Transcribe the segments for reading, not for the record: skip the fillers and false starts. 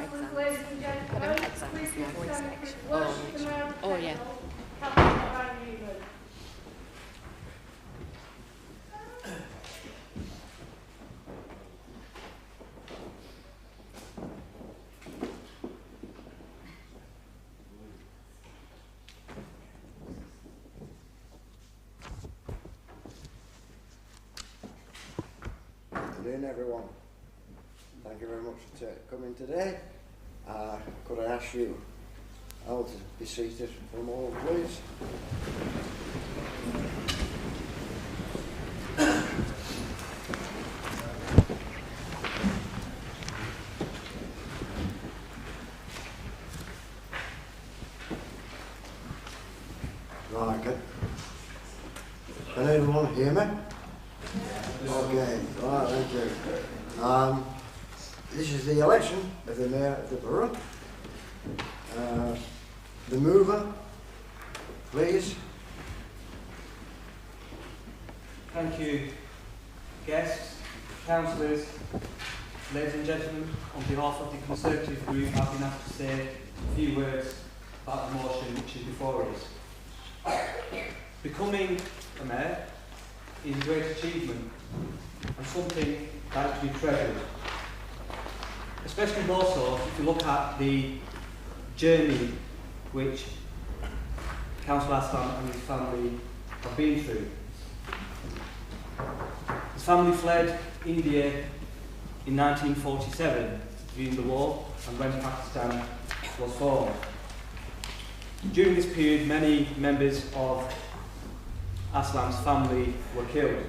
Councillors, ladies and gentlemen, please stand for his worship and round Oh, yeah. Good afternoon, everyone. Thank you very much for coming today. Could I ask you all to be seated for a moment, please? Right, can everyone hear me? Okay, right, thank you. This is the election of the Mayor of the Borough. The mover, please. Thank you, guests, councillors, ladies and gentlemen. On behalf of the Conservative Group, I've been asked to say a few words about the motion which is before us. Becoming a mayor is a great achievement and something that is to be treasured. Especially more so if you look at the journey which Councillor Aslan and his family have been through. His family fled India in 1947 during the war and when Pakistan was formed. During this period, many members of Aslam's family were killed.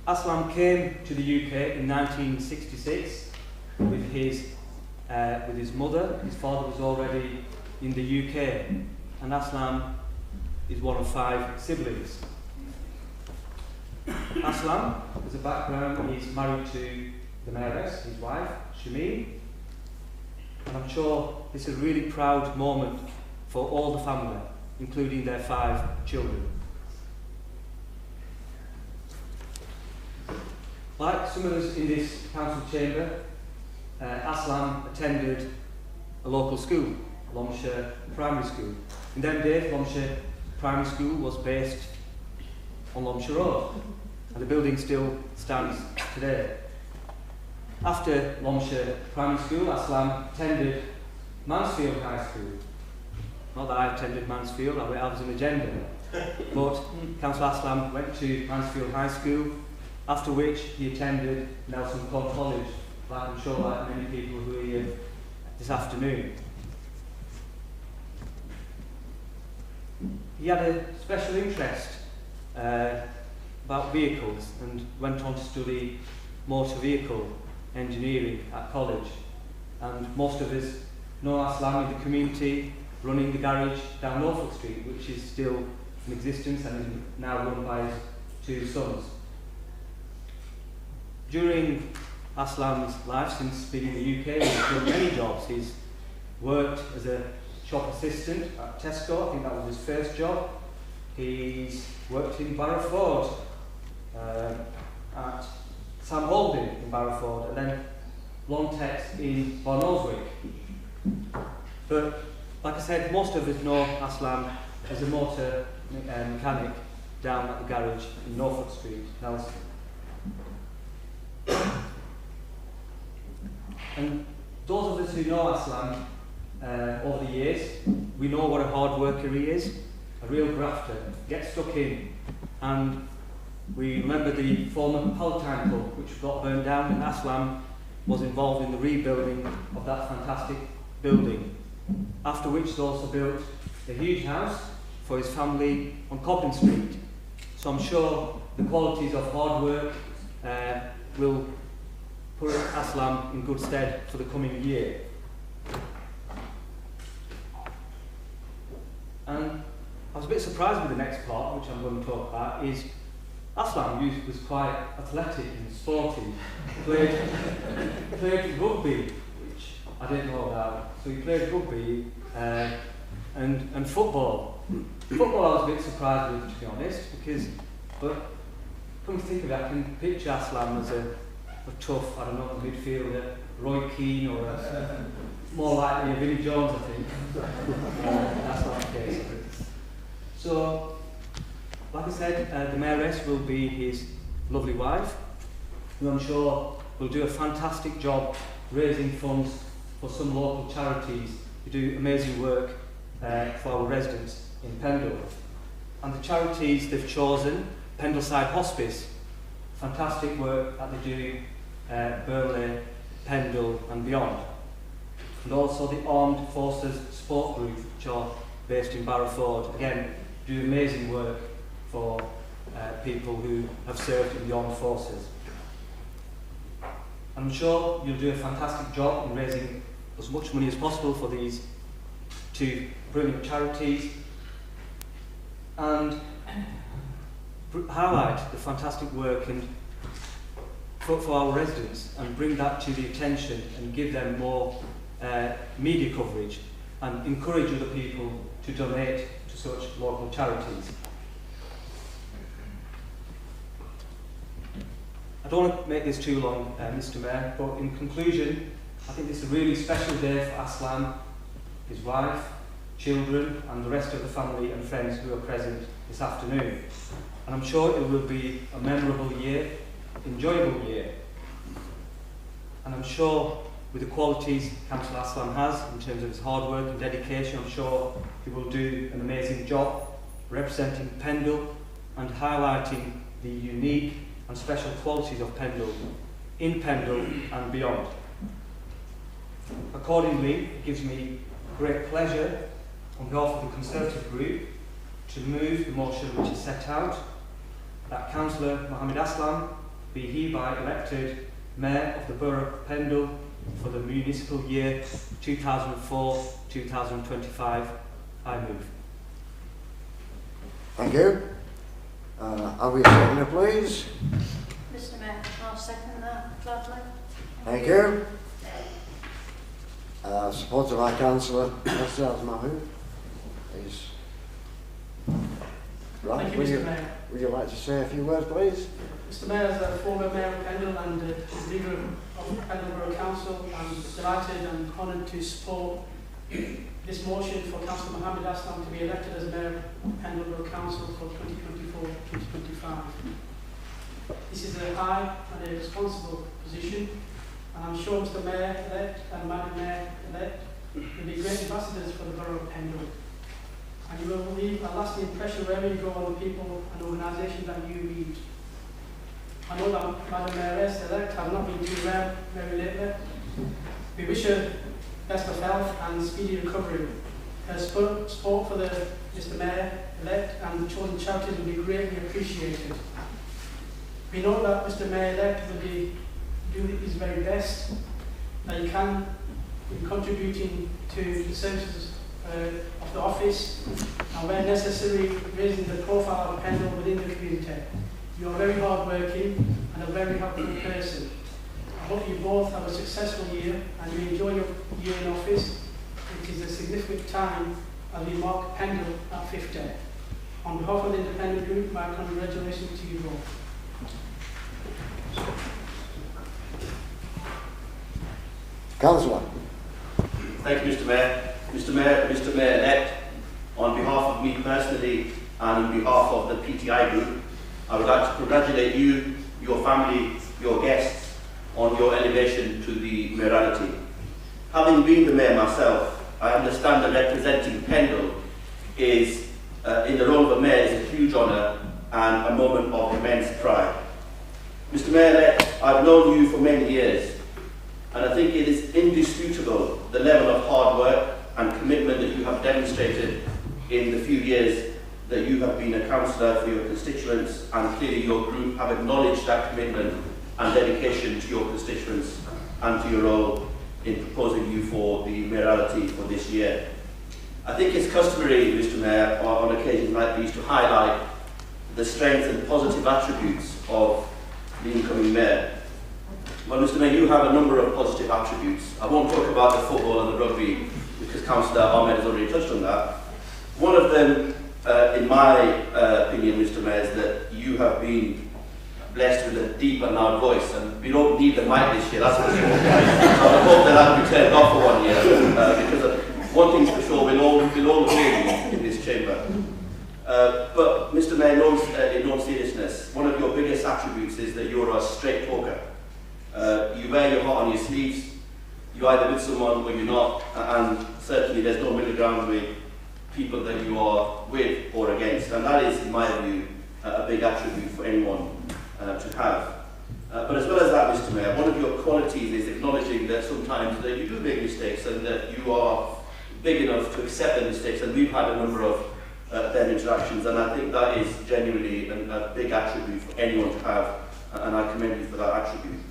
Aslam came to the UK in 1966 with his mother. His father was already in the UK, and Aslam is one of 5 siblings. Aslam, as a background, is married to the mayoress, his wife, Shameen, and I'm sure this is a really proud moment for all the family, including their 5 children. Like some of us in this council chamber, Aslam attended a local school, Loamshire Primary School. In them days, Loamshire Primary School was based on Loamshire Road, and the building still stands today. After Loamshire Primary School, Aslam attended Mansfield High School. Not that I attended Mansfield, I was an agenda. But Councillor Aslam went to Mansfield High School, after which he attended Nelson Court College, like I'm sure like many people who are here this afternoon. He had a special interest about vehicles and went on to study motor vehicle engineering at college. And most of us know Aslam in the community running the garage down Norfolk Street, which is still in existence and is now run by his 2 sons. During Aslam's life since being in the UK, he's done many jobs. He's worked as a shop assistant at Tesco, I think that was his first job. He's worked in Borough at Sam Holding in Borough and then Longtex in Barnoldswick. But like I said, most of us know Aslam as a motor mechanic down at the garage in Norfolk Street, Nelson. And those of us who know Aslam over the years, we know what a hard worker he is, a real grafter, gets stuck in. And we remember the former Palatine Club, which got burned down, and Aslam was involved in the rebuilding of that fantastic building. After which he also built a huge house for his family on Cobden Street. So I'm sure the qualities of hard work will put Aslam in good stead for the coming year. And I was a bit surprised with the next part, which I'm going to talk about, is Aslam was quite athletic and sporty. Played rugby, which I didn't know about. So he played rugby and football. Football I was a bit surprised with, to be honest, but come to think of it, I can picture Aslam as tough, I don't know, midfielder, Roy Keane, or more likely a Vinnie Jones, I think. That's not the case. So, like I said, the mayoress will be his lovely wife, who I'm sure will do a fantastic job raising funds for some local charities who do amazing work for our residents in Pendle. And the charities they've chosen, Pendleside Hospice, fantastic work that they do, Borough, Pendle and beyond. And also the Armed Forces Sport Group, which are based in Borough, again, do amazing work for people who have served in the armed forces. I'm sure you'll do a fantastic job in raising as much money as possible for these two brilliant charities and highlight the fantastic work and for our residents and bring that to the attention and give them more media coverage and encourage other people to donate to such local charities. I don't want to make this too long, Mr. Mayor, but in conclusion, I think this is a really special day for Aslam, his wife, children and the rest of the family and friends who are present this afternoon. And I'm sure it will be a memorable year, enjoyable year. And I'm sure with the qualities Councillor Aslam has in terms of his hard work and dedication, I'm sure he will do an amazing job representing Pendle and highlighting the unique and special qualities of Pendle, in Pendle and beyond. Accordingly, it gives me great pleasure on behalf of the Conservative Group to move the motion which is set out that Councillor Mohammed Aslam be hereby elected Mayor of the Borough of Pendle for the municipal year 2004-2025. I move. Thank you. Are we seconder, please? Mr. Mayor, I'll second that gladly. Thank you. Supported by Councillor Mahu. Please. Right. Thank you, Mr. Mayor. Would you like to say a few words, please? Mr. Mayor, as a former Mayor of Pendle and leader of Pendle Borough Council, I'm delighted and honoured to support this motion for Councillor Mohammed Aslam to be elected as Mayor of Pendle Borough Council for 2024-2025. This is a high and a responsible position, and I'm sure Mr. Mayor-elect and Madam Mayor-elect will be great ambassadors for the Borough of Pendle. And you will leave a lasting impression wherever you go on the people and organisations that you lead. I know that Madam Mayoress-elect has not been too well very lately. We wish her best of health and speedy recovery. Her support for the Mr. Mayor-elect and the chosen charities will be greatly appreciated. We know that Mr. Mayor-elect will be doing his very best that he can in contributing to the services of the office and where necessary raising the profile of Pendle within the community. You are very hard working and a very helpful person. I hope you both have a successful year and you enjoy your year in office. It is a significant time as we mark Pendle at 50. On behalf of the Independent Group, my congratulations to you both. Councillor. Thank you, Mr. Mayor. Mr. Mayor-elect, on behalf of me personally and on behalf of the PTI Group, I would like to congratulate you, your family, your guests on your elevation to the mayoralty. Having been the mayor myself, I understand that representing Pendle is, in the role of a mayor, is a huge honour and a moment of immense pride. Mr. Mayor-elect, I've known you for many years, and I think it is indisputable the level of hard work and commitment that you have demonstrated in the few years that you have been a councillor for your constituents, and clearly your group have acknowledged that commitment and dedication to your constituents and to your role in proposing you for the mayoralty for this year. I think it's customary, Mr. Mayor, on occasions like these to highlight the strengths and positive attributes of the incoming mayor. Well, Mr. Mayor, you have a number of positive attributes. I won't talk about the football and the rugby because Councillor Ahmed has already touched on that. One of them, in my opinion, Mr. Mayor, is that you have been blessed with a deep and loud voice, and we don't need the mic this year, that's for sure. So I hope that will be turned off for 1 year, because one thing's for sure, we'll all agree in this chamber. But Mr. Mayor, in all seriousness, one of your biggest attributes is that you're a straight talker. You wear your heart on your sleeves. You're either with someone or you're not, and certainly there's no middle ground with people that you are with or against, and that is, in my view, a big attribute for anyone to have. But as well as that, Mr. Mayor, one of your qualities is acknowledging that sometimes that you do make mistakes and that you are big enough to accept the mistakes, and we've had a number of them interactions, and I think that is genuinely a big attribute for anyone to have, and I commend you for that attribute.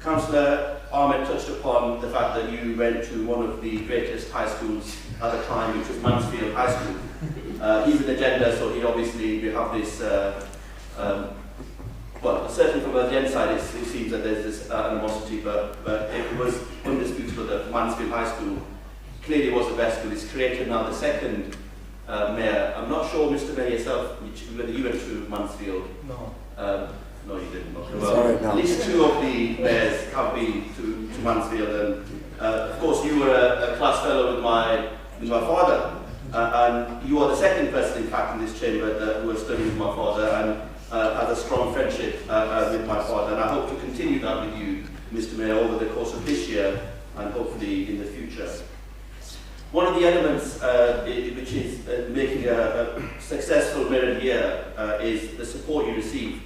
Councillor Ahmed touched upon the fact that you went to one of the greatest high schools at the time, which was Mansfield High School. He's an agenda, so we have this, well, certainly from the agenda side it seems that there's this animosity, but it was indisputable that Mansfield High School clearly was the best school. It's created now the second mayor. I'm not sure, Mr. Mayor, yourself, whether you went to Mansfield. No. No, you didn't. Okay. Sorry, Well, no. at least 2 of the mayors have been to Mansfield, and of course you were a class fellow with my father, and you are the second person, in fact, in this chamber who has studied with my father and has a strong friendship with my father, and I hope to continue that with you, Mr. Mayor, over the course of this year and hopefully in the future. One of the elements which is making a successful mayor year is the support you receive.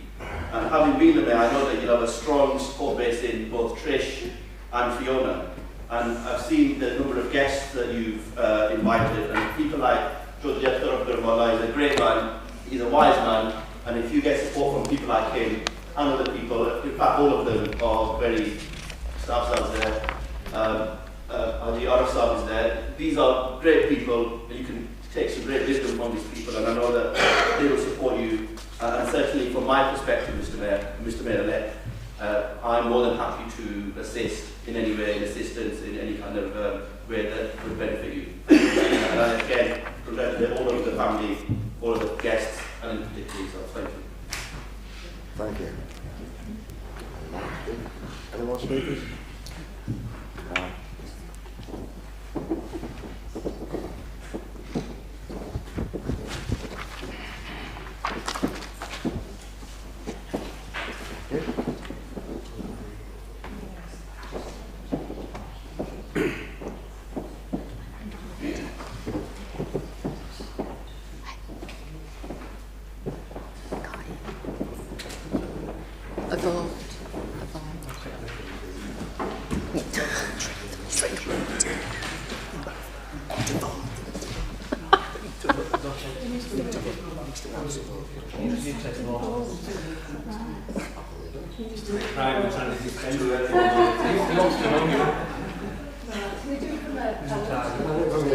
And having been the mayor, I know that you'll have a strong support base in both Trish and Fiona. And I've seen the number of guests that you've invited, and people like Judge Abdurrahman is a great man, he's a wise man, and if you get support from people like him and other people, in fact all of them are very, Staff's there, Haji Arafsab is there, these are great people, and you can take some great wisdom from these people, and I know that they will support you. And certainly from my perspective, Mr. Mayor-elect, I'm more than happy to assist in any way, in assistance, in any kind of way that would benefit you. And again, congratulate all of the family, all of the guests, and in particular yourself. Thank you. Thank you. Any more speakers? No.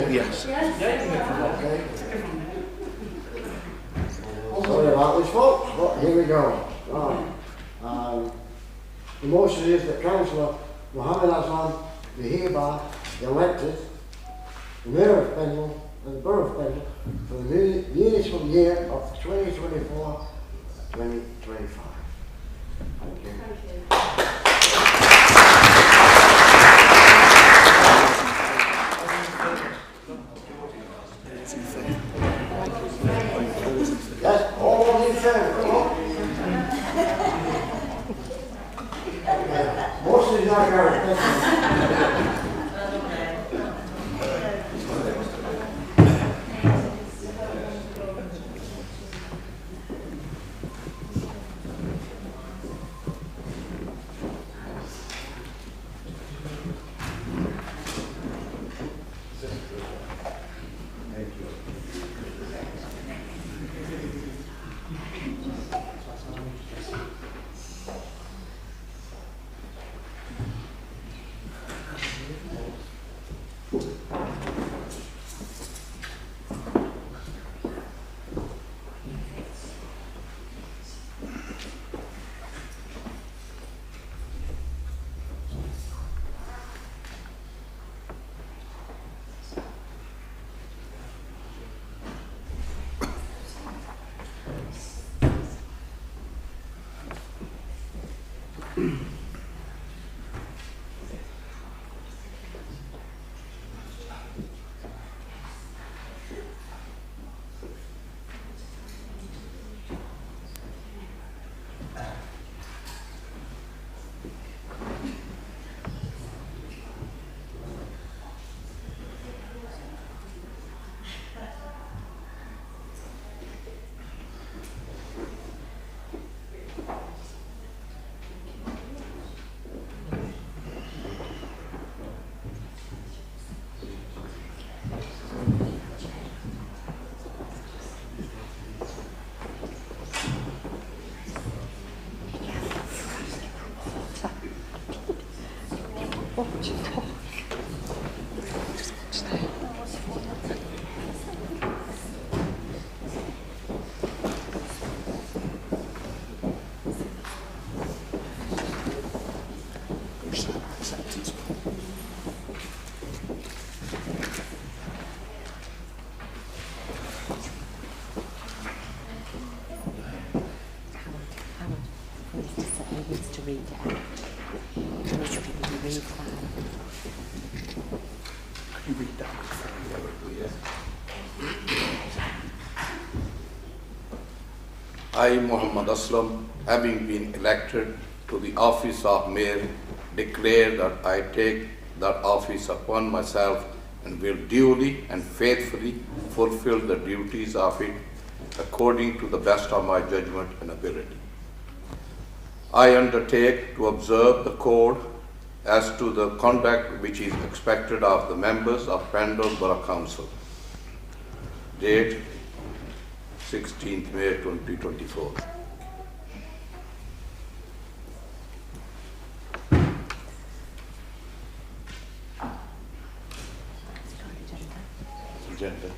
Yes. Okay. Sorry about this, folks, but here we go. Right. The motion is that Councillor Mohammed Aslam be hereby elected the Mayor of Pendle and the Borough of Pendle for the municipal year of 2024-2025. Thank you. Yes, all in favour, come on. Motion is not carried. Thank you. Needs to read it out. Needs to read that. You read that. I, Muhammad Aslam, having been elected to the office of mayor, declare that I take that office upon myself and will duly and faithfully fulfill the duties of it according to the best of my judgment and ability. I undertake to observe the code as to the conduct which is expected of the members of Pendle Borough Council. Date 16th May 2024. Agenda.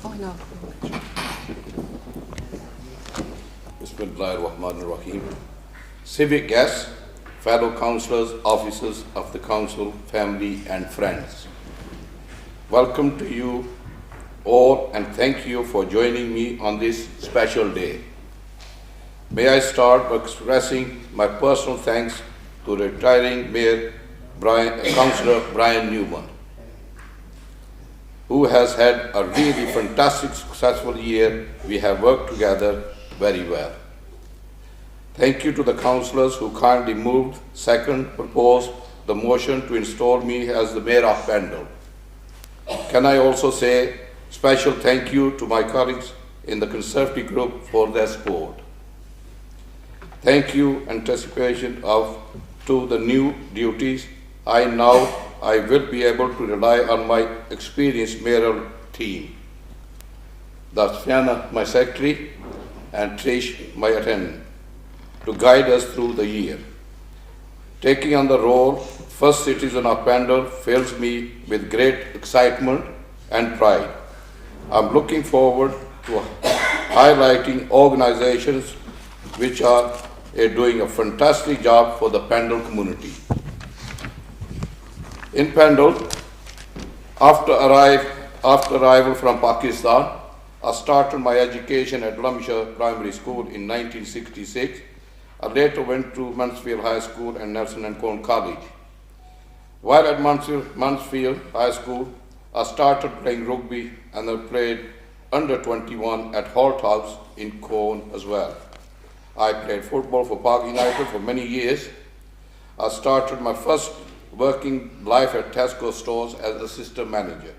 Oh no. Bismillahirrahmanirrahim. Civic guests, fellow councillors, officers of the council, family and friends. Welcome to you all and thank you for joining me on this special day. May I start by expressing my personal thanks to retiring Mayor Councillor Brian Newman, who has had a really fantastic, successful year. We have worked together very well. Thank you to the councillors who kindly moved, second, proposed the motion to install me as the Mayor of Pendle. Can I also say special thank you to my colleagues in the Conservative group for their support. Thank you, anticipation to the new duties. I will be able to rely on my experienced mayoral team. That's Fiona, my secretary, and Trish, my attendant, to guide us through the year. Taking on the role, first citizen of Pendle fills me with great excitement and pride. I'm looking forward to highlighting organizations which are doing a fantastic job for the Pendle community. In Pendle, after arrival from Pakistan, I started my education at Lumshire Primary School in 1966. I later went to Mansfield High School and Nelson and Cone College. While at Mansfield High School, I started playing rugby and I played under 21 at Holt House in Cone as well. I played football for Park United for many years. I started my first working life at Tesco stores as assistant manager.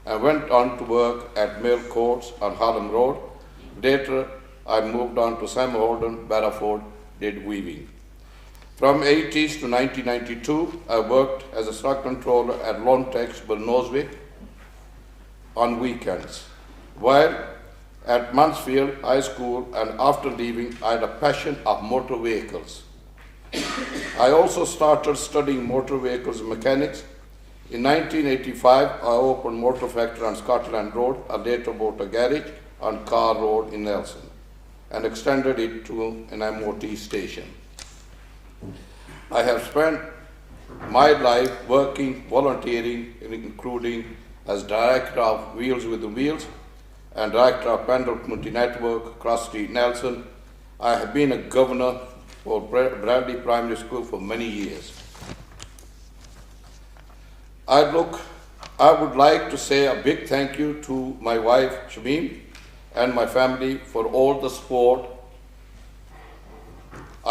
I went on to work at Mill Courts on Harlem Road. Later, I moved on to Sam Holden, Barrowford, did weaving. From 80s to 1992, I worked as a stock controller at Lontex, Burnoswick on weekends. While at Mansfield High School and after leaving, I had a passion of motor vehicles. I also started studying motor vehicles mechanics. In 1985, I opened Motor Factory on Scotland Road. I later bought a garage on Carr Road in Nelson and extended it to an MOT station. I have spent my life working, volunteering, including as director of Wheels with the Wheels and director of Pendle Community Network, Cross Street, Nelson. I have been a governor for Bradley Primary School for many years. I would like to say a big thank you to my wife, Shamim, and my family for all the support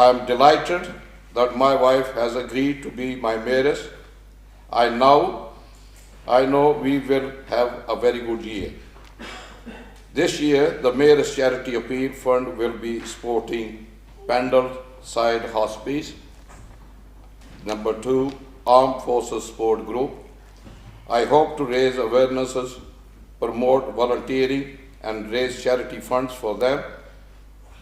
I am delighted that my wife has agreed to be my mayoress. I know we will have a very good year. This year, the Mayor's Charity Appeal Fund will be supporting Pendle Side Hospice. Number 2, Armed Forces Support Group. I hope to raise awarenesses, promote volunteering, and raise charity funds for them.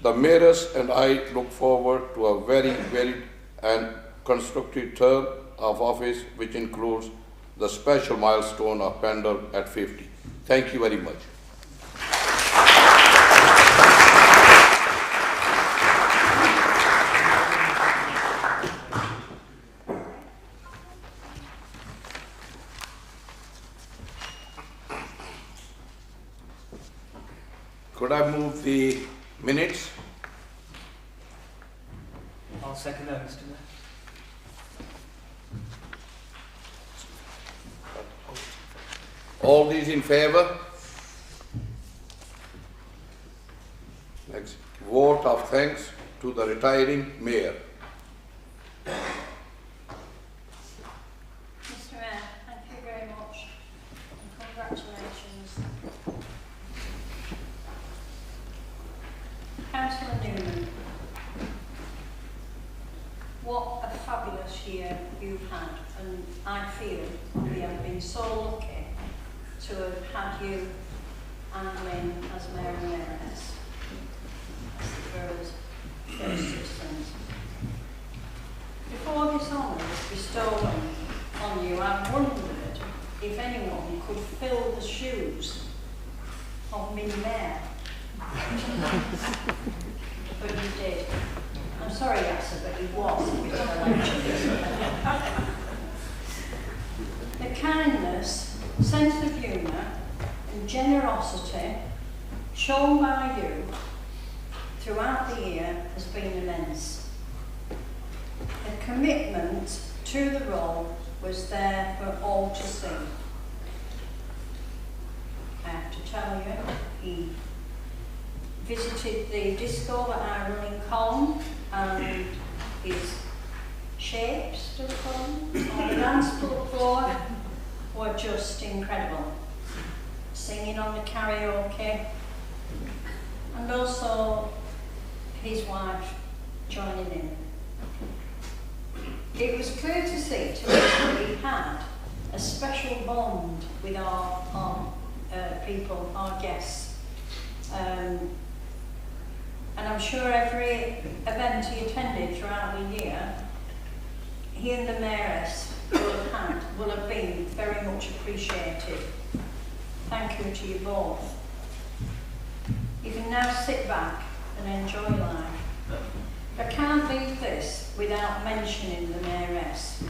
The Mayoress and I look forward to a very varied and constructive term of office, which includes the special milestone of Pendle at 50. Thank you very much. Could I move the minutes? I'll second that, Mr. Mayor. All these in favour? Next, vote of thanks to the retiring mayor. Mr. Mayor, thank you very much and congratulations. Councillor Newman, what a fabulous year you've had, and I feel we have been so lucky to have had you and Lynn as Mayor and Mayoress, as the borough's first citizens. Before this honour was bestowed on you, I wondered if anyone could fill the shoes of mini Mayor. But you did. I'm sorry, Yasser, but you was before election. The kindness, sense of humour and generosity shown by you throughout the year has been immense. The commitment to the role was there for all to see. I have to tell you, he visited the disco at our running column, and his shapes, still on the dance floor, were just incredible. Singing on the karaoke, and also his wife joining in. It was clear to see to us that we had a special bond with our people, our guests. And I'm sure every event he attended throughout the year, he and the Mayoress will have been very much appreciated. Thank you to you both. You can now sit back and enjoy life. I can't leave this without mentioning the Mayoress.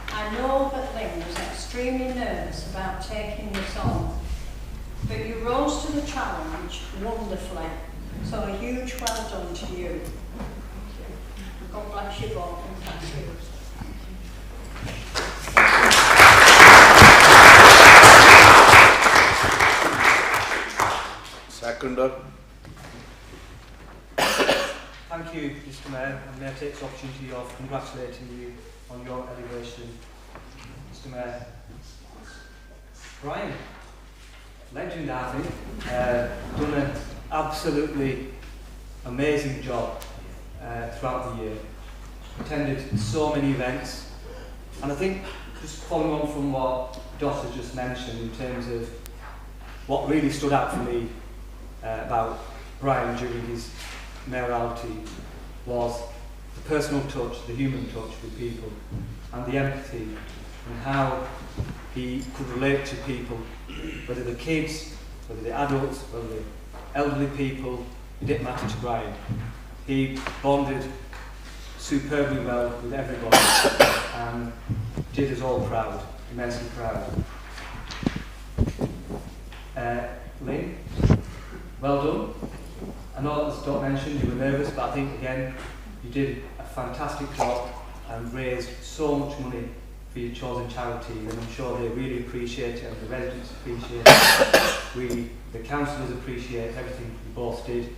I know that Lynn was extremely nervous about taking this on, but you rose to the challenge wonderfully. So a huge well done to you. God bless you both and thank you. Seconder. Thank you, Mr. Mayor, and may I take this opportunity of congratulating you on your elevation, Mr. Mayor. Brian, legend, I think, done an absolutely amazing job throughout the year. Attended so many events, and I think just following on from what Doss has just mentioned in terms of what really stood out for me about Brian during his mayoralty was the personal touch, the human touch with people, and the empathy, and how he could relate to people, whether the kids, whether the adults, whether the elderly people. It didn't matter to Brian. He bonded superbly well with everybody and did us all proud, immensely proud. Lynn, well done. I know, as Doc mentioned, you were nervous, but I think, again, you did a fantastic job and raised so much money for your chosen charities, and I'm sure they really appreciate it, and the residents appreciate it. The councillors appreciate everything you both did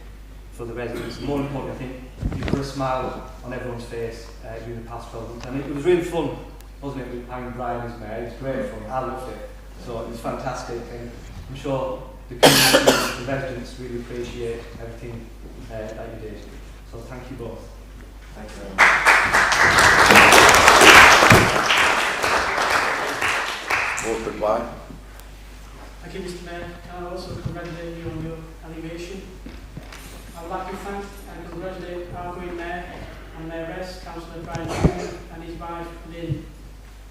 for the residents. More importantly, I think you put a smile on everyone's face during the past 12 months. And it was really fun, wasn't it, with having Brian as mayor. It was great fun. I loved it. So it was fantastic, and I'm sure the community, the residents really appreciate everything that you did. So thank you both. Thank you very much. Voted by. Thank you, Mr. Mayor. Can I also congratulate you on your elevation? I would like to thank and congratulate our great Mayor and Mayoress, Councillor Brian Newman and his wife Lynn,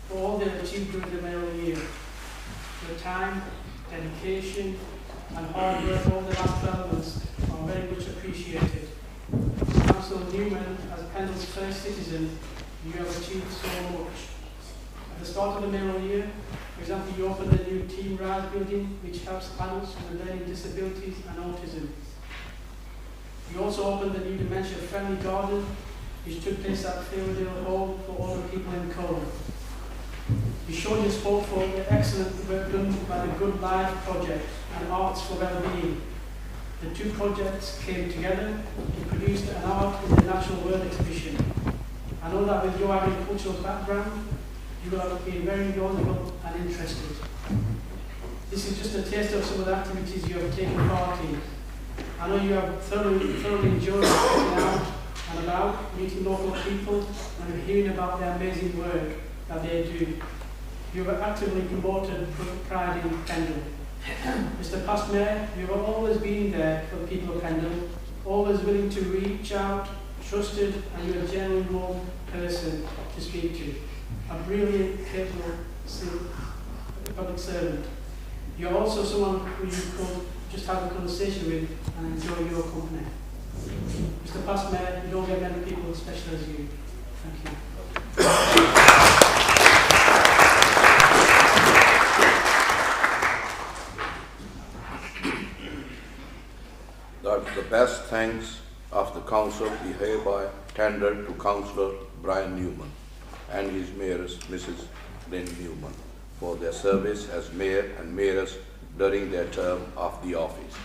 for all they have achieved during the mayoral year. Your time, dedication and hard work over the last 12 months are very much appreciated. Councillor Newman, as Pendle's first citizen, you have achieved so much. At the start of the mayoral year, for example, you opened the new Team Rise building, which helps adults with learning disabilities and autism. You also opened the new dementia-friendly garden, which took place at Fieldale Hall for all the people in Cole. You showed your support for the excellent work done by the Good Life Project and Arts for Wellbeing. The two projects came together to produce an art in the natural world exhibition. I know that with your agricultural background, you have been very knowledgeable and interested. This is just a taste of some of the activities you have taken part in. I know you have thoroughly enjoyed getting out and about, meeting local people and hearing about the amazing work that they do. You have actively promoted pride in Pendle. Mr. Past Mayor, you have always been there for the people of Pendle, always willing to reach out, trusted, and you're a genuine warm person to speak to. A brilliant, capable public servant. You're also someone who you could just have a conversation with and enjoy your company. Mr. Past Mayor, you don't get many people as special as you. Thank you. That the best thanks of the council be hereby tendered to Councillor Brian Newman and his mayoress, Mrs. Lynn Newman, for their service as mayor and mayoress during their term of the office.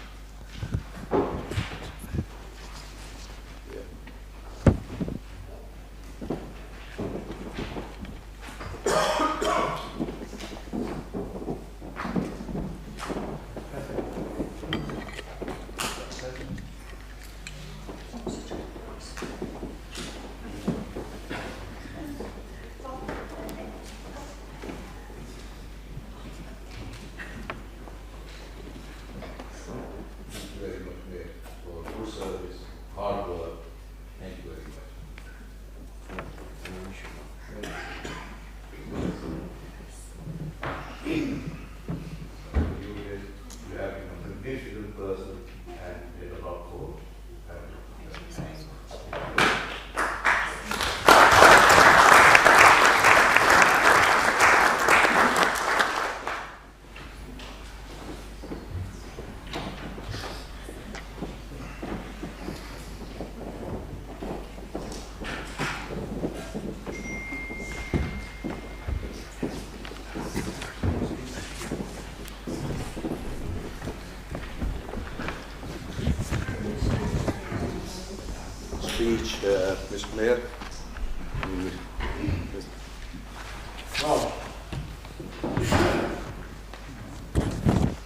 Speech, Mr. Mayor. Well,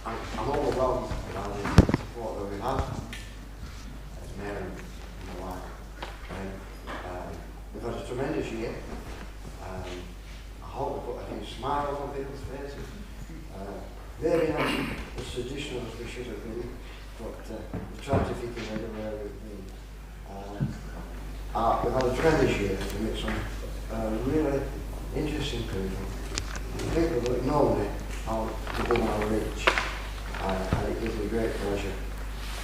I'm overwhelmed by the support that we have as mayor and my wife. And, we've had a tremendous year. I hope we put a few smiles on people's faces. Maybe not as traditional as we should have been, but we tried to fit in everywhere we've been. We've had a tremendous year. We met some really interesting people. People that know me are within our reach. And it gives me great pleasure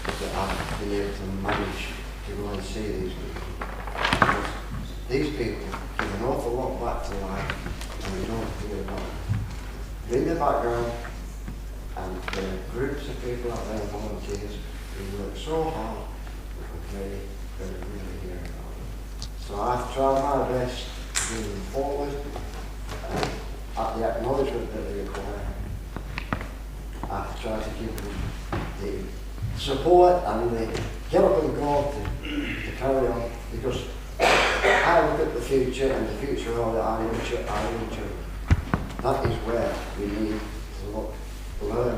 that I've been able to manage to go and see these people. Because these people give an awful lot back to life and we don't hear about it. In the background, and there are groups of people out there, volunteers, who work so hard, we can really hear about it. So I've tried my best to move forward at the acknowledgement that they require. I've tried to give them the support and the get up and go to carry on, because future and the future of our young children. That is where we need to look, learn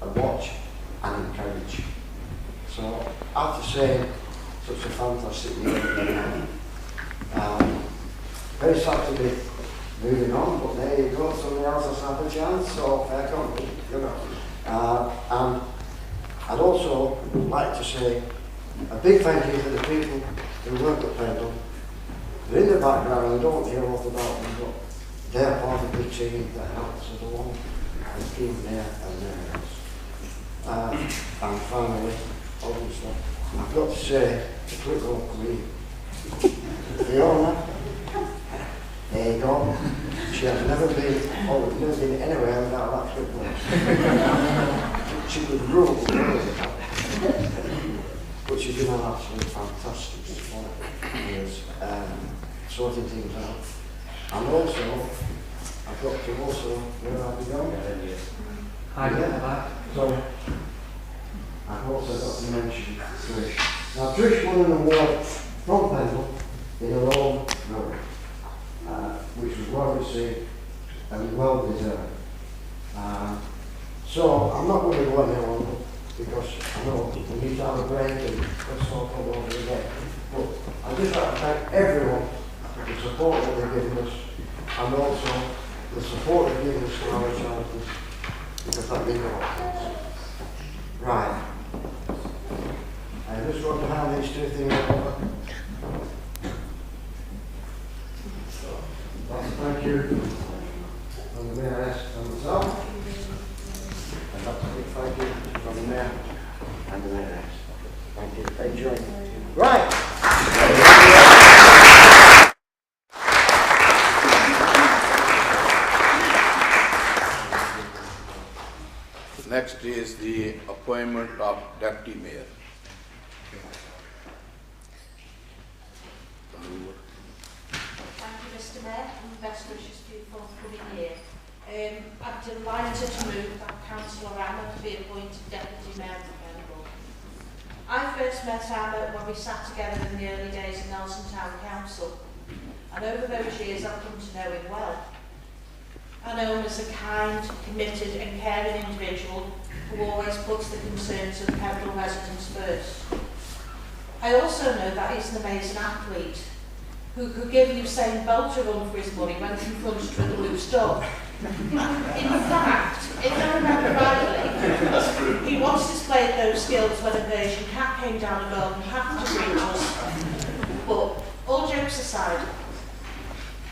and watch and encourage. So after saying such a fantastic year, very sad to be moving on, but there you go, somebody else has had a chance, so fair company, you know. And I'd also like to say a big thank you to the people who work at Pendle. They're in the background and don't hear a lot about them, but they're part of the team that helps us along and keep there and there. And finally, obviously, I've got to say, the quick old queen, Fiona, there you go. She has never been anywhere without that quick one. She could rule the world. But she's been an absolutely fantastic support with sorting things out. And also, I've got to also, where have we gone? Hi, Yeah. Sorry. I've also got to mention Trish. Now Trish won an award from Pendle in her own road, which was well received and well deserved. So I'm not going to go any longer because I know we need to have a break and let's talk all over again. But I'd just like to thank everyone for the support that they've given us and also the support they've given us to our charities, because that means a lot to us. Right. I just want to hand these two things over. Thank you from the Mayor and myself. And that's a big thank you from the Mayor and the Mayor. Thank you. Enjoy. Right. Next is the appointment of Deputy Mayor. Thank you, Mr. Mayor, and best wishes for the forthcoming year. I'm delighted to move that Councillor Anna to be appointed Deputy Mayor of Borough. I first met Anna when we sat together in the early days of Nelson Town Council, and over those years I've come to know him well. I know him as a kind, committed and caring individual who always puts the concerns of Pendle residents first. I also know that he's an amazing athlete who could give Usain Bolt a run for his money when confronted with a loose dog. In fact, if I remember rightly, he once displayed those skills when a Persian cat came down a garden path to greet us. But all jokes aside,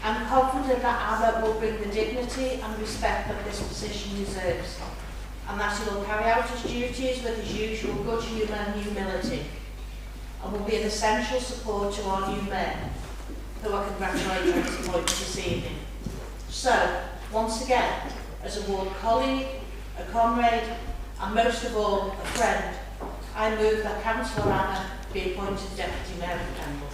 I'm confident that Anna will bring the dignity and respect that this position deserves, and that he will carry out his duties with his usual good humour and humility, and will be an essential support to our new mayor, who I congratulate on his appointment this evening. So, once again, as a ward colleague, a comrade, and most of all, a friend, I move that Councillor Anna be appointed Deputy Mayor of Pendle.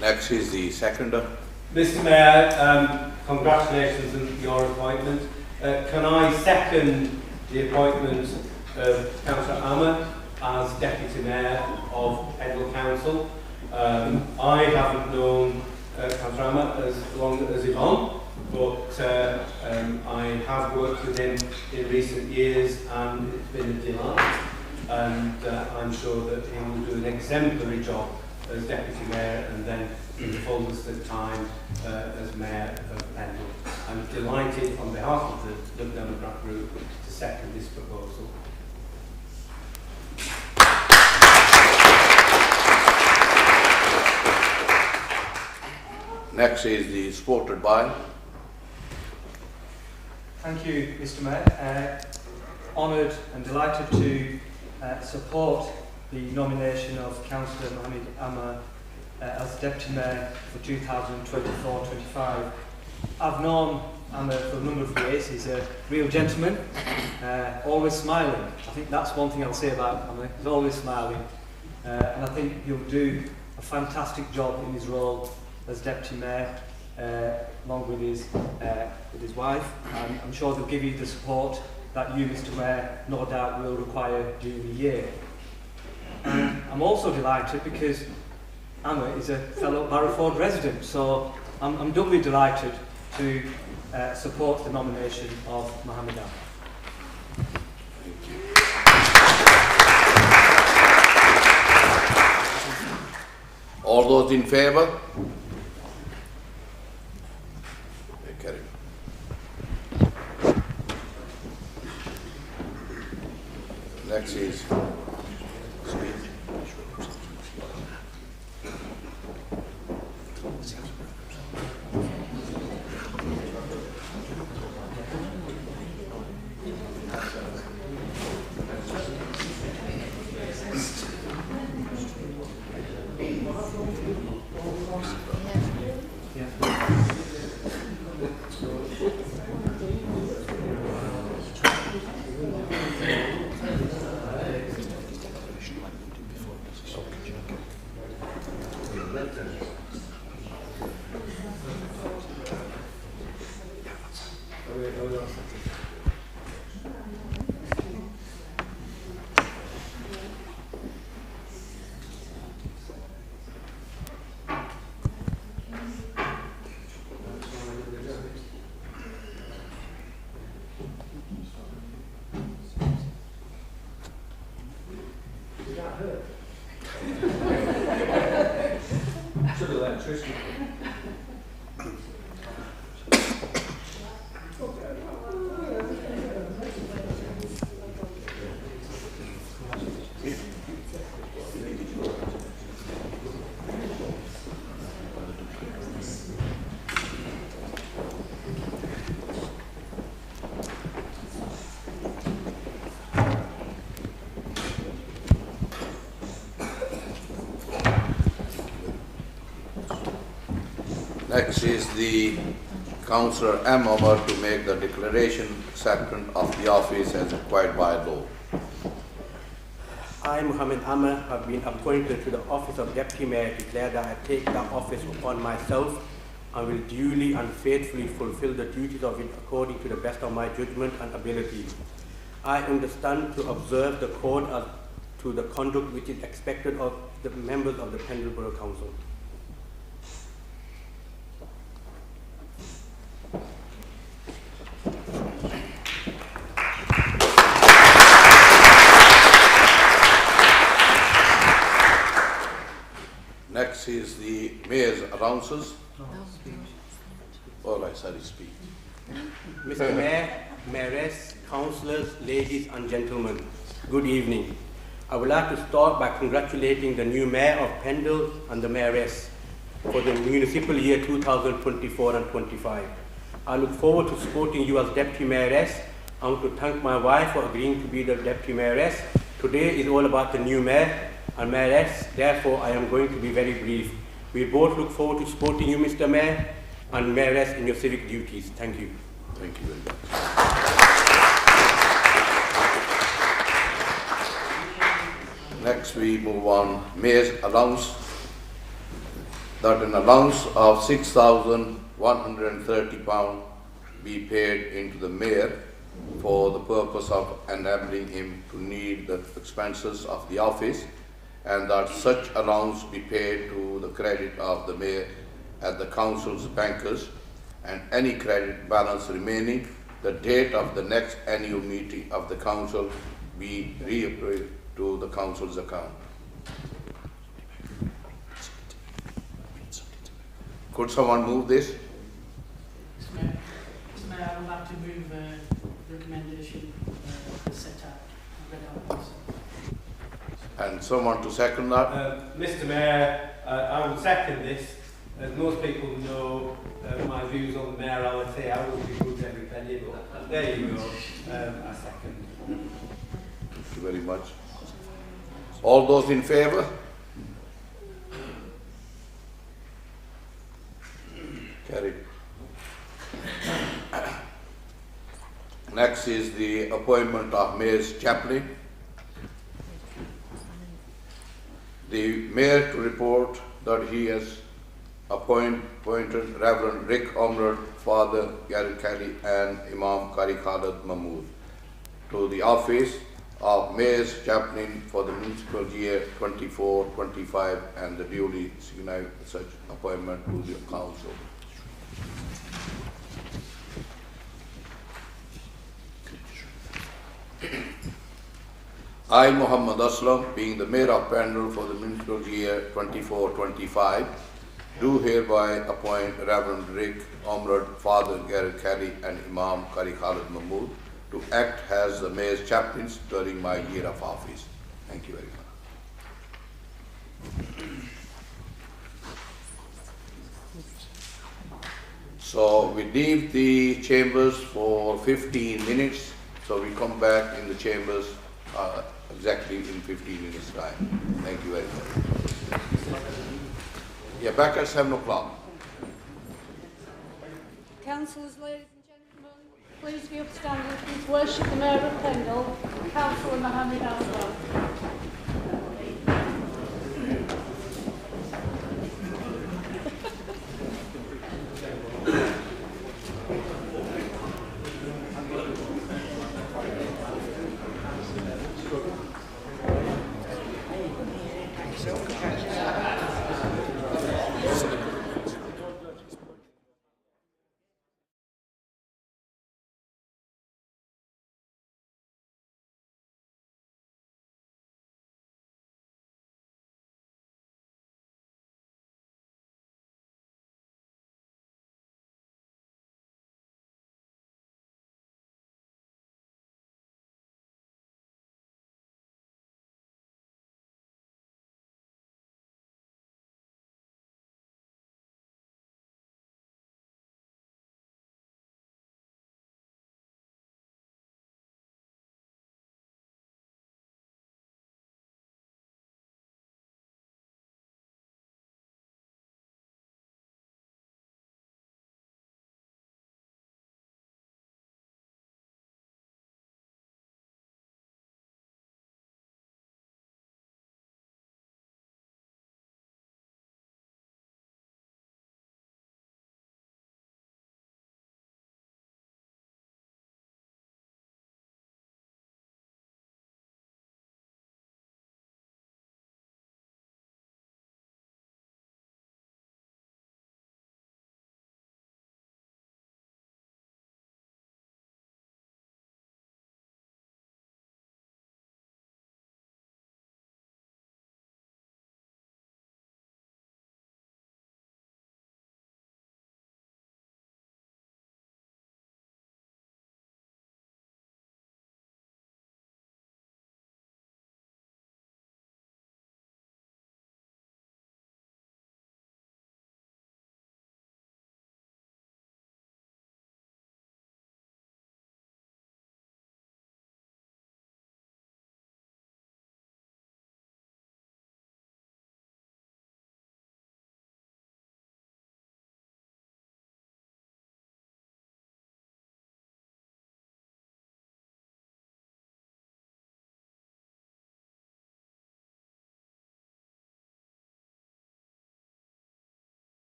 Next is the seconder. Mr. Mayor, congratulations on your appointment. Can I second the appointment of Councillor Ahmed as Deputy Mayor of Pendle Council? I haven't known Councillor Ahmed as long as Yvonne, but I have worked with him in recent years and it's been a delight, and I'm sure that he will do an exemplary job as Deputy Mayor and then in the fullness of time as Mayor of Pendle. I'm delighted on behalf of the Liberal Democrat Group to second this proposal. Next is the supported by. Thank you, Mr. Mayor. Honoured and delighted to support the nomination of Councillor Mohammed Amma as Deputy Mayor for 2024-25. I've known Amma for a number of years. He's a real gentleman, always smiling. I think that's one thing I'll say about Amma. He's always smiling, and I think he'll do a fantastic job in his role as Deputy Mayor, along with his wife. And I'm sure they'll give you the support that you, Mr Mayor, no doubt will require during the year. And I'm also delighted because Amma is a fellow Borough resident, so I'm doubly delighted to support the nomination of Mohammed Amma. All those in favour? Carried. Next is Next is the Councillor M. Omar to make the declaration acceptance of the office as required by law. I, Mohammed Amma, have been appointed to the office of Deputy Mayor, declare that I take that office upon myself and will duly and faithfully fulfill the duties of it according to the best of my judgment and ability. I understand to observe the code as to the conduct which is expected of the members of the Pendle Borough Council. Next is the Mayor's announces. All right, sorry, speak. Mr. Mayor, Mayoress, Councillors, ladies and gentlemen, good evening. I would like to start by congratulating the new Mayor of Pendle and the Mayoress for the municipal year 2024 and 25. I look forward to supporting you as Deputy Mayoress. I want to thank my wife for agreeing to be the Deputy Mayoress. Today is all about the new Mayor and Mayoress, therefore I am going to be very brief. We both look forward to supporting you, Mr. Mayor and Mayoress, in your civic duties. Thank you. Thank you very much. Next we move on. Mayor's allowance, that an allowance of £6,130 be paid into the Mayor for the purpose of enabling him to need the expenses of the office, and that such allowance be paid to the credit of the Mayor at the Council's bankers, and any credit balance remaining, the date of the next annual meeting of the Council be reapproved to the Council's account. Could someone move this? Mr. Mayor, I would like to move the recommendation set out. And someone to second that? Mr. Mayor, I will second this. As most people know my views on the mayoralty, I will be good every penny, but there you go, I second. Thank you very much. All those in favour? Carried. Next is the appointment of Mayor's chaplain. The Mayor to report that he has appointed Reverend Rick Omrad, Father Gary Kelly and Imam Kari Khalid Mahmood to the office of Mayor's Chaplain for the municipal year 24-25 and the duly signed such appointment to the council. I, Muhammad Aslam, being the Mayor of Pendle for the municipal year 24-25, do hereby appoint Reverend Rick Omrad, Father Garrett Kelly, and Imam Qari Khalid Mahmood to act as the Mayor's chaplains during my year of office. Thank you very much. So we leave the chambers for 15 minutes. So we come back in the chambers exactly in 15 minutes time. Thank you very much. Yeah, back at 7 o'clock. Councillors, ladies and gentlemen, please be upstanding. Please worship the Mayor of Pendle, Councillor Mohammed Aslam.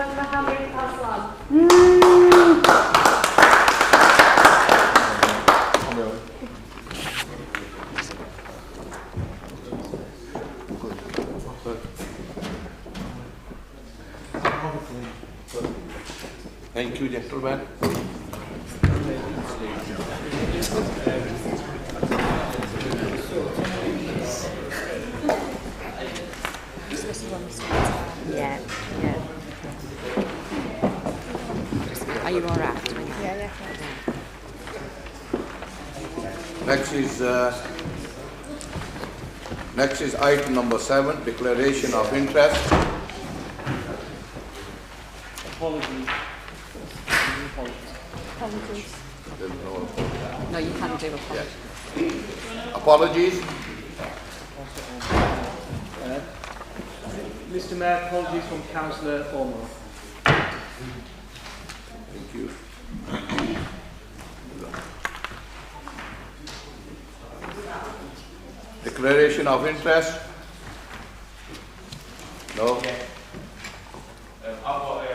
Chairman Mohammed Aslam. Thank you, gentlemen. Yeah, yeah. Are you all right? Yeah. Next is item number 7, declaration of interest. Apologies. There's no apology. No, you can do apologies. Yes. Apologies. Mr Mayor, apologies from Councillor Ormer. Thank you. Declaration of interest. No. I've got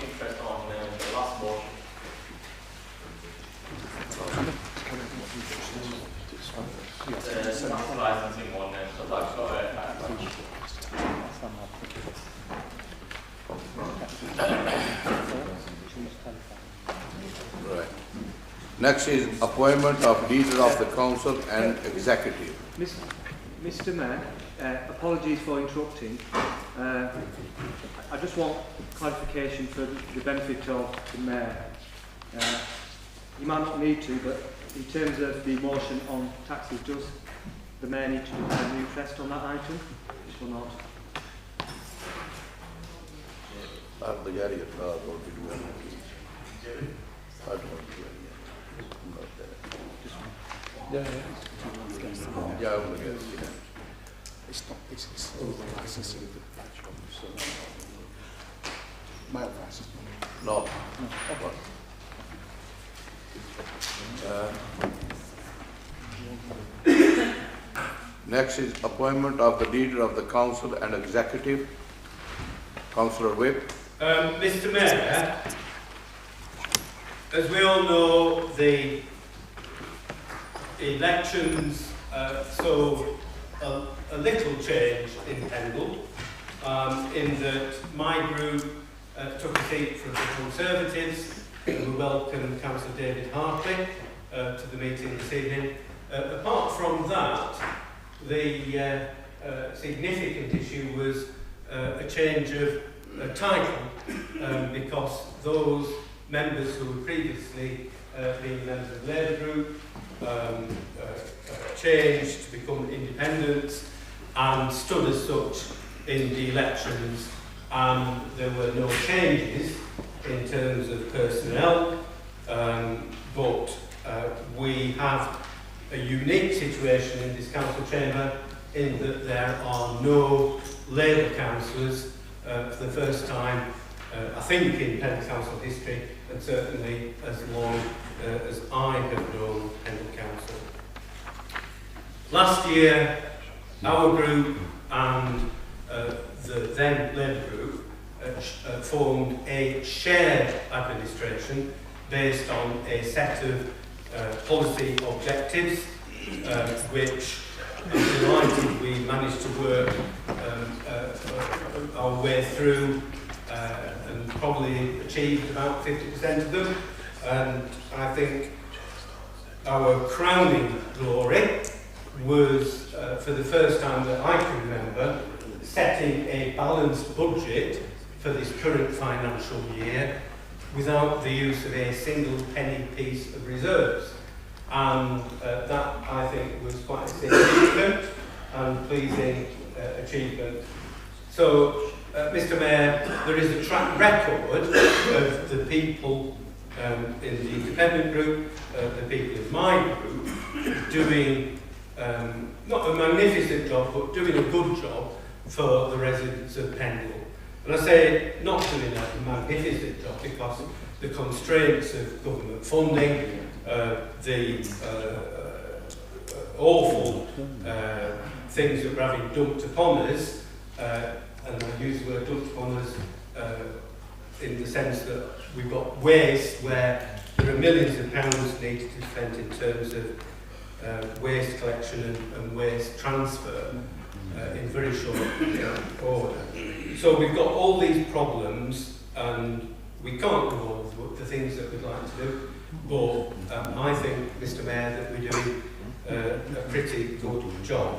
interest on the last motion. Licensing one, so I've got Right. Next is appointment of leader of the council and executive. Mr Mayor, apologies for interrupting. I just want clarification for the benefit of the Mayor. You might not need to, but in terms of the motion on taxes, does the Mayor need to declare an interest on that item? Or not? It's over licensing of the patch shop, so my advice is No. Next is appointment of the leader of the council and executive. Councillor Whip. Mr Mayor, as we all know, the elections saw a little change in Pendle, in that my group took a seat from the Conservatives, and we welcome Councillor David Hartley to the meeting this evening. Apart from that, the significant issue was a change of title, because those members who were previously being members of the Labour group changed to become independents and stood as such in the elections, and there were no changes in terms of personnel, but we have a unique situation in this council chamber in that there are no Labour councillors for the first time, I think, in Pendle Council history, and certainly as long as I have known Pendle Council. Last year, our group and the then Labour group formed a shared administration based on a set of policy objectives, which I'm delighted we managed to work our way through and probably achieved about 50% of them. And I think our crowning glory was, for the first time that I can remember, setting a balanced budget for this current financial year without the use of a single penny piece of reserves. And that, I think, was quite a significant and pleasing achievement. So, Mr Mayor, there is a track record of the people in the independent group, the people in my group, doing not a magnificent job, but doing a good job for the residents of Pendle. And I say not doing a magnificent job because of the constraints of government funding, the awful things that were having dumped upon us, and I use the word dumped on us in the sense that we've got waste where there are millions of pounds needed to be spent in terms of waste collection and waste transfer in very short order. So we've got all these problems and we can't do all of the things that we'd like to do, but I think, Mr Mayor, that we're doing a pretty good job.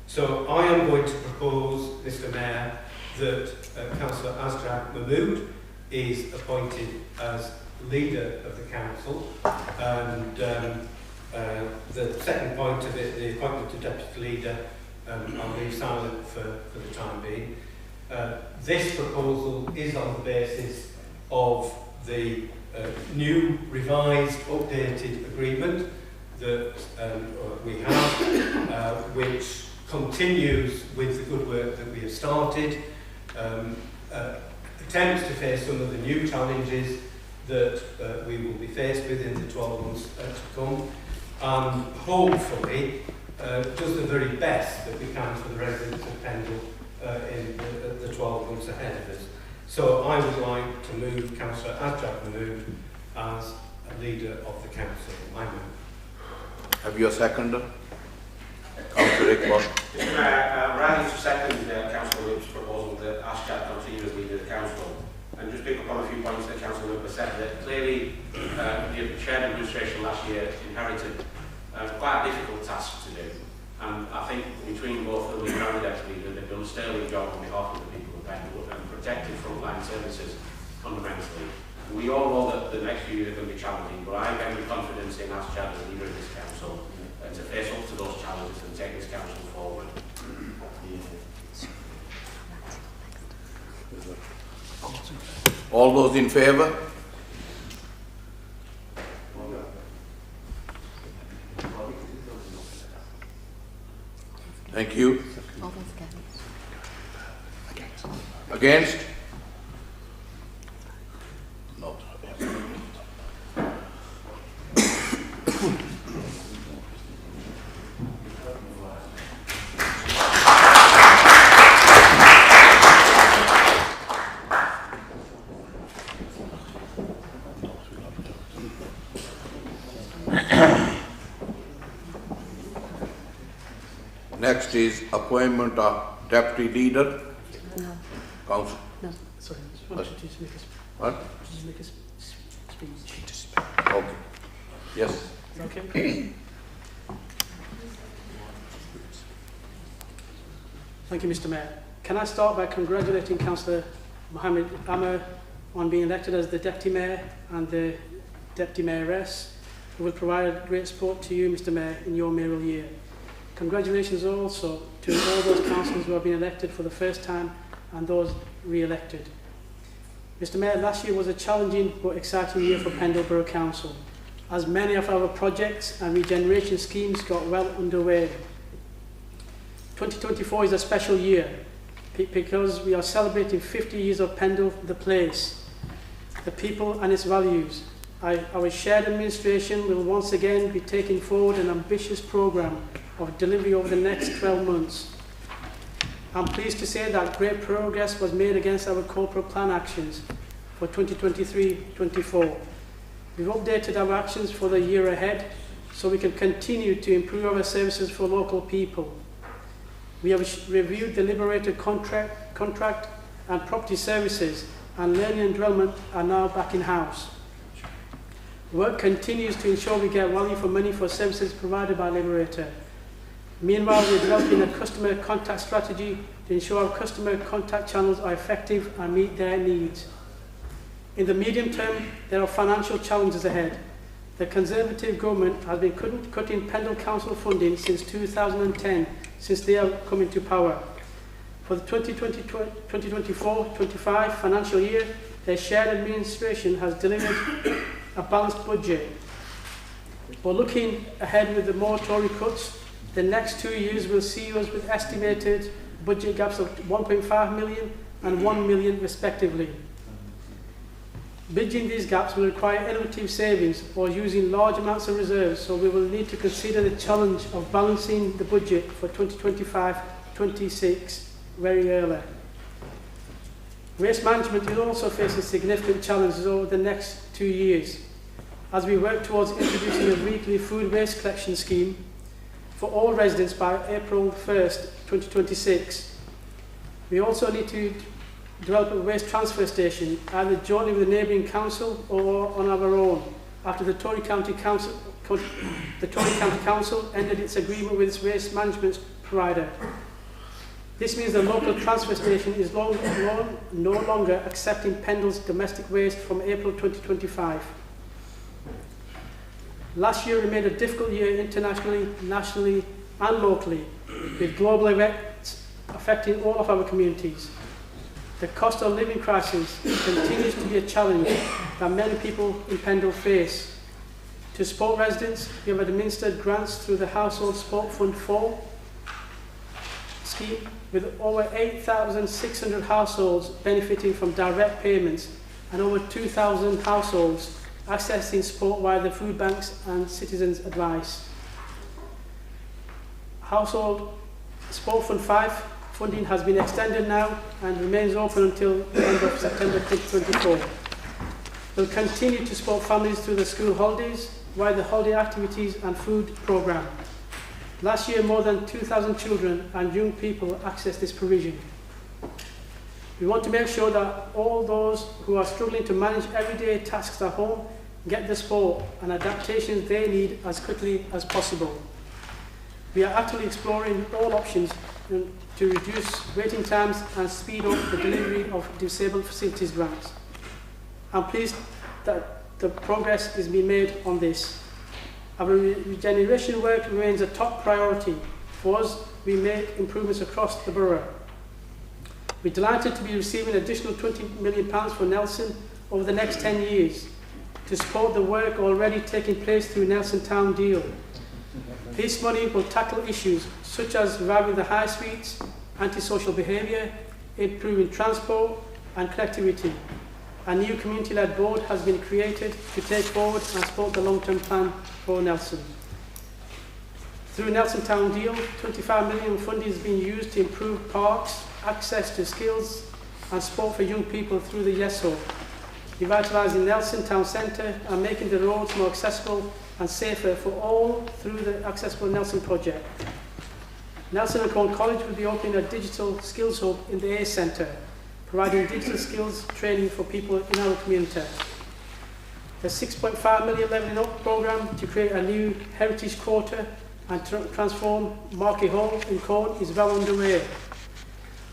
So I am going to propose, Mr Mayor, that Councillor Asjad Mahmood is appointed as leader of the council, and the second point of it, the appointment of deputy leader, I'll leave silent for the time being. This proposal is on the basis of the new, revised, updated agreement that we have, which continues with the good work that we have started, attempts to face some of the new challenges that we will be faced with in the 12 months to come, and hopefully does the very best that we can for the residents of Pendle in the 12 months ahead of us. So I would like to move Councillor Asjad Mahmood as a leader of the council. I move. Have you a seconder? Councillor Iqbal. Mr Mayor, rather to second Councillor Whip's proposal that Asjad continue as leader of the council, and just pick up on a few points that Councillor Whip has said, that clearly the shared administration last year inherited quite a difficult task to do, and I think between both the leader and the deputy leader, they've done a sterling job on behalf of the people of Pendle and protected frontline services fundamentally. And we all know that the next few years are going to be challenging, but I have every confidence in Asjad as leader of this council to face up to those challenges and take this council forward. All those in favour? Thank you. All those against? Against? No. Next is appointment of deputy leader. No. Council. No. Sorry, I just wanted to just make a What? just make a speech. Okay. Yes. Okay. Thank you, Mr Mayor. Can I start by congratulating Councillor Mohammed Amr on being elected as the Deputy Mayor and the Deputy Mayoress, who will provide great support to you, Mr Mayor, in your mayoral year. Congratulations also to all those councillors who have been elected for the first time and those re-elected. Mr Mayor, last year was a challenging but exciting year for Pendle Borough Council, as many of our projects and regeneration schemes got well underway. 2024 is a special year because we are celebrating 50 years of Pendle, the place, the people and its values. Our shared administration will once again be taking forward an ambitious programme of delivery over the next 12 months. I'm pleased to say that great progress was made against our corporate plan actions for 2023-24. We've updated our actions for the year ahead so we can continue to improve our services for local people. We have reviewed the liberated contract and property services, and learning and development are now back in-house. Work continues to ensure we get value for money for services provided by Liberator. Meanwhile, we're developing a customer contact strategy to ensure our customer contact channels are effective and meet their needs. In the medium term, there are financial challenges ahead. The Conservative government has been cutting Pendle Council funding since 2010, since they have come into power. For the 2024-25 financial year, their shared administration has delivered a balanced budget. But looking ahead with the more Tory cuts, the next 2 years will see us with estimated budget gaps of 1.5 million and 1 million respectively. Bridging these gaps will require innovative savings or using large amounts of reserves, so we will need to consider the challenge of balancing the budget for 2025-26 very early. Waste management is also facing significant challenges over the next 2 years as we work towards introducing a weekly food waste collection scheme for all residents by April 1st, 2026. We also need to develop a waste transfer station, either jointly with the neighbouring council or on our own, after the Tory County Council ended its agreement with its waste management provider. This means the local transfer station is no longer accepting Pendle's domestic waste from April 2025. Last year remained a difficult year internationally, nationally and locally, with global events affecting all of our communities. The cost of living crisis continues to be a challenge that many people in Pendle face. To support residents, we have administered grants through the Household Support Fund 4 scheme, with over 8,600 households benefiting from direct payments and over 2,000 households accessing support via the food banks and citizens' advice. Household Support Fund 5 funding has been extended now and remains open until the end of September 2024. We'll continue to support families through the school holidays via the holiday activities and food programme. Last year, more than 2,000 children and young people accessed this provision. We want to make sure that all those who are struggling to manage everyday tasks at home get the support and adaptations they need as quickly as possible. We are actively exploring all options to reduce waiting times and speed up the delivery of disabled facilities grants. I'm pleased that the progress is being made on this. Our regeneration work remains a top priority. For us, we make improvements across the borough. We're delighted to be receiving an additional £20 million from Nelson over the next 10 years to support the work already taking place through Nelson Town Deal. This money will tackle issues such as reviving the high streets, antisocial behaviour, improving transport and connectivity. A new community-led board has been created to take forward and support the long-term plan for Nelson. Through Nelson Town Deal, £25 million funding is being used to improve parks, access to skills and support for young people through the YESO, revitalising Nelson Town Centre and making the roads more accessible and safer for all through the Accessible Nelson project. Nelson and Corn College will be opening a digital skills hub in the A Centre, providing digital skills training for people in our community. The £6.5 million Levelling Up programme to create a new heritage quarter and transform Market Hall in Corn is well underway.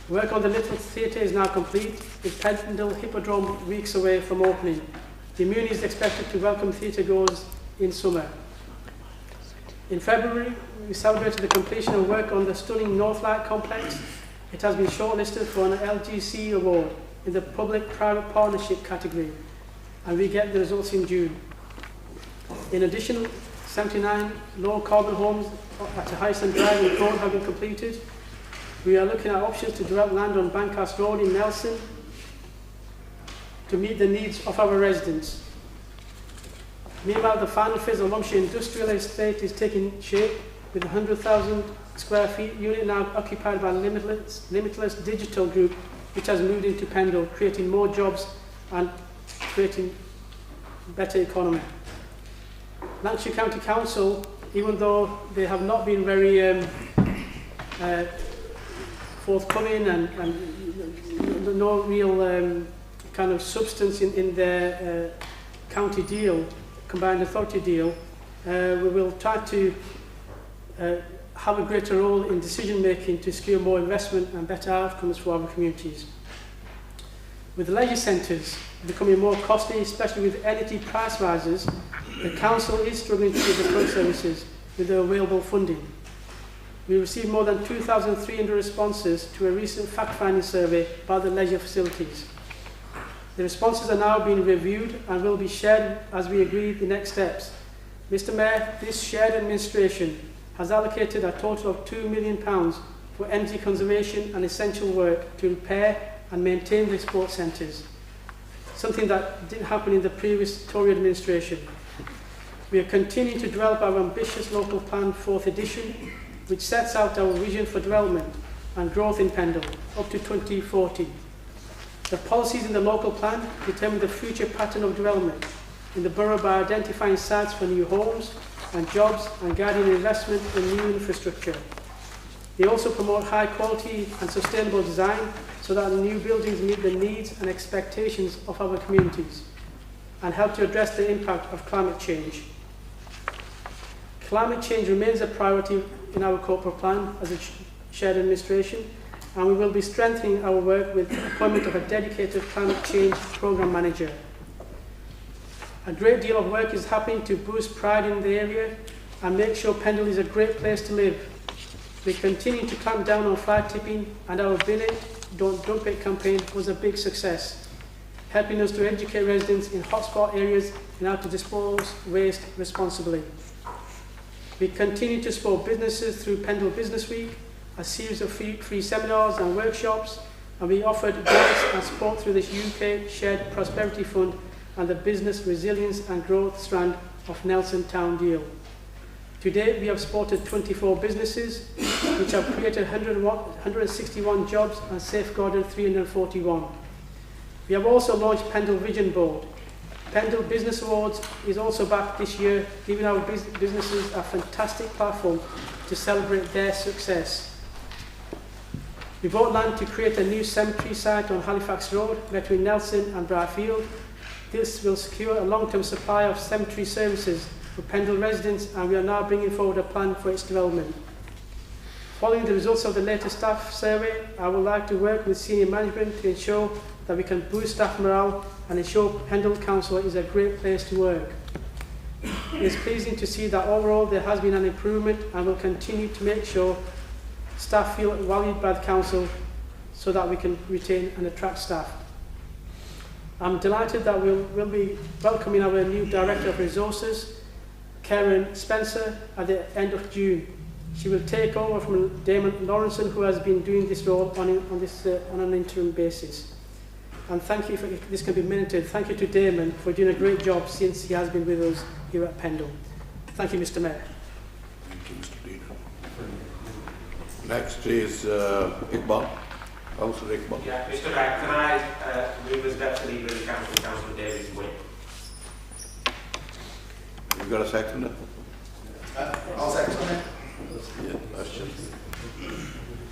Work on the Little Theatre is now complete, with Pendle Hippodrome weeks away from opening. The Muni is expected to welcome theatre goers in summer. In February, we celebrated the completion of work on the stunning Northlight complex. It has been shortlisted for an LGC award in the public-private partnership category, and we get the results in June. In addition, 79 low-carbon homes at Highston Drive in Corn have been completed. We are looking at options to develop land on Bankhurst Road in Nelson to meet the needs of our residents. Meanwhile, the final phase of Longshire Industrial Estate is taking shape, with a 100,000 square feet unit now occupied by Limitless Digital Group, which has moved into Pendle, creating more jobs and creating better economy. Lancashire County Council, even though they have not been very forthcoming and no real kind of substance in their county deal, combined authority deal, we will try to have a greater role in decision making to secure more investment and better outcomes for our communities. With the leisure centres becoming more costly, especially with energy price rises, the council is struggling to give the current services with the available funding. We received more than 2,300 responses to a recent fact-finding survey about the leisure facilities. The responses are now being reviewed and will be shared as we agree the next steps. Mr Mayor, this shared administration has allocated a total of £2 million for energy conservation and essential work to repair and maintain the sports centres, something that didn't happen in the previous Tory administration. We are continuing to develop our ambitious local plan 4th edition, which sets out our vision for development and growth in Pendle up to 2040. The policies in the local plan determine the future pattern of development in the borough by identifying sites for new homes and jobs and guiding investment in new infrastructure. They also promote high quality and sustainable design so that the new buildings meet the needs and expectations of our communities and help to address the impact of climate change. Climate change remains a priority in our corporate plan as a shared administration, and we will be strengthening our work with the appointment of a dedicated climate change programme manager. A great deal of work is happening to boost pride in the area and make sure Pendle is a great place to live. We continue to clamp down on fly tipping, and our Bin It, Don't Dump It campaign was a big success, helping us to educate residents in hotspot areas and how to dispose waste responsibly. We continue to support businesses through Pendle Business Week, a series of free seminars and workshops, and we offered grants and support through this UK Shared Prosperity Fund and the Business Resilience and Growth strand of Nelson Town Deal. To date, we have supported 24 businesses, which have created 161 jobs and safeguarded 341. We have also launched Pendle Vision Board. Pendle Business Awards is also back this year, giving our businesses a fantastic platform to celebrate their success. We bought land to create a new cemetery site on Halifax Road between Nelson and Briarfield. This will secure a long-term supply of cemetery services for Pendle residents, and we are now bringing forward a plan for its development. Following the results of the latest staff survey, I would like to work with senior management to ensure that we can boost staff morale and ensure Pendle Council is a great place to work. It is pleasing to see that overall there has been an improvement, and will continue to make sure staff feel valued by the council so that we can retain and attract staff. I'm delighted that we'll be welcoming our new Director of Resources, Karen Spencer, at the end of June. She will take over from Damon Lawrenson, who has been doing this role on an interim basis. And thank you for this can be minuted. Thank you to Damon for doing a great job since he has been with us here at Pendle. Thank you, Mr. Mayor. Thank you, Mr. Leader. Next is Iqbal. Councillor Iqbal. Yeah, Mr. Mayor, can I move as Deputy Leader of the Council, Councillor Davis Wynne? You got a second? I'll second it. Yeah, question.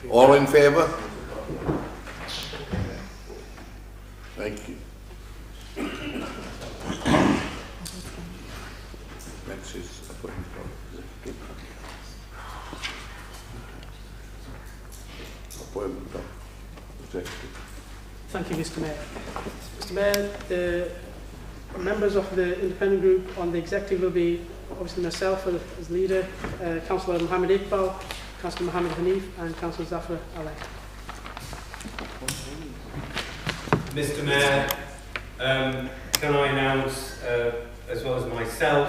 All in favour? Thank you. Next is appointment of executive. Thank you, Mr. Mayor. Mr. Mayor, the members of the independent group on the executive will be obviously myself as leader, Councillor Mohammed Iqbal, Councillor Mohammed Hanif, and Councillor Zafar Ali. Mr. Mayor, can I announce, as well as myself,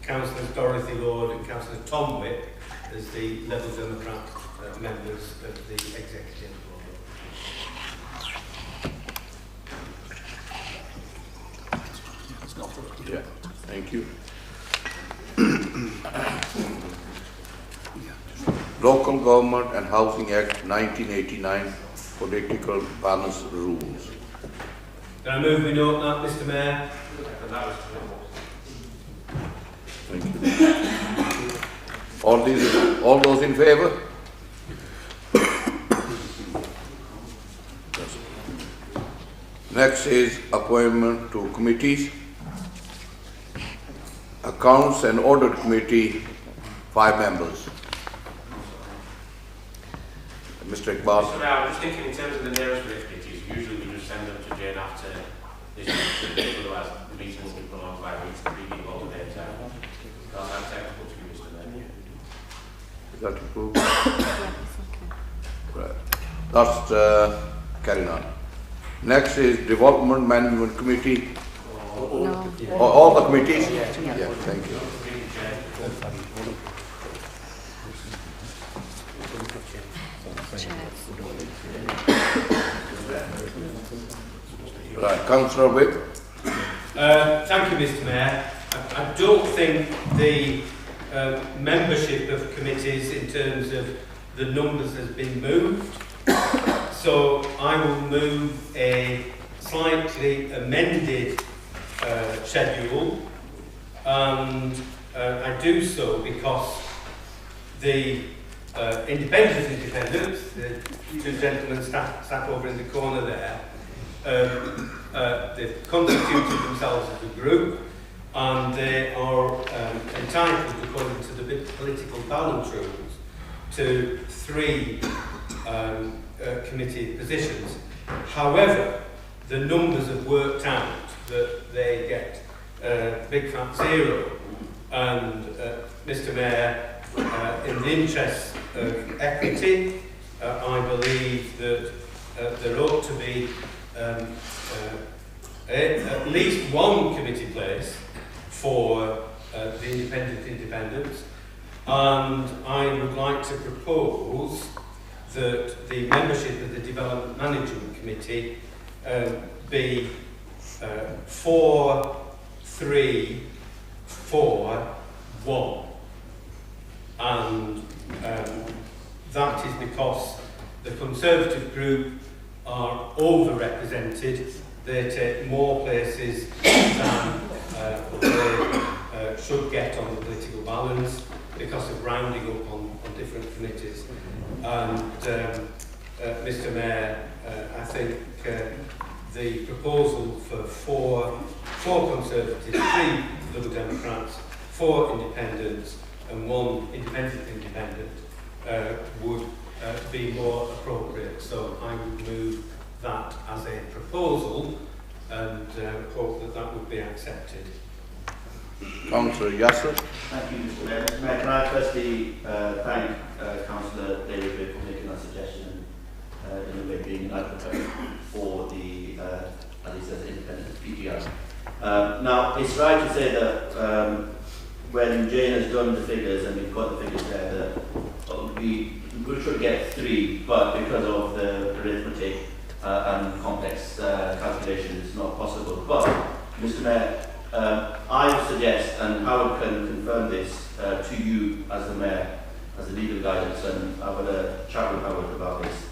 Councillors Dorothy Lord and Councillor Tom Whip as the Liberal Democrat members of the executive board. Yeah, thank you. Local Government and Housing Act 1989 political balance rules. Can I move we note that, Mr. Mayor? Thank you. All those in favour? Next is appointment to committees. Accounts and Audit Committee, 5 members. Mr. Iqbal. Mr. Mayor, I'm just thinking in terms of the nearest committees, usually we just send them to Jane after this meeting, otherwise the meeting will be prolonged by weeks to be all the day. That's acceptable to you, Mr. Mayor. Is that approved? Right. That's carrying on. Next is Development Management Committee. No. All the committees? Yeah, thank you. Right, Councillor Whip. Thank you, Mr. Mayor. I don't think the membership of committees in terms of the numbers has been moved. So I will move a slightly amended schedule, and I do so because the independents, the two gentlemen sat over in the corner there, they've constituted themselves as a group, and they are entitled, according to the political balance rules, to 3 committee positions. However, the numbers have worked out that they get big fat 0, and Mr. Mayor, in the interest of equity, I believe that there ought to be at least 1 committee place for the independents, and I would like to propose that the membership of the Development Management Committee be 4, 3, 4, 1. And that is because the Conservative group are overrepresented. They take more places than they should get on the political balance because of rounding up on different committees. And Mr. Mayor, I think the proposal for 4 Conservatives, 3 Liberal Democrats, 4 Independents and 1 independent would be more appropriate. So I would move that as a proposal and hope that that would be accepted. Councillor Yasser. Thank you, Mr. Mayor. Mr. Mayor, can I firstly thank Councillor David for making that suggestion in a way being an advocate for the, as he says, independent PGR. Now, it's right to say that when Jane has done the figures, and we've got the figures there, that we should get 3, but because of the arithmetic and complex calculations, it's not possible. But, Mr. Mayor, I would suggest, and Howard can confirm this to you as the Mayor, as the legal guidance, and I would chat with Howard about this.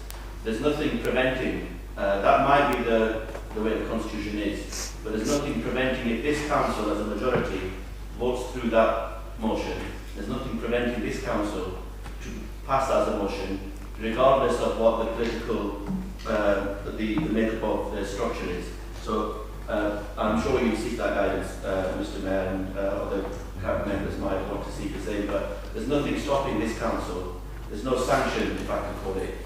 There's nothing preventing, that might be the way the Constitution is, but there's nothing preventing, if this Council as a majority votes through that motion, there's nothing preventing this Council to pass as a motion, regardless of what the political, the makeup of the structure is. So, I'm sure you seek that guidance, Mr. Mayor, and other cabinet members might want to seek the same, but there's nothing stopping this Council, there's no sanction, if I can call it,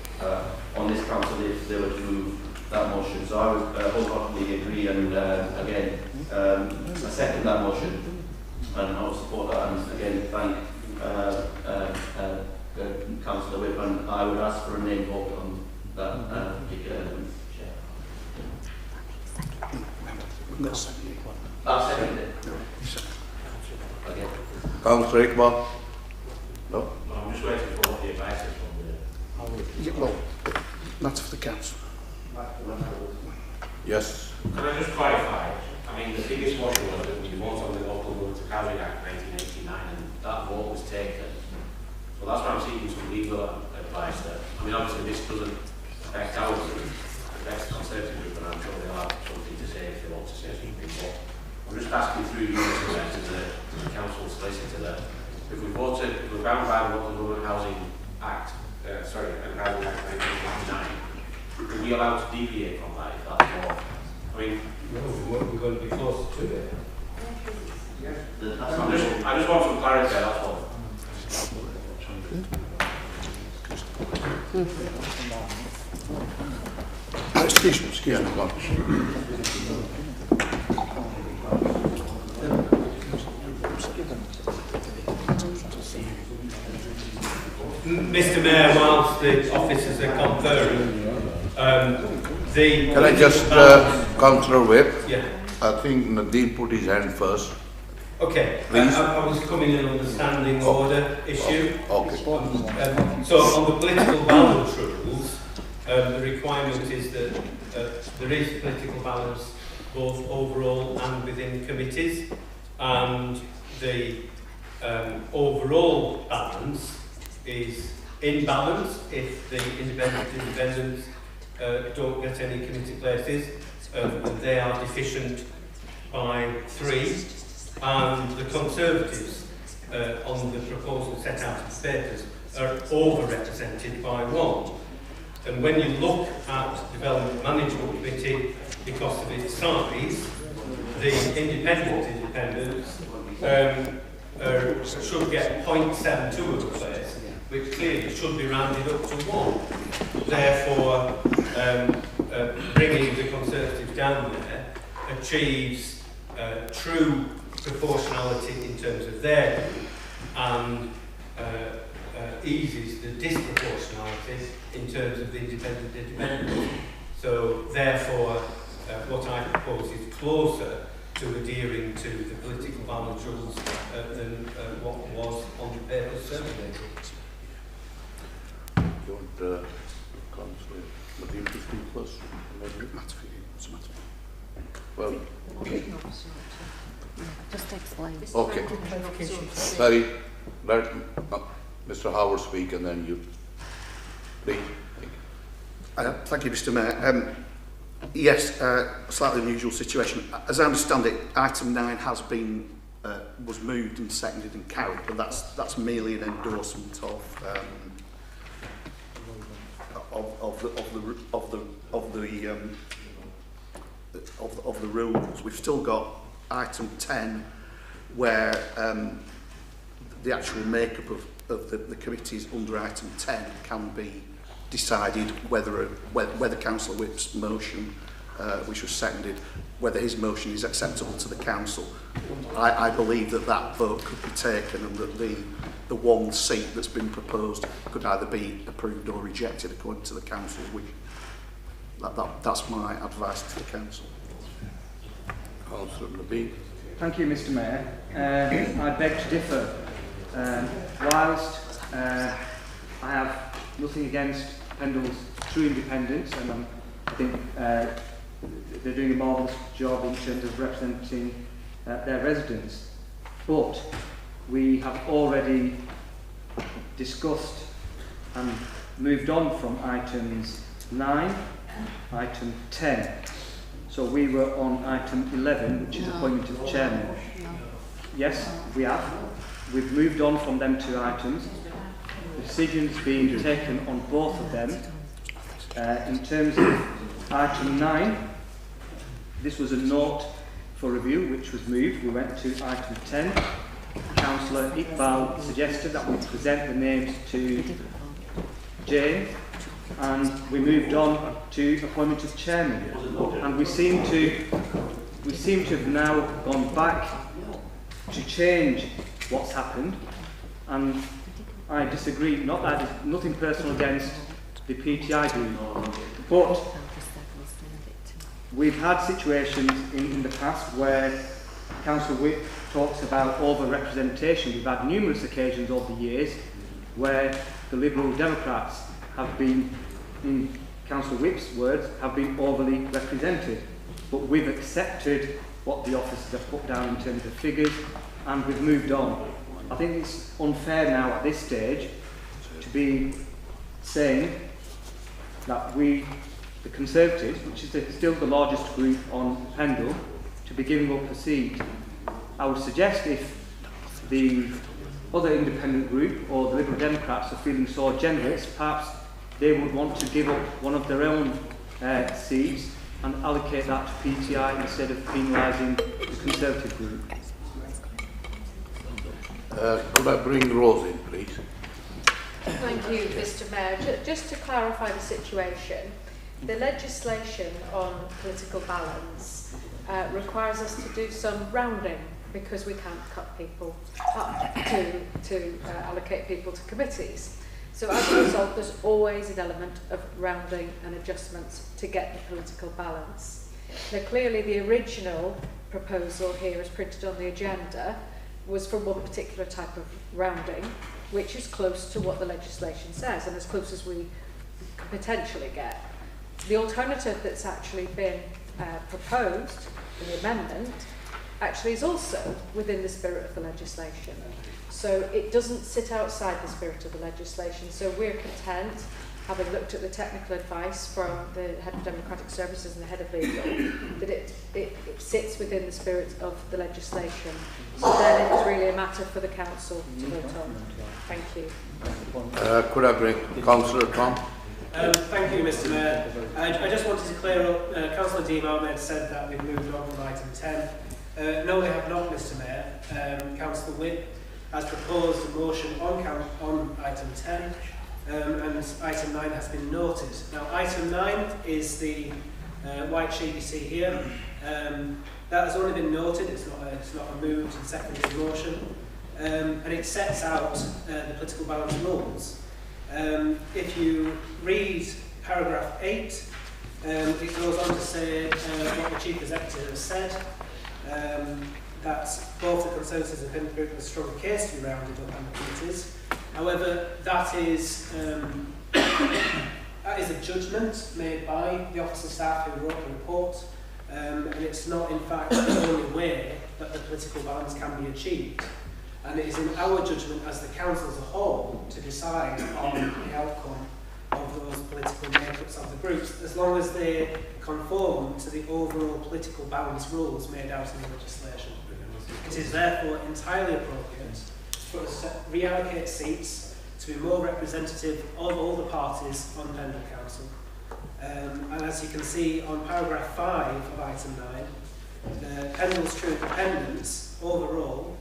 on this Council if they were to move that motion. So I would wholeheartedly agree, and again, I second that motion, and I will support that, and again, thank Councillor Whip, and I would ask for a name vote on that particular element. I'll second it. Okay. Councillor Iqbal. No? I'm just waiting for what the advice is from the... Yeah, well, that's for the council. Yes. Can I just clarify? I mean, the biggest motion was that we voted on the Local Government Housing Act 1989, and that vote was taken. So that's why I'm seeking some legal advice there. I mean, obviously this doesn't affect our group, it affects the Conservative group, and I'm sure they'll have something to say if they want to say something. But I'm just asking through you to the council solicitor that if we voted, if we're bound by the Local Government Housing Act, Housing Act 1989, are we allowed to deviate from that if that's more? I mean, no, we're going to be close to it. I just want some clarity, that's all. Excuse me. Mr. Mayor, whilst the officers are conferring, Can I just, Councillor Whip? Yeah. I think Nadeem put his hand first. Okay, Please. I was coming in on the standing order issue. Okay. So on the political balance rules, the requirement is that there is political balance both overall and within committees, and the overall balance is in balance if the independents don't get any committee places, and they are deficient by 3, and the Conservatives on the proposal set out in the papers are over-represented by 1. And when you look at Development Management Committee, because of its size, the independents should get 0.72 of a place, which clearly should be rounded up to 1. Therefore, bringing the Conservatives down there achieves true proportionality in terms of their group and eases the disproportionality in terms of the independents. So therefore, what I propose is closer to adhering to the political balance rules than what was on the paper circulated. Do you want Councillor Nadeem to speak first? Well, just explain. okay. Sorry, let Mr. Howard speak and then you. Please. Thank you, Mr. Mayor. Yes, slightly unusual situation. As I understand it, item 9 has been was moved and seconded and carried, but that's merely an endorsement of the rules. We've still got item 10, where the actual makeup of the committees under item 10 can be decided whether Councillor Whip's motion, which was seconded, whether his motion is acceptable to the council. I believe that vote could be taken and that the one seat that's been proposed could either be approved or rejected according to the council's wish. That's my advice to the council. Councillor Nadeem. Thank you, Mr. Mayor. I beg to differ. Whilst I have nothing against Pendle's true independence, and I think they're doing a marvellous job in terms of representing their residents, but we have already discussed and moved on from items 9, item 10. So we were on item 11, which is appointment of chairman. Yes, we have. We've moved on from them 2 items. The decision's been taken on both of them. In terms of item 9, this was a note for review, which was moved. We went to item 10. Councillor Iqbal suggested that we present the names to Jane, and we moved on to appointment of chairman. And we seem to have now gone back to change what's happened, and I disagree. Not that there's nothing personal against the PTI group, but we've had situations in the past where Councillor Whip talks about over-representation. We've had numerous occasions over the years where the Liberal Democrats have been, in Councillor Whip's words, have been overly represented. But we've accepted what the officers have put down in terms of figures, and we've moved on. I think it's unfair now at this stage to be saying that we, the Conservatives, which is still the largest group on Pendle, to be giving up a seat. I would suggest if the other independent group or the Liberal Democrats are feeling so generous, perhaps they would want to give up one of their own seats and allocate that to PTI instead of penalising the Conservative group. Could I bring Rose in, please? Thank you, Mr. Mayor. Just to clarify the situation, the legislation on political balance requires us to do some rounding because we can't cut people up to allocate people to committees. So as a result, there's always an element of rounding and adjustments to get the political balance. Now, clearly, the original proposal here, as printed on the agenda, was for one particular type of rounding, which is close to what the legislation says and as close as we could potentially get. The alternative that's actually been proposed, the amendment, actually is also within the spirit of the legislation. So it doesn't sit outside the spirit of the legislation. So we're content having looked at the technical advice from the Head of Democratic Services and the Head of Legal, that it sits within the spirit of the legislation. So then it's really a matter for the Council to vote on. Thank you. Could I bring Councillor Tom? Thank you, Mr Mayor. I just wanted to clear up, Councillor Dean Ahmed said that we've moved on from item 10. No, we have not, Mr Mayor. Councillor Whip has proposed a motion on item 10, and item 9 has been noted. Now, item 9 is the white sheet you see here. That has only been noted, it's not a moved and seconded motion, and it sets out the political balance rules. If you read paragraph 8, it goes on to say what the Chief Executive has said, that both the Conservatives and Independents have a strong case to be rounded up on the committees. However, that is a judgment made by the officer staff who wrote the report, and it's not in fact the only way that the political balance can be achieved. And it is in our judgment as the Council as a whole to decide on the outcome of those political makeups of the groups, as long as they conform to the overall political balance rules made out in the legislation. It is therefore entirely appropriate for us to reallocate seats to be more representative of all the parties on Pendle Council. And as you can see on paragraph 5 of item 9, Pendle's True Independents overall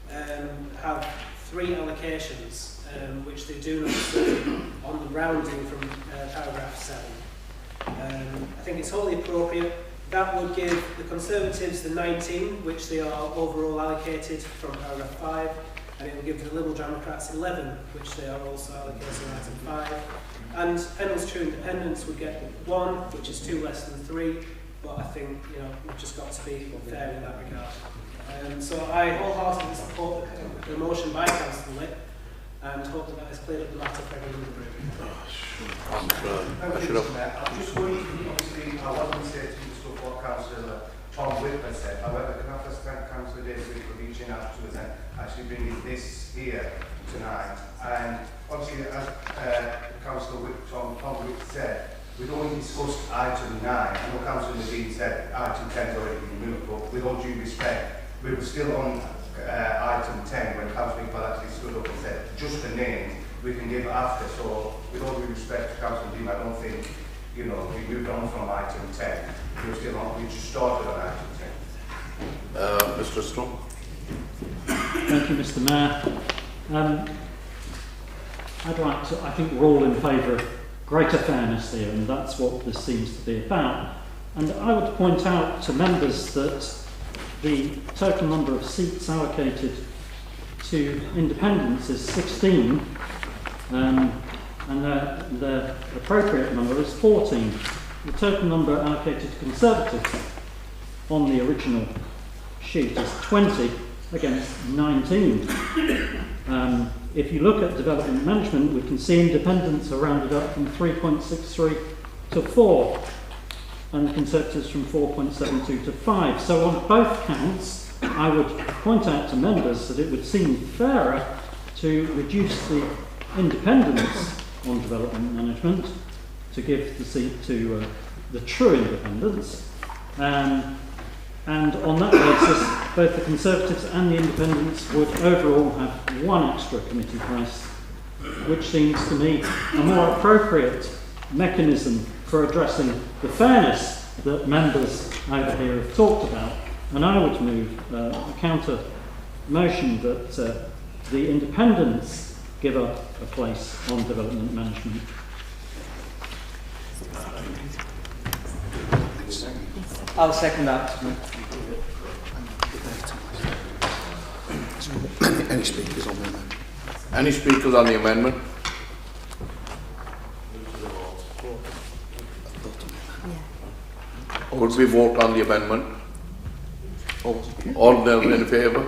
have 3 allocations, which they do not see on the rounding from paragraph 7. I think it's wholly appropriate. That would give the Conservatives the 19, which they are overall allocated from paragraph 5, and it will give the Liberal Democrats 11, which they are also allocated in item 5. And Pendle's True Independents would get 1, which is 2 less than 3, but I think we've just got to be fair in that regard. So I wholeheartedly support the motion by Councillor Lipp, and hope that has cleared up the matter for everyone in the group. Thank you, Mr. Mayor. I'm just going to, obviously, I wasn't saying to stuff what Councillor Tom Whip has said. However, can I first thank Councillor David for reaching out to us and actually bringing this here tonight. And obviously, as Councillor Whip, Tom Whip said, we've only discussed item 9. I know Councillor Nadine said item 10 has already been moved, but with all due respect, we were still on item 10 when Councillor Iqbal actually stood up and said just the names we can give after. So with all due respect to Councillor Dean, I don't think we moved on from item 10. We were still on, we just started on item 10. Mr. Strong. Thank you, Mr. Mayor. I think we're all in favour of greater fairness here, and that's what this seems to be about. And I would point out to members that the total number of seats allocated to independents is 16, and the appropriate number is 14. The total number allocated to Conservatives on the original sheet is 20 against 19. If you look at development management, we can see independents are rounded up from 3.63 to 4. And the Conservatives from 4.72 to 5. So on both counts, I would point out to members that it would seem fairer to reduce the independence on development management, to give the seat to the true independents. And on that basis, both the Conservatives and the independents would overall have 1 extra committee place, which seems to me a more appropriate mechanism for addressing the fairness that members over here have talked about. And I would move a counter motion that the independents give up a place on development management. I'll second that. Any speakers on the amendment? Any speakers on the amendment? Would we vote on the amendment? All them in favour?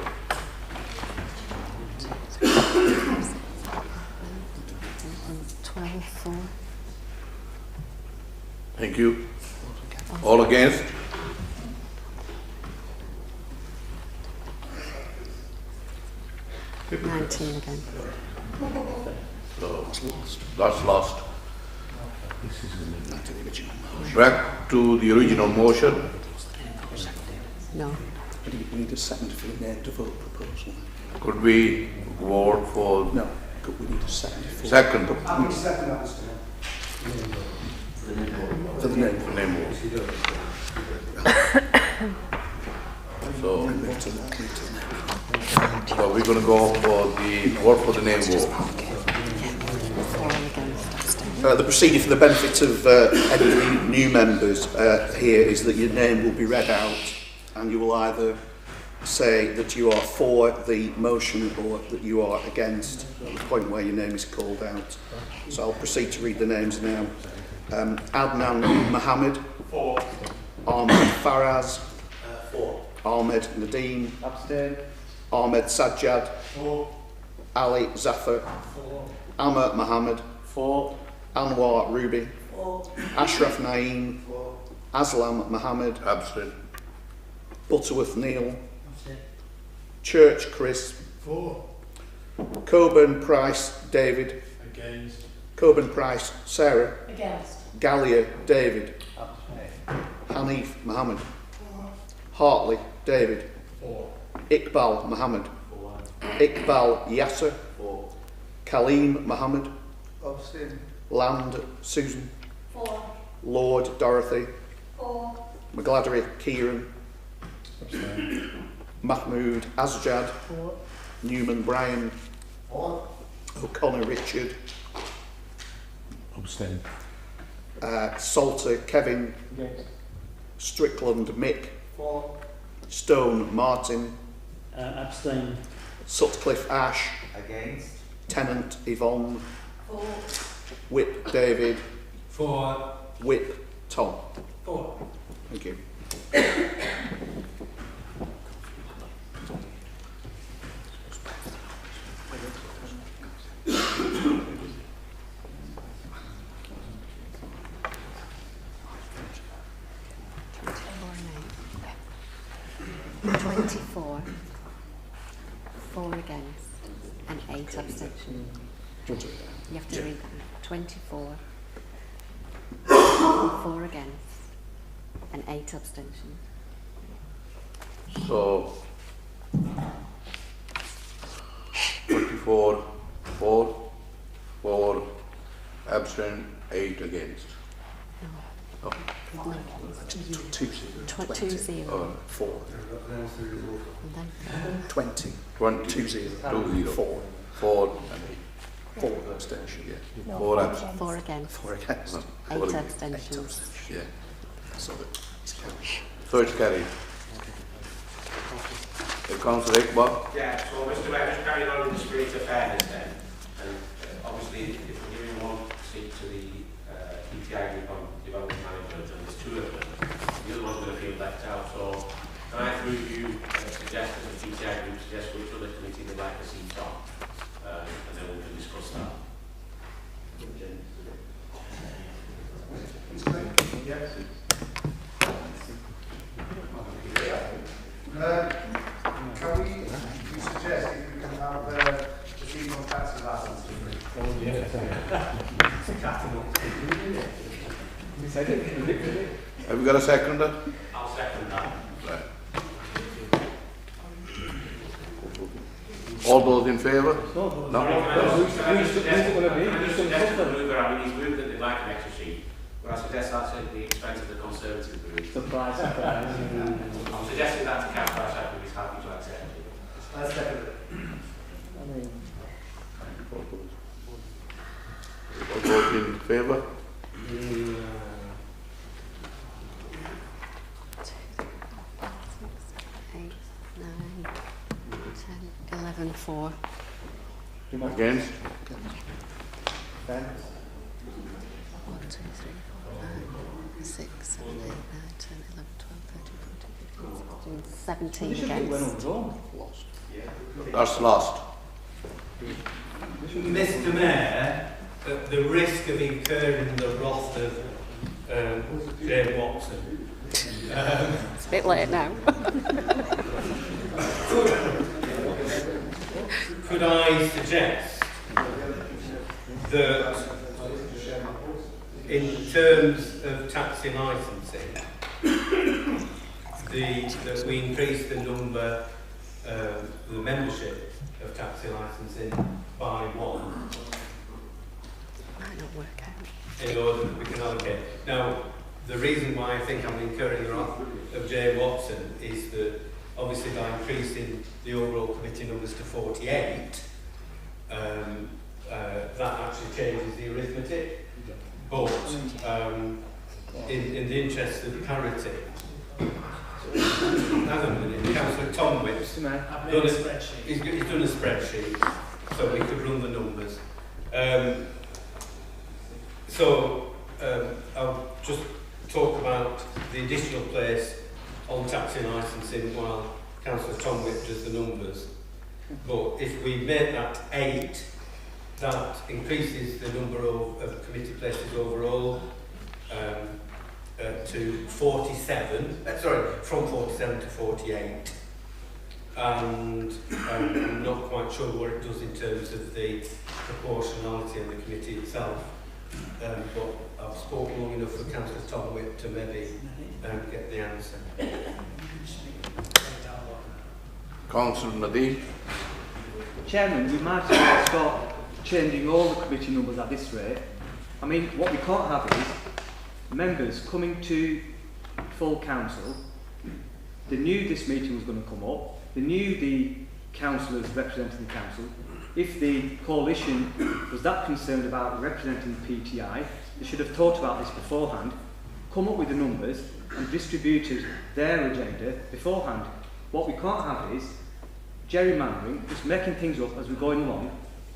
Thank you. All against? $19 again. So that's lost. Back to the original motion. No. We need a second for the name to vote proposal. Could we vote for? No, we need a second. Second. I will second that, Mr. For the name. For name vote. So we're going to go for the vote for the name vote. The procedure for the benefit of any new members here is that your name will be read out and you will either say that you are for the motion or that you are against at the point where your name is called out. So I'll proceed to read the names now. Adnan Mohammed. For. Ahmed Faraz. For. Ahmed Nadeem. Abstain. Ahmed Sajjad. For. Ali Zafar. For. Amma Mohammed. For. Anwar Ruby. For. Ashraf Naeem. For. Aslam Mohammed. Abstain. Butterworth Neil. Abstain. Church Chris. For. Coburn Price David. Against. Coburn Price Sarah. Against. Gallia David. Abstain. Hanif Mohammed. Hartley David. For. Iqbal Mohammed. For. Iqbal Yasser. For. Kaleem Mohammed. Abstain. Land Susan. For. Lord Dorothy. For. McGladdery Kieran. Mahmood Azjad. For. Newman Brian. For. O'Connor Richard. Abstain. Salter Kevin. Against. Strickland Mick. For. Stone Martin. Abstain. Sutcliffe Ash. Against. Tennant Yvonne. For. Whip David. For. Whip Tom. For. Thank you. 24, 4 against, and 8 abstentions. You have to read that. 24, 4 against, and 8 abstentions. So 24, 4 abstain, 8 against. No. Oh. 2-0. 4. And then 20. 20. 2-0. 4. 4 and 8. 4 abstention. Yeah. 4 abstain. 4 against. 4 against. 8 abstentions. Yeah. So it's carried. So it's carried. Councillor Iqbal. Yeah, so Mr. Mayor, just carrying on in the spirit of fairness then, and obviously if we're giving one seat to the PTI group on development management and there's 2 of them, the other one's going to feel left out, so can I through you suggest as a PTI group suggest which other committee they'd like to see on, and then we can discuss that. Can we suggest if we can have the seasonal taxi license? Have you got a seconder? I'll second that. Right. All those in favour? No. He's moved that they'd like an extra sheet, but I suggest that's at the expense of the Conservative group. Surprise. I'm suggesting that to Councillor Ashford, who is happy to accept it. Let's second it. All those in favour? 8, 9, 10, 11, 4. Against? 1, 2, 3, 4, 5, 6, 7, 8, 9, 10, 11, 12, 13, 14, 15, 16, 17 against. That's lost. Mr. Mayor, at the risk of incurring the wrath of Jane Watson, It's a bit late now. could I suggest that in terms of taxi licensing, that we increased the number, the membership of taxi licensing by 1. Might not work out. In order that we can allocate. Now, the reason why I think I'm incurring the wrath of Jay Watson is that obviously by increasing the overall committee numbers to 48, that actually changes the arithmetic. But in the interest of parity, hang on a minute, Councillor Tom Whip's he's done a spreadsheet so we could run the numbers. I'll just talk about the additional place on taxi licensing while Councillor Tom Whip does the numbers. But if we make that 8, that increases the number of committee places overall to 47, from 47 to 48. And I'm not quite sure what it does in terms of the proportionality of the committee itself. But I've spoken long enough for Councillor Tom Whip to maybe get the answer. Councillor Nadeem. Chairman, we might as well start changing all the committee numbers at this rate. I mean, what we can't have is members coming to full council. They knew this meeting was going to come up. They knew the councillors representing the council. If the coalition was that concerned about representing the PTI, they should have thought about this beforehand, come up with the numbers and distributed their agenda beforehand. What we can't have is gerrymandering, just making things up as we're going along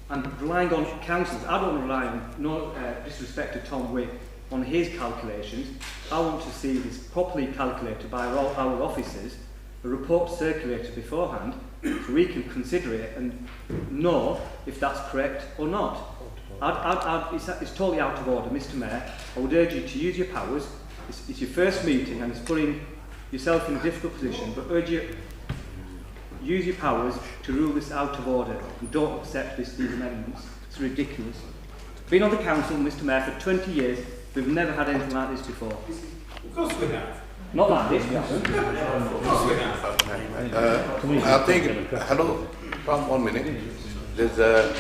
and relying on councils. I don't rely on, no disrespect to Tom Wick, on his calculations. I want to see this properly calculated by our officers, a report circulated beforehand, so we can consider it and know if that's correct or not. It's totally out of order, Mr. Mayor. I would urge you to use your powers. It's your first meeting and it's putting yourself in a difficult position, but urge you, use your powers to rule this out of order and don't accept these amendments. It's ridiculous. Been on the council, Mr. Mayor, for 20 years. We've never had anything like this before. Of course we have. Not like this, of course we have. I think, hello, from 1 minute. There's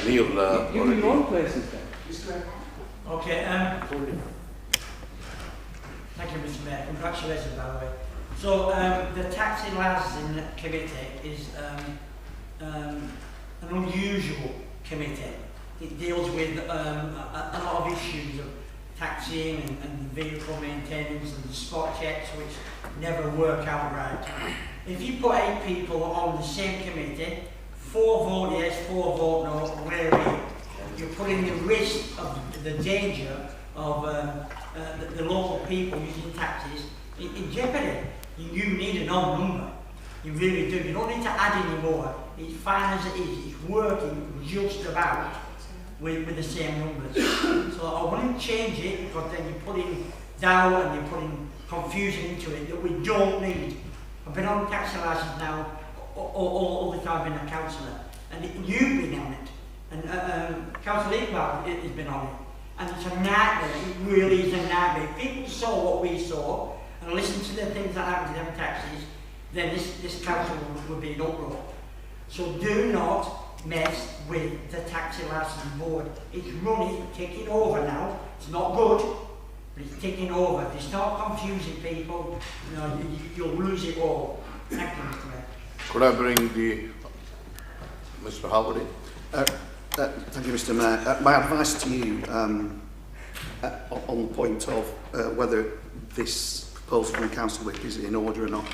Neil. You're in your own places then. Okay, thank you, Mr. Mayor. Congratulations, by the way. So, the taxi licensing committee is an unusual committee. It deals with a lot of issues of taxiing and vehicle maintenance and spot checks, which never work out right. If you put 8 people on the same committee, 4 vote yes, 4 vote no, where are you? You're putting the risk of the danger of the local people using taxis in jeopardy. You need an odd number. You really do. You don't need to add any more. It's fine as it is. It's working just about with the same numbers. So I wouldn't change it, because then you're putting doubt and you're putting confusion into it that we don't need. I've been on taxi license now all the time being a councillor, and you've been on it, and Councillor Iqbal has been on it, and it's a nightmare. It really is a nightmare. If people saw what we saw and listened to the things that happened to them taxis, then this council would be in uproar. So do not mess with the taxi licence board. It's running, ticking over now. It's not good, but it's ticking over. If you start confusing people, you know, you'll lose it all. Thank you, Mr. Mayor. Could I bring the Mr. Howard in? Thank you, Mr. Mayor. My advice to you on the point of whether this proposal from Council Whip is in order or not,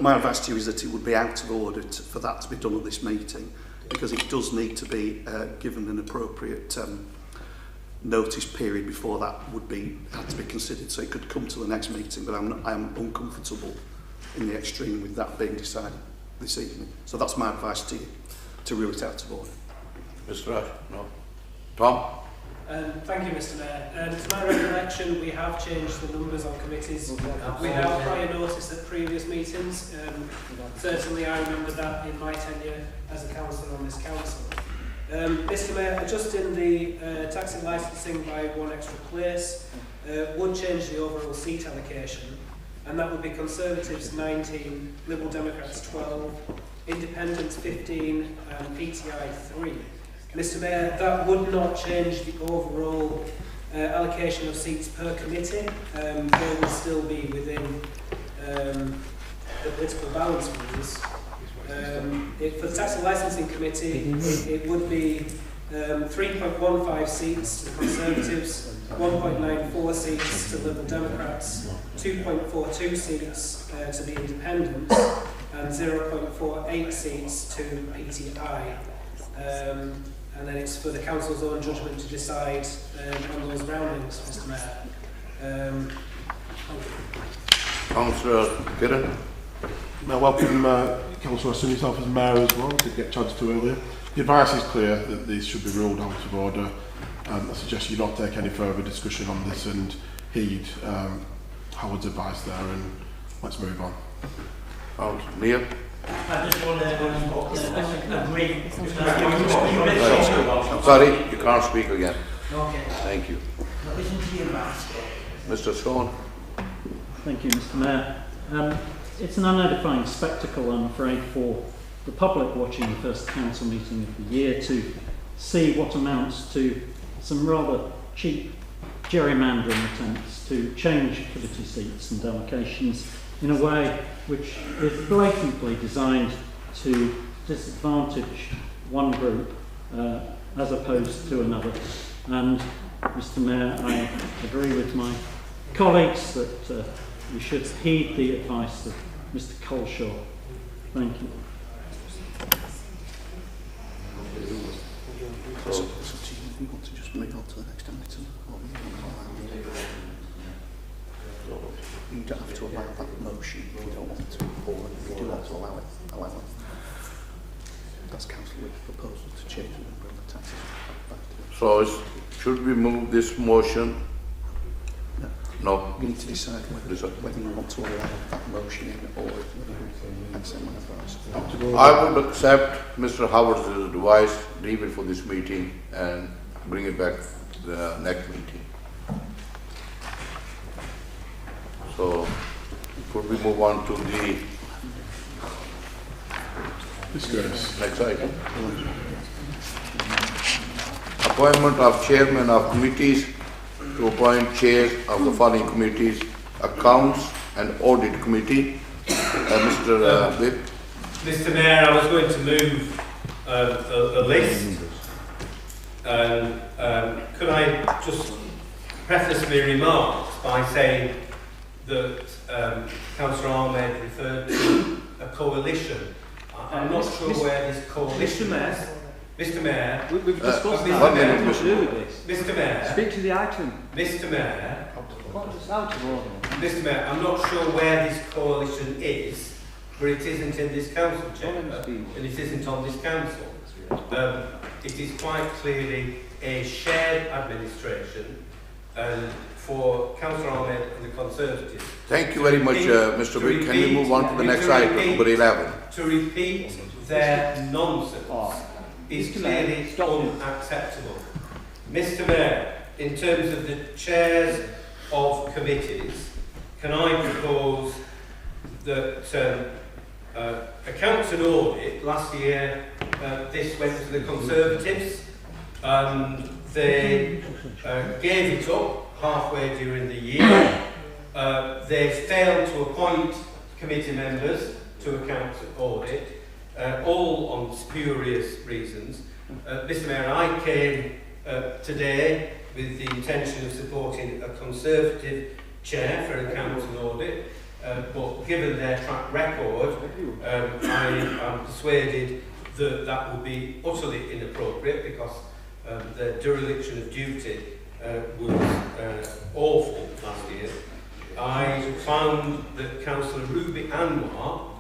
my advice to you is that it would be out of order for that to be done at this meeting, because it does need to be given an appropriate notice period before that had to be considered. So it could come to the next meeting, but I am uncomfortable in the extreme with that being decided this evening. So that's my advice to you, to rule it out of order. Mr. Ash, no. Tom? Thank you, Mr. Mayor. To my recollection, we have changed the numbers on committees. We have prior notice at previous meetings. Certainly I remember that in my tenure as a councillor on this council. Mr Mayor, adjusting the taxi licensing by one extra place would change the overall seat allocation, and that would be Conservatives 19, Liberal Democrats 12, Independents 15 and PTI 3. Mr Mayor, that would not change the overall allocation of seats per committee. They would still be within the political balance rules. For the Tax and Licensing Committee, it would be 3.15 seats to the Conservatives, 1.94 seats to Liberal Democrats, 2.42 seats to the Independents, and 0.48 seats to PTI. And then it's for the Council's own judgment to decide on those roundings, Mr Mayor. Councillor Kiran. Now, welcome Councillor Sun yourself as Mayor as well, to get chance to earlier. The advice is clear that these should be ruled out of order. I suggest you not take any further discussion on this and heed Howard's advice there, and let's move on. Neil? I just want to agree. Sorry, you can't speak again. Okay. Thank you. Listen to your advice. Mr. Stone. Thank you, Mr. Mayor. It's an unedifying spectacle, I'm afraid, for the public watching the first council meeting of the year to see what amounts to some rather cheap gerrymandering attempts to change committee seats and allocations in a way which is blatantly designed to disadvantage one group as opposed to another. And, Mr. Mayor, I agree with my colleagues that we should heed the advice of Mr. Colshaw. Thank you. So you want to just move on to the next item? You don't have to allow that motion if you don't want to, or if you do want to allow it. That's Councillor Wick's proposal to change the number of the taxes back to. So should we move this motion? No. You need to decide whether you want to allow that motion in, or whether you accept my advice. I would accept Mr. Howard's advice, leave it for this meeting and bring it back to the next meeting. So, could we move on to the next item? Appointment of chairmen of committees. To appoint chairs of the following committees: Accounts and Audit Committee. Mr. Whip. Mr. Mayor, I was going to move a list. Could I just preface my remarks by saying that Councillor Ahmed referred to a coalition. I'm not sure where this coalition is. Mr. Mayor, we've discussed that. What minute, Mr. Mr. Mayor, speak to the item. Mr. Mayor, It's out of order. Mr. Mayor, I'm not sure where this coalition is, but it isn't in this council chamber, and it isn't on this council. It is quite clearly a shared administration, and for Councillor Ahmed and the Conservatives. Thank you very much, Mr. Wick. Can we move on to the next item, number 11? To repeat their nonsense is clearly unacceptable. Mr. Mayor, in terms of the chairs of committees, can I propose that Accounts and Audit, last year this went to the Conservatives, and they gave it up halfway during the year. They failed to appoint committee members to Accounts and Audit, all on spurious reasons. Mr. Mayor, I came today with the intention of supporting a Conservative chair for Accounts and Audit, but given their track record, I am persuaded that that would be utterly inappropriate, because their dereliction of duty was awful last year. I found that Councillor Ruby Anwar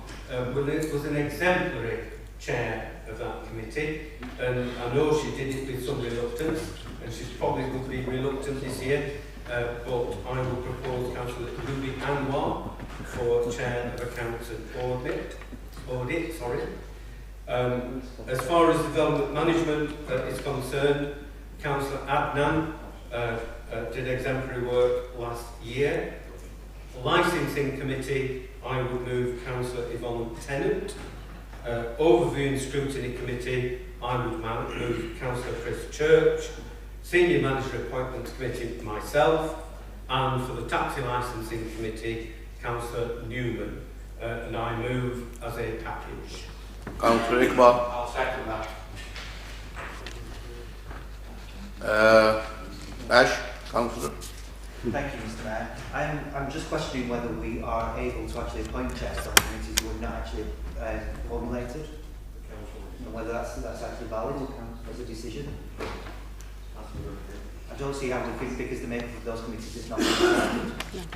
was an exemplary chair of that committee, and I know she did it with some reluctance, and she probably will be reluctant this year, but I will propose Councillor Ruby Anwar for chair of Accounts and Audit. As far as development management is concerned, Councillor Adnan did exemplary work last year. Licensing committee, I would move Councillor Yvonne Tennant. Overview and scrutiny committee, I would move Councillor Chris Church. Senior manager appointments committee, myself. And for the taxi licensing committee, Councillor Newman. And I move as a package. Councillor Iqbal. I'll second that. Ash, Councillor. Thank you, Mr. Mayor. I'm just questioning whether we are able to actually appoint chairs on committees who are not actually formulated, and whether that's actually valid as a decision. I don't see how we think, because the makeup of those committees is not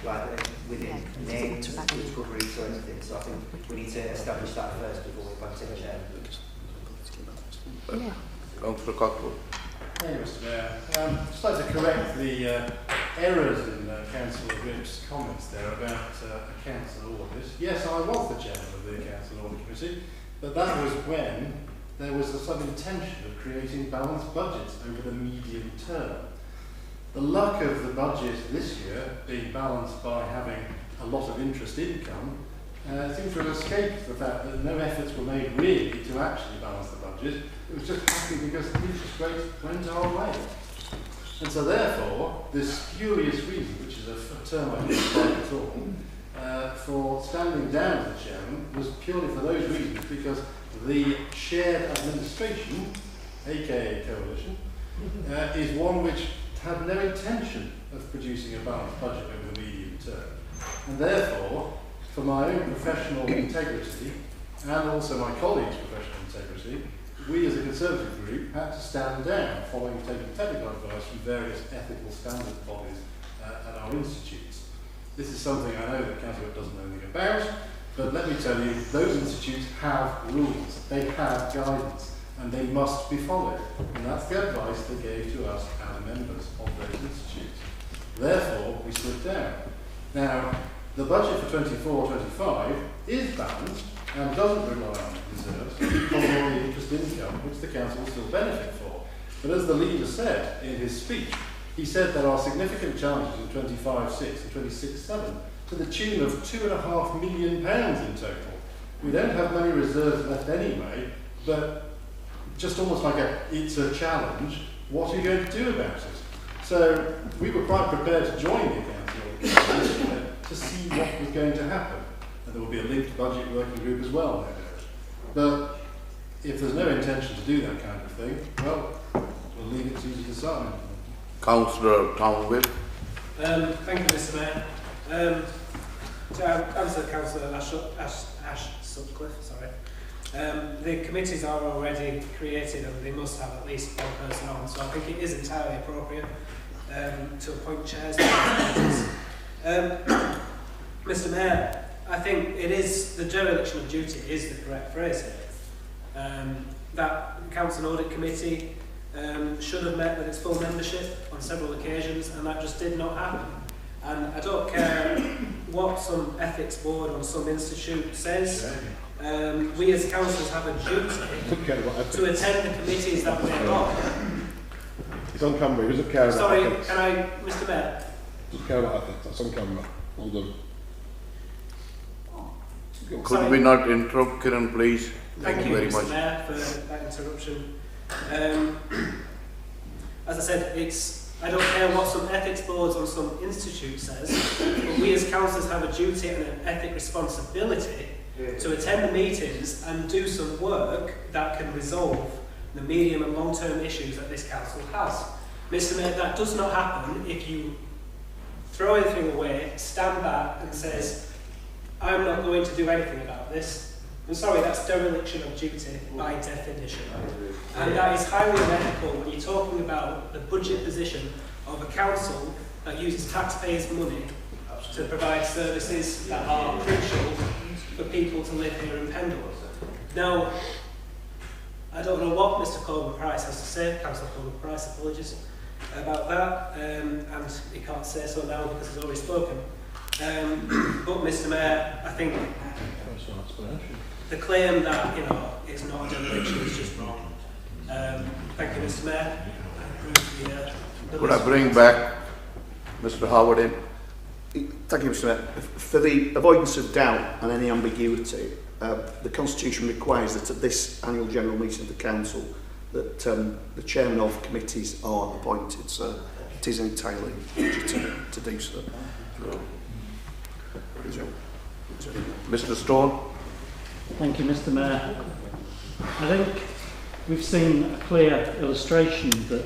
like within names, which could read or anything. So I think we need to establish that first before we appoint a chair. Councillor Cockrell. Thank you, Mr. Mayor. I'd just like to correct the errors in Councillor Rip's comments there about accounts and audit. Yes, I was the chairman of the Accounts and Audit Committee, but that was when there was some intention of creating balanced budgets over the medium term. The luck of the budget this year being balanced by having a lot of interest income seems to have escaped the fact that no efforts were made really to actually balance the budget. It was just happening because the interest rates went our way. And so therefore, this spurious reason, which is a term I don't like at all, for standing down as the chairman was purely for those reasons, because the shared administration, aka coalition, is one which had no intention of producing a balanced budget over the medium term. And therefore, for my own professional integrity, and also my colleagues' professional integrity, we as a Conservative group had to stand down following taking technical advice from various ethical standards bodies at our institutes. This is something I know that Council doesn't know anything about, but let me tell you, those institutes have rules, they have guidance, and they must be followed. And that's the advice they gave to us as members of those institutes. Therefore, we stood down. Now, the budget for 24-25 is balanced and doesn't rely on reserves because of the interest income which the council will still benefit for. But as the leader said in his speech, he said there are significant challenges in 25-6 and 26-7 to the tune of £2.5 million in total. We don't have many reserves left anyway, but just almost like it's a challenge, what are you going to do about it? So we were quite prepared to join the council to see what was going to happen. And there will be a linked budget working group as well, no doubt. But if there's no intention to do that kind of thing, well, we'll leave it to you to decide. Councillor Townwill. Thank you, Mr. Mayor. To answer Councillor Ash Sutcliffe, sorry. The committees are already created and they must have at least one person on, so I think it is entirely appropriate to appoint chairs to the committees. Mr. Mayor, I think it is, the dereliction of duty is the correct phrase here. That Council and Audit Committee should have met with its full membership on several occasions, and that just did not happen. And I don't care what some ethics board on some institute says, we as councillors have a duty to attend the committees that we're on. It's on camera, he doesn't care about Sorry, ethics. can I, Mr. Mayor? Doesn't care about ethics, that's on camera. Hold on. Could we not interrupt, Kiran, please? Thank you, very Mr. much. Mayor, for that interruption. As I said, I don't care what some ethics boards on some institute says, but we as councillors have a duty and an ethic responsibility to attend the meetings and do some work that can resolve the medium and long-term issues that this council has. Mr. Mayor, that does not happen if you throw anything away, stand back and says, I'm not going to do anything about this. I'm sorry, that's dereliction of duty by definition. And that is highly unethical when you're talking about the budget position of a council that uses taxpayers' money to provide services that are crucial for people to live here in Pendle. Now, I don't know what Mr. Coleman Price has to say, Councillor Coleman Price, apologies, about that, and he can't say so now because he's already spoken. But Mr Mayor, I think the claim that it's not a dereliction is just wrong. Thank you, Mr Mayor. Could I bring back Mr. Howard in? Thank you, Mr. Mayor. For the avoidance of doubt and any ambiguity, the Constitution requires that at this annual general meeting of the Council that the chairman of committees are appointed, so it is entirely legitimate to do so. Mr. Stone. Thank you, Mr. Mayor. I think we've seen a clear illustration that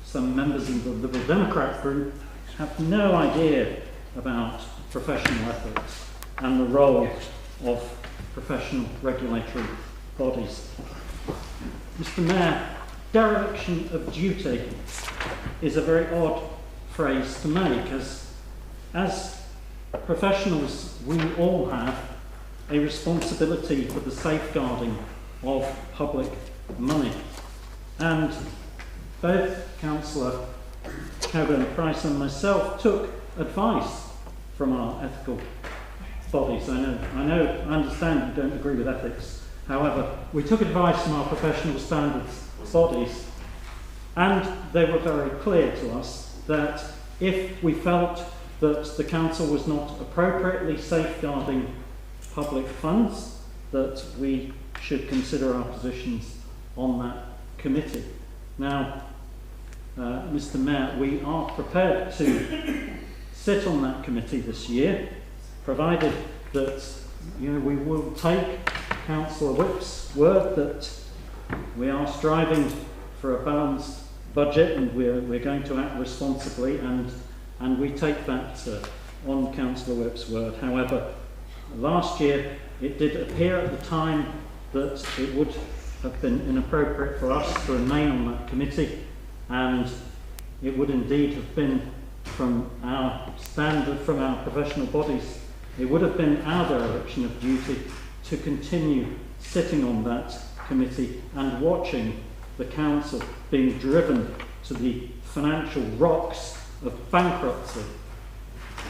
some members of the Liberal Democrat group have no idea about professional ethics and the role of professional regulatory bodies. Mr. Mayor, dereliction of duty is a very odd phrase to make, as professionals we all have a responsibility for the safeguarding of public money. And both Councillor Coburn-Price and myself took advice from our ethical bodies. I understand you don't agree with ethics. However, we took advice from our professional standards bodies, and they were very clear to us that if we felt that the Council was not appropriately safeguarding public funds, that we should consider our positions on that committee. Now, Mr. Mayor, we are prepared to sit on that committee this year, provided that we will take Councillor Whip's word that we are striving for a balanced budget and we're going to act responsibly, and we take that on Councillor Whip's word. However, last year it did appear at the time that it would have been inappropriate for us to remain on that committee, and it would indeed have been, from our standard, from our professional bodies, it would have been our dereliction of duty to continue sitting on that committee and watching the Council being driven to the financial rocks of bankruptcy.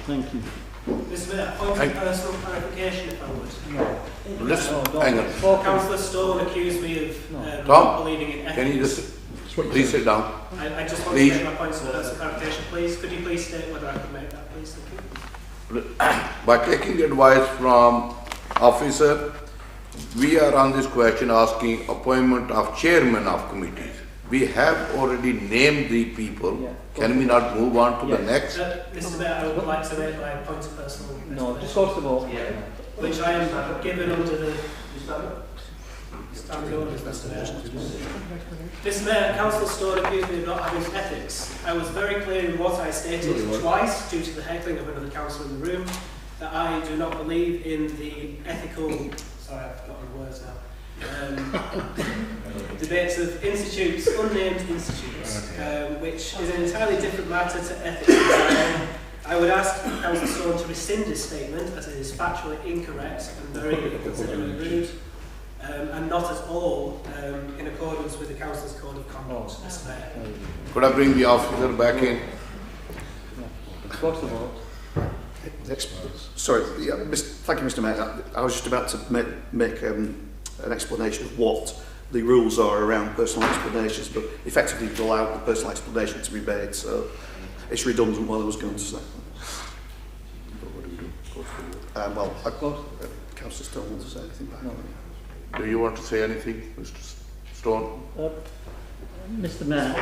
Thank you. Mr Mayor, point of personal clarification, if I would. Hang on. Councillor Stone accused me of Tom, not believing in ethics. can you just please sit down? I just want to make my points of personal clarification, please. Could you please state whether I could make that, please? Thank you. By taking advice from officer, we are on this question asking appointment of chairmen of committees. We have already named the people. Yeah. Can we not move on to the next? Mr Mayor, I would like to make my point of personal. No, just go to the vote. Yeah. Which I am given under the standing orders, Mr Mayor. Mr Mayor, Councillor Stone accused me of not having ethics. I was very clear in what I stated twice, due to the heckling of another councillor in the room, that I do not believe in the ethical. Sorry, I've forgotten the words now. Debates of institutes, unnamed institutes, which is an entirely different matter to ethics. I would ask Councillor Stone to rescind his statement, as it is factually incorrect and very inconsiderate, rude, and not at all in accordance with the Council's Code of Conduct, Mr Mayor. Could I bring the officer back in? What's the vote? Sorry, yeah, thank you, Mr. Mayor. I was just about to make an explanation of what the rules are around personal explanations, but effectively you've allowed the personal explanation to be made, so it's redundant what I was going to say. Councillor Stone wants to say anything back? No. Do you want to say anything, Mr. Stone? Mr. Mayor,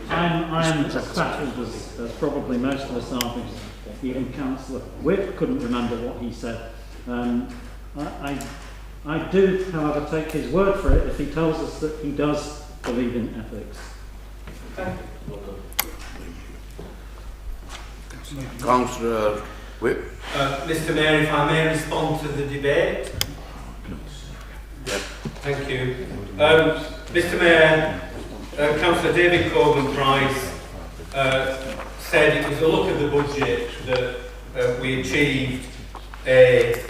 I'm as baffled as probably most of us are, because even Councillor Whip couldn't remember what he said. I do, however, take his word for it if he tells us that he does believe in ethics. Councillor Whip. Mr. Mayor, if I may respond to the debate. Yes. Thank you. Mr. Mayor, Councillor David Coburn-Price said it was a look at the budget that we achieved a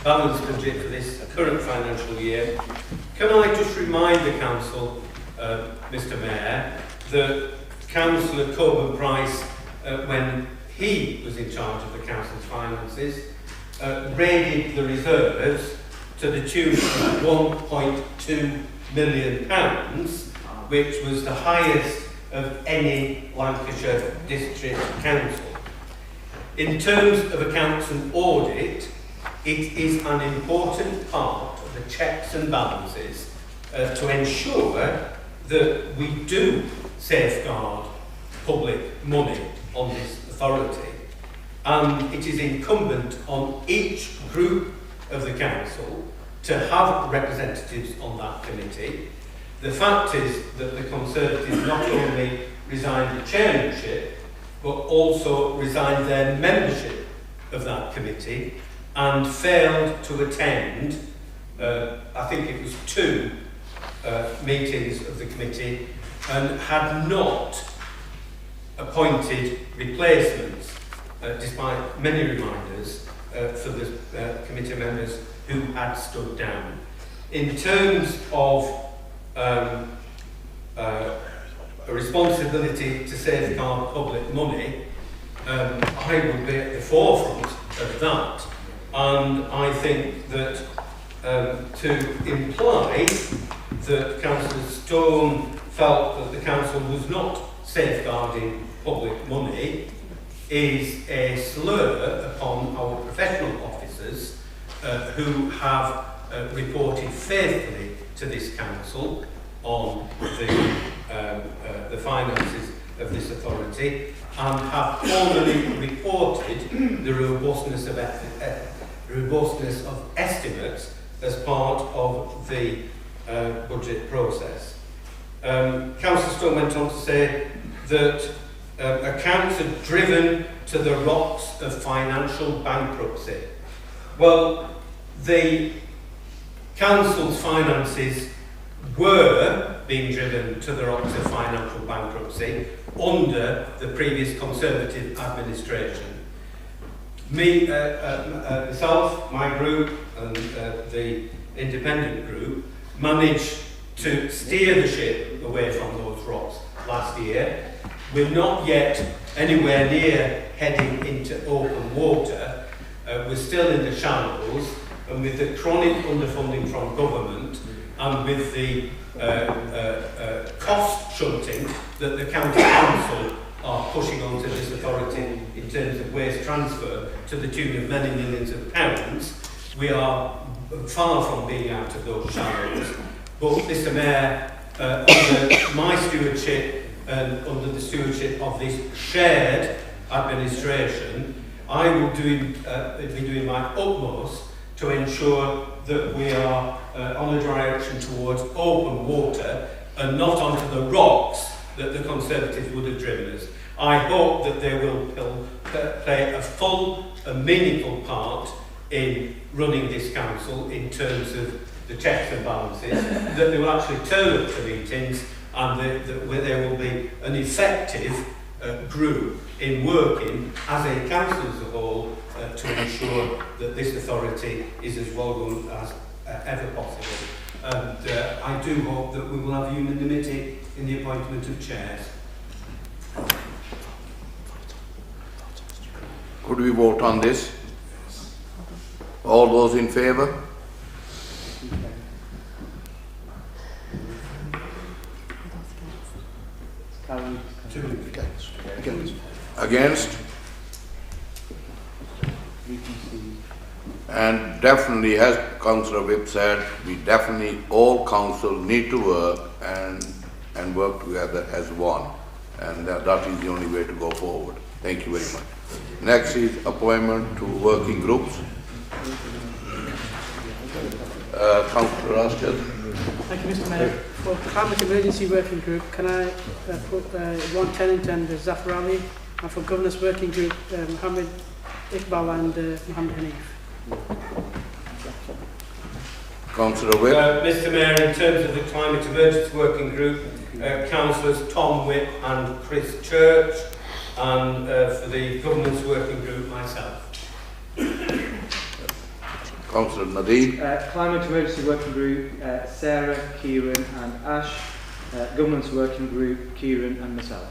balanced budget for this current financial year. Can I just remind the Council, Mr. Mayor, that Councillor Coburn-Price, when he was in charge of the council's finances, raided the reserves to the tune of £1.2 million, which was the highest of any Lancashire district council. In terms of accounts and audit, it is an important part of the checks and balances to ensure that we do safeguard public money on this authority. And it is incumbent on each group of the council to have representatives on that committee. The fact is that the Conservatives not only resigned the chairmanship, but also resigned their membership of that committee and failed to attend, I think it was 2 meetings of the committee, and had not appointed replacements, despite many reminders for the committee members who had stood down. In terms of a responsibility to safeguard public money, I would be at the forefront of that, and I think that to imply that Councillor Stone felt that the council was not safeguarding public money is a slur upon our professional officers who have reported faithfully to this council on the finances of this authority and have formally reported the robustness of estimates as part of the budget process. Councillor Stone went on to say that accounts are driven to the rocks of financial bankruptcy. Well, the council's finances were being driven to the rocks of financial bankruptcy under the previous Conservative administration. Myself, my group and the independent group managed to steer the ship away from those rocks last year. We're not yet anywhere near heading into open water. We're still in the shallows, and with the chronic underfunding from government and with the cost shunting that the county council are pushing onto this authority in terms of waste transfer to the tune of many millions of pounds, we are far from being out of those shallows. But Mr. Mayor, under my stewardship and under the stewardship of this shared administration, I will be doing my utmost to ensure that we are on a direction towards open water and not onto the rocks that the Conservatives would have driven us. I hope that they will play a full and meaningful part in running this council in terms of the checks and balances, that they will actually turn up to meetings and that there will be an effective group in working as a council as a whole to ensure that this authority is as well run as ever possible. And I do hope that we will have unanimity in the appointment of chairs. Could we vote on this? All those in favour? Against? And definitely, as Councillor Whip said, we definitely, all council need to work and work together as one. And that is the only way to go forward. Thank you very much. Next is appointment to working groups. Councillor Astor. Thank you, Mr. Mayor. For Climate Emergency Working Group, can I put one tenant and Zafar Ali, and for Governance Working Group, Mohammed Iqbal and Mohammed Hanif. Councillor Whip. Mr. Mayor, in terms of the Climate Emergency Working Group, Councillors Tom Whip and Chris Church, and for the Governance Working Group, myself. Councillor Nadeem. Climate Emergency Working Group, Sarah, Kieran and Ash. Governance Working Group, Kieran and myself.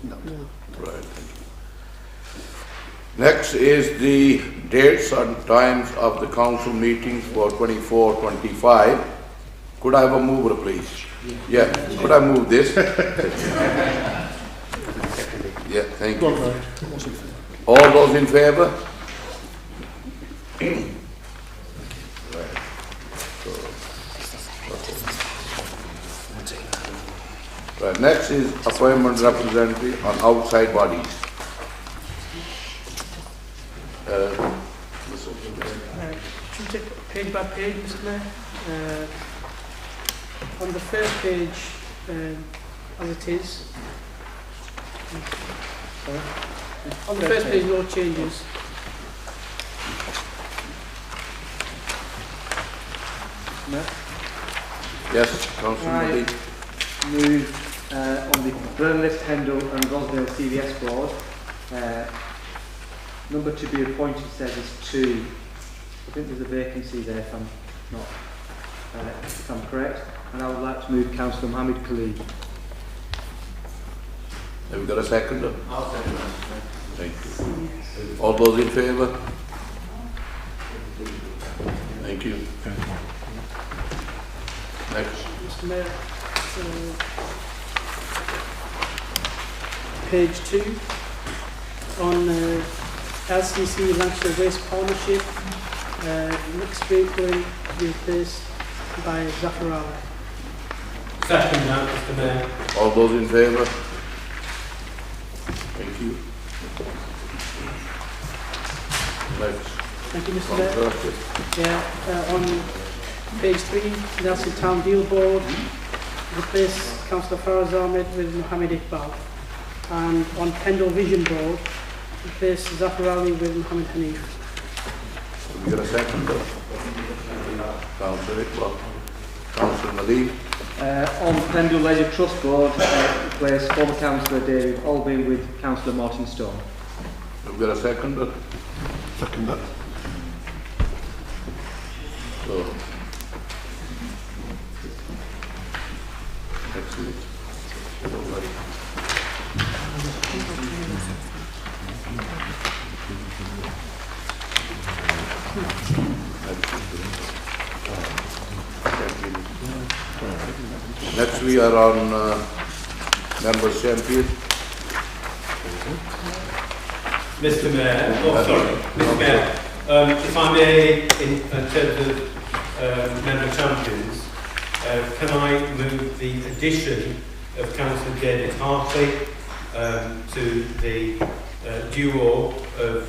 No. Right, thank you. Next is the dates and times of the council meetings for 24-25. Could I have a mover, please? Yeah. Could I move this? Yeah, thank you. All those in favour? Right, next is appointment representative on outside bodies. Should we take page by page, Mr. Mayor? On the first page, as it is, on the first page, no changes. No? Yes, Councillor Murray. Move on the Burnley, Pendle and Rosdale CVS board. Number to be appointed says is 2. I think there's a vacancy there if I'm not, if I'm correct. And I would like to move Councillor Mohammed Khalid. Have we got a seconder? I'll second that. Thank you. All those in favour? Thank you. Next. Mr. Mayor, page 2 on LCC Lancashire Waste Partnership, next week will be replaced by Zaffarali. Second that, Mr. Mayor. All those in favour? Thank you. Next. Thank you, Mr. Mayor. Yeah, on page 3, Nelson Town Deal Board, replace Councillor Faraz Ahmed with Mohammed Iqbal. And on Pendle Vision Board, replace Zafar Ali with Mohammed Hanif. Have we got a seconder? Councillor Iqbal. Councillor Nadeem. On Pendle Leisure Trust Board, replace former Councillor David Albin with Councillor Martin Stone. Have we got a seconder? Seconder. So, next week. Next we are on members champion. Mr. Mayor, Mr. Mayor, if I may, in terms of member champions, can I move the addition of Councillor David Hartley to the duo of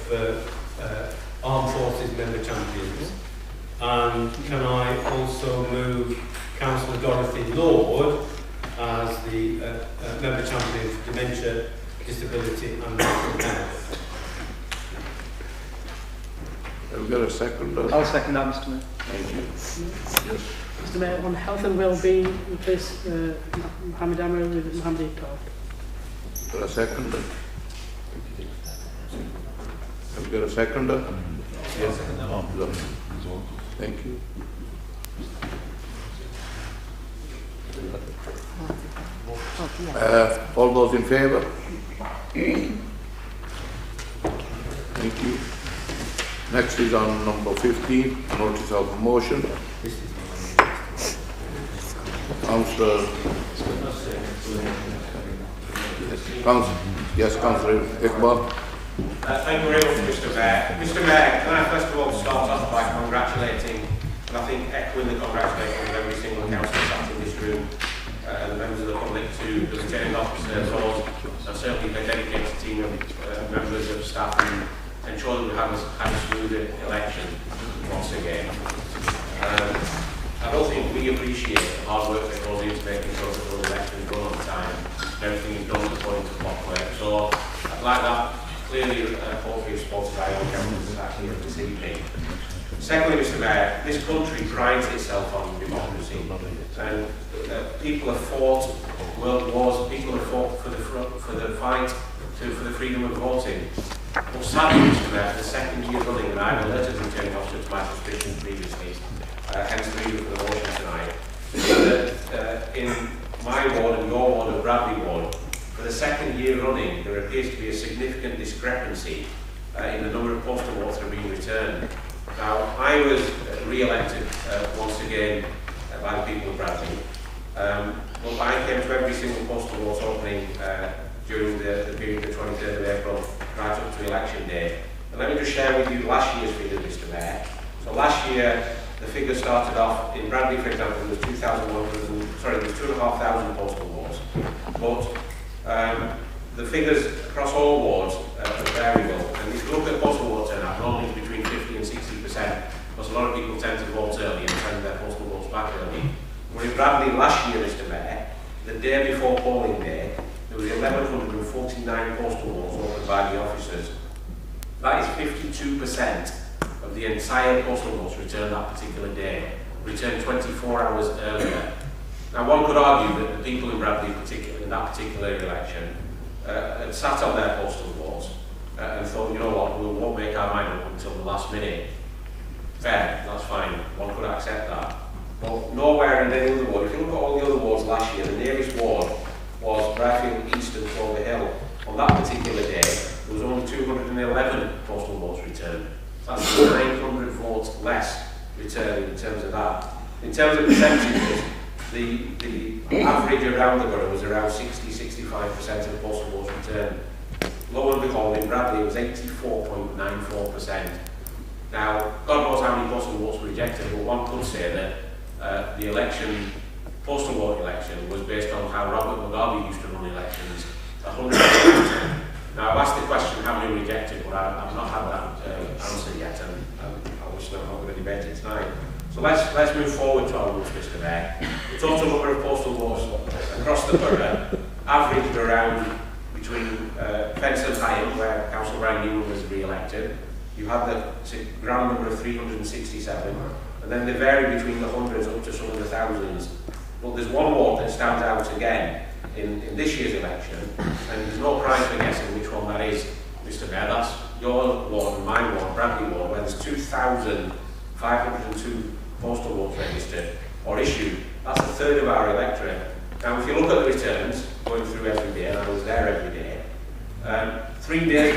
Armed Forces member champions? And can I also move Councillor Dorothy Lord as the member champion for dementia, disability and mental health? Have we got a seconder? I'll second that, Mr. Mayor. Thank you. Yes. Mr. Mayor, on health and well-being, replace Mohammed Amr with Mohammed Iqbal. Got a seconder? Have we got a seconder? Yes. Thank you. All those in favour? Thank you. Next is on number 15, notice of motion. Councillor. Yes, Councillor Iqbal. Thank you very much, Mr. Mayor. Mr. Mayor, can I first of all start off by congratulating, and I think echoing the congratulations of every single councillor sat in this room, and the members of the public, to the returning officers, and certainly the dedicated team of members of staff, and ensure that we have had a smooth election once again. I don't think we appreciate the hard work that goes into making sure that those elections run on time, and everything is done according to clockwork. So I'd like that clearly, hopefully, supported by all councillors that are here this evening. Secondly, Mr. Mayor, this country prides itself on democracy, and people have fought world wars. People have fought for the fight for the freedom of voting. But sadly, Mr. Mayor, for the second year running, and I have alerted the returning officer to my suspicions previously, hence the reason for the motion tonight, that in my ward and your ward of Bradley ward, for the second year running, there appears to be a significant discrepancy in the number of postal votes that are being returned. Now, I was re-elected once again by the people of Bradley, but I came to every single postal vote opening during the period of the 23rd of April right up to election day. And let me just share with you last year's figures, Mr. Mayor. So last year, the figures started off in Bradley, for example, there was 2,500 postal votes. But the figures across all wards are variable. And if you look at postal vote turnout, normally it's between 50 and 60%, because a lot of people tend to vote early and send their postal votes back early. But in Bradley last year, Mr. Mayor, the day before polling day, there was 1,149 postal votes opened by the officers. That is 52% of the entire postal votes returned that particular day, returned 24 hours earlier. Now, one could argue that the people in Bradley, in that particular election, had sat on their postal votes and thought, you know what, we won't make our mind up until the last minute. Fair, that's fine, one could accept that. But nowhere in any other ward, if you look at all the other wards last year, the nearest ward was Bradfield East and Clover Hill. On that particular day, there was only 211 postal votes returned. That's 900 votes less returned in terms of that. In terms of percentages, the average around the borough was around 60-65% of postal votes returned. Lo and behold, in Bradley, it was 84.94%. Now, God knows how many postal votes were rejected, but one could say that the election, postal vote election, was based on how Robert Mugabe used to run elections 100%. Now, I've asked the question how many rejected, but I've not had that answer yet, and I wish I'm not going to debate it tonight. So let's move forward to our rules, Mr. Mayor. The total number of postal votes across the borough averaged around between Fence and Hyam, where Councillor Brian Newman was re-elected. You had the ground number of 367, and then they vary between the hundreds up to some of the thousands. But there's one ward that stands out again in this year's election, and there's no prize for guessing which one that is, Mr. Mayor. That's your ward and my ward, Bradley ward, where there's 2,502 postal votes registered or issued. That's a third of our electorate. Now, if you look at the returns, going through every day, and I was there every day, 2 days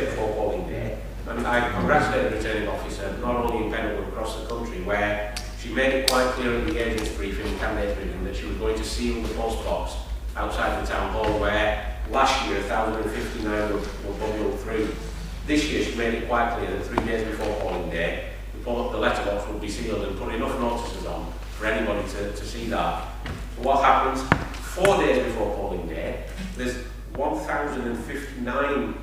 before polling day, and I congratulate the returning officer, not only in Pendle but across the country, where she made it quite clear in the agent's briefing and candidate briefing that she was going to seal the post box outside the town hall, where last year 1,059 were bundled through. This year she made it quite clear that 3 days before polling day, the letterbox would be sealed and put enough notices on for anybody to see that. So what happens? 4 days before polling day, there's 1,059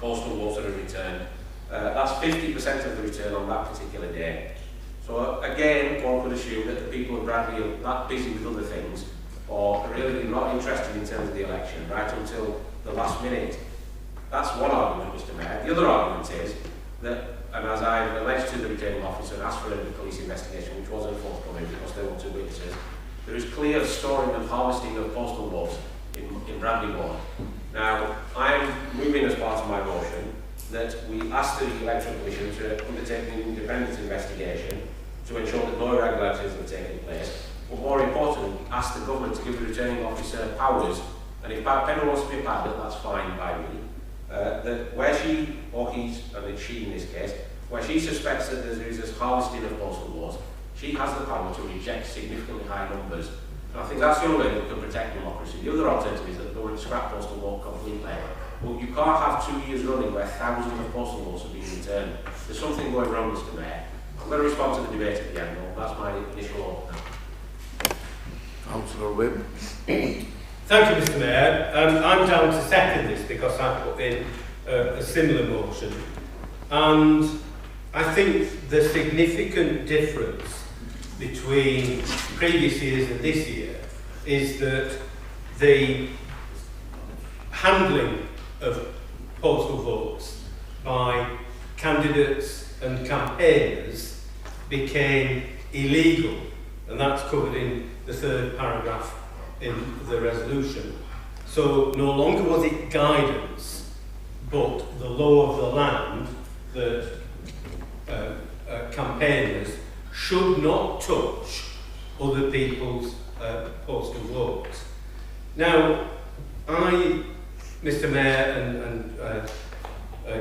postal votes that are returned. That's 50% of the return on that particular day. So again, one could assume that the people of Bradley are that busy with other things, or are really not interested in terms of the election, right until the last minute. That's one argument, Mr. Mayor. The other argument is that, and as I've alleged to the returning officer and asked for a police investigation, which wasn't forthcoming because there were 2 witnesses, there is clear storing and harvesting of postal votes in Bradley ward. Now, I'm moving as part of my motion that we ask the Electoral Commission to undertake an independent investigation to ensure that no irregularities have taken place, but more importantly, ask the government to give the returning officer powers, and if Pendle wants to be a pilot, that's fine by me, that where she, or he's, and it's she in this case, where she suspects that there is this harvesting of postal votes, she has the power to reject significantly high numbers. And I think that's the only way that we can protect democracy. The other alternative is that the government scrap postal vote completely. But you can't have 2 years running where thousands of postal votes are being returned. There's something going wrong, Mr. Mayor. I'm going to respond to the debate at the end, though. That's my initial opener. Councillor Webb. Thank you, Mr. Mayor. I'm down to second this because I put in a similar motion. And I think the significant difference between previous years and this year is that the handling of postal votes by candidates and campaigners became illegal, and that's covered in the 3rd paragraph in the resolution. So no longer was it guidance, but the law of the land that campaigners should not touch other people's postal votes. Now, Mr Mayor, and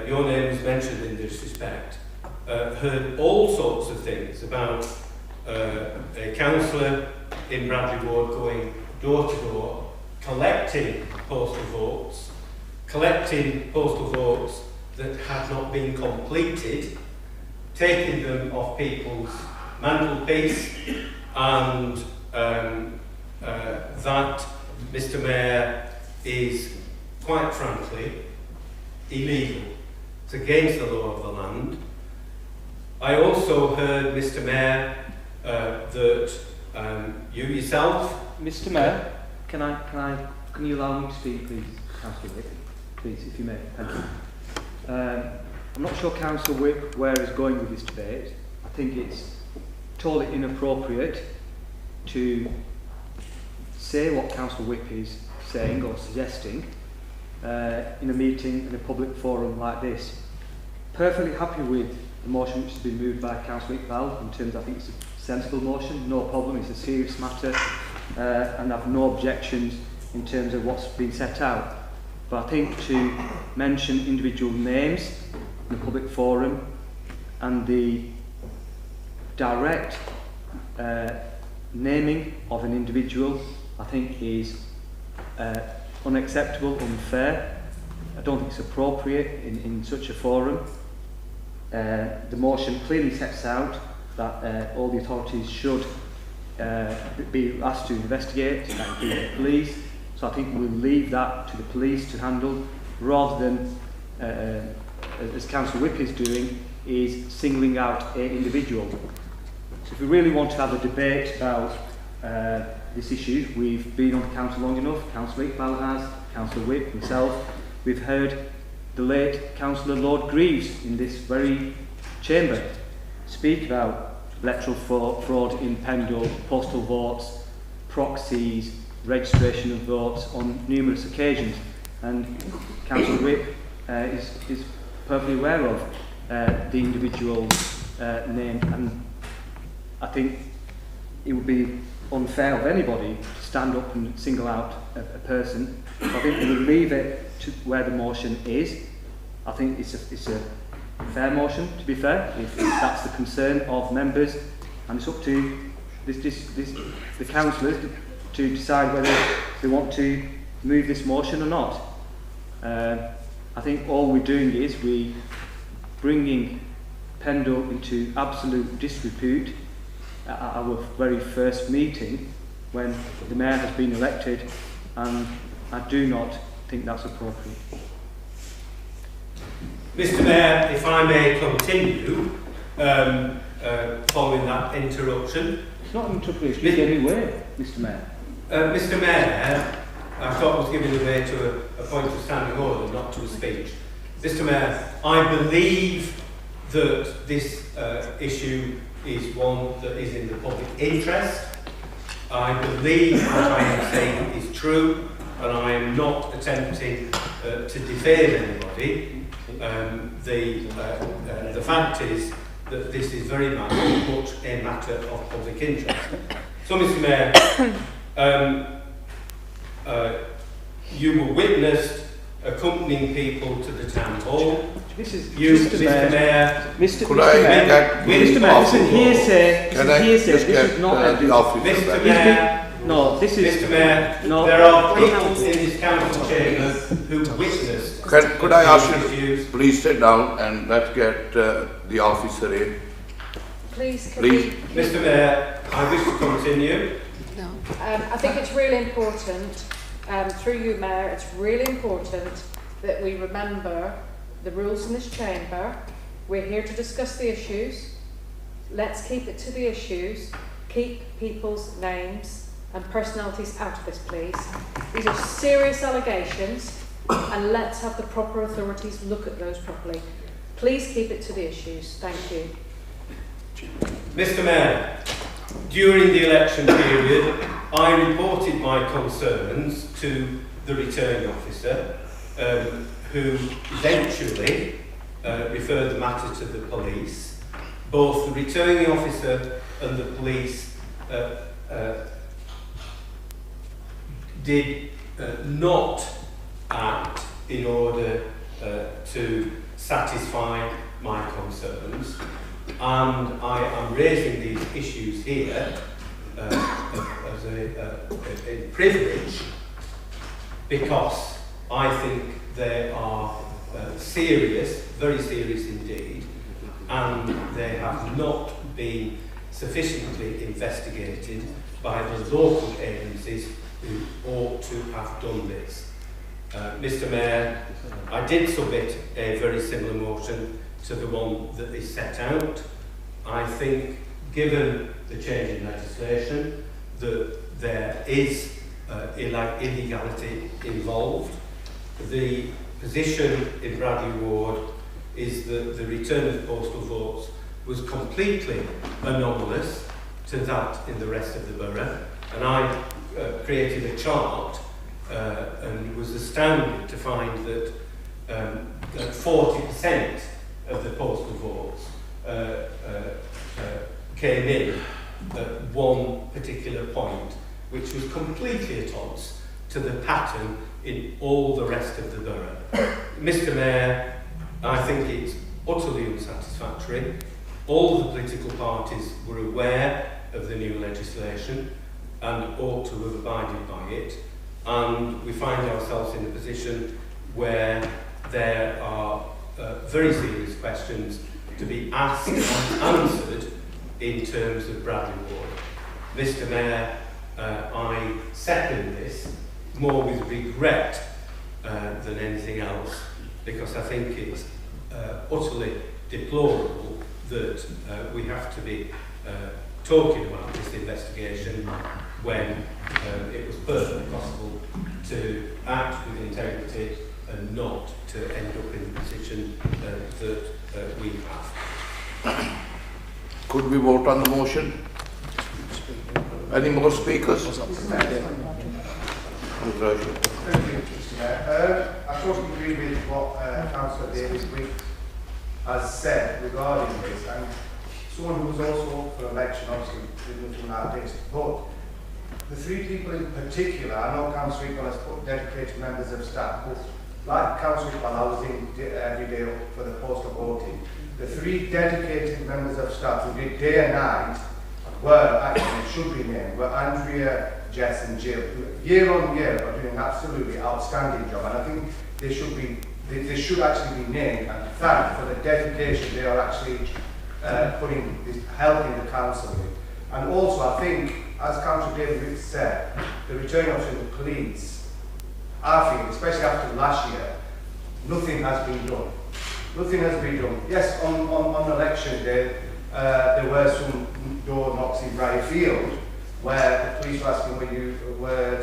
your name was mentioned in this respect, heard all sorts of things about a councillor in Bradley Ward going door to door, collecting postal votes that had not been completed, taking them off people's mantelpiece, and that, Mr Mayor, is quite frankly illegal. It's against the law of the land. I also heard, Mr Mayor, that you yourself... Mr Mayor, can you allow me to speak, please, Councillor Whip? Please, if you may. Thank you. I'm not sure Councillor Whip where he's going with this debate. I think it's totally inappropriate to say what Councillor Whip is saying or suggesting in a meeting, in a public forum like this. Perfectly happy with the motion which has been moved by Councillor Iqbal in terms, I think it's a sensible motion, no problem, it's a serious matter, and I've no objections in terms of what's been set out. But I think to mention individual names in a public forum and the direct naming of an individual, I think is unacceptable, unfair. I don't think it's appropriate in such a forum. The motion clearly sets out that all the authorities should be asked to investigate, including the police. So I think we'll leave that to the police to handle, rather than, as Councillor Whip is doing, is singling out an individual. So if we really want to have a debate about this issue, we've been on the council long enough, Councillor Iqbal has, Councillor Whip, myself, we've heard the late Councillor Lord Greaves in this very chamber speak about electoral fraud in Pendle, postal votes, proxies, registration of votes on numerous occasions, and Councillor Whip is perfectly aware of the individual's name, and I think it would be unfair of anybody to stand up and single out a person. So I think we'll leave it to where the motion is. I think it's a fair motion, to be fair, if that's the concern of members, and it's up to the councillors to decide whether they want to move this motion or not. I think all we're doing is we're bringing Pendle into absolute disrepute at our very first meeting when the Mayor has been elected, and I do not think that's appropriate. Mr Mayor, if I may continue, following that interruption. It's not an interruption, it's anyway, Mr Mayor. Mr Mayor, I thought I was giving way to a point of standing order, not to a speech. Mr Mayor, I believe that this issue is one that is in the public interest. I believe what I am saying is true, and I am not attempting to defame anybody. The fact is that this is very much a matter of public interest. So, Mr Mayor, you were witnessed accompanying people to the town hall. This is Mr Mayor. Mr Mayor, this is hearsay. This is not Mr Mayor. No, this is... Mr Mayor, no, there are people in this council chamber who witnessed... Could I ask you to please sit down and let's get the officer in? Please. Mr Mayor, I wish to continue. No. I think it's really important, through you, Mayor, it's really important that we remember the rules in this chamber. We're here to discuss the issues. Let's keep it to the issues. Keep people's names and personalities out of this, please. These are serious allegations, and let's have the proper authorities look at those properly. Please keep it to the issues. Thank you. Mr Mayor, during the election period, I reported my concerns to the returning officer, who eventually referred the matter to the police. Both the returning officer and the police did not act in order to satisfy my concerns, and I am raising these issues here as a privilege because I think they are serious, very serious indeed, and they have not been sufficiently investigated by the local agencies who ought to have done this. Mr. Mayor, I did submit a very similar motion to the one that is set out. I think, given the change in legislation, that there is illegality involved. The position in Bradley Ward is that the return of postal votes was completely anomalous to that in the rest of the borough, and I created a chart and was astounded to find that 40% of the postal votes came in at one particular point, which was completely at odds to the pattern in all the rest of the borough. Mr. Mayor, I think it's utterly unsatisfactory. All the political parties were aware of the new legislation and ought to have abided by it, and we find ourselves in a position where there are very serious questions to be asked and answered in terms of Bradley Ward. Mr. Mayor, I second this more with regret than anything else, because I think it's utterly deplorable that we have to be talking about this investigation when it was perfectly possible to act with integrity and not to end up in the position that we have. Could we vote on the motion? Any more speakers? Thank you, Mr. Mayor. I totally agree with what Councillor David has said regarding this, and someone who was also up for election, obviously, didn't do that this, but the three people in particular, I know Councillor Iqbal has put dedicated members of staff, but like Councillor Iqbal, I was in every day for the postal voting. The three dedicated members of staff who did day and night were, actually, should be named, were Andrea, Jess and Jill, who year on year are doing an absolutely outstanding job, and I think they should actually be named and thanked for the dedication they are actually helping the council with. And also, I think, as Councillor David said, the returning officer of the police, I feel, especially after last year, nothing has been done. Nothing has been done. Yes, on election day, there were some door knocks in Briar Field where the police were asking where you were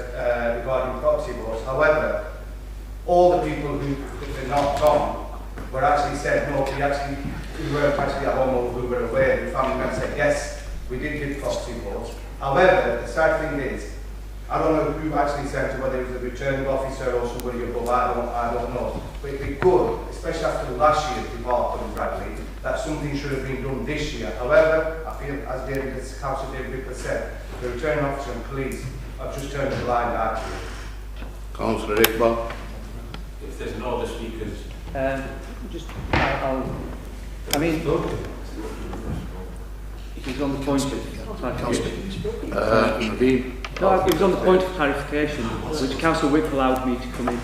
regarding proxy votes. However, all the people who were knocked on were actually said, no, we weren't actually at home, or we were aware. The family members said, yes, we did give proxy votes. However, the sad thing is, I don't know who actually sent it, whether it was a returning officer or somebody above, I don't know. But it'd be good, especially after last year's debacle in Bradley, that something should have been done this year. However, I feel, as Councillor David has said, the returning officer and police have just turned a blind eye to it. Councillor Iqbal. If there's no other speakers. I mean, it was on the point of clarification. No, it was on the point of clarification, which Councillor Whip allowed me to come in.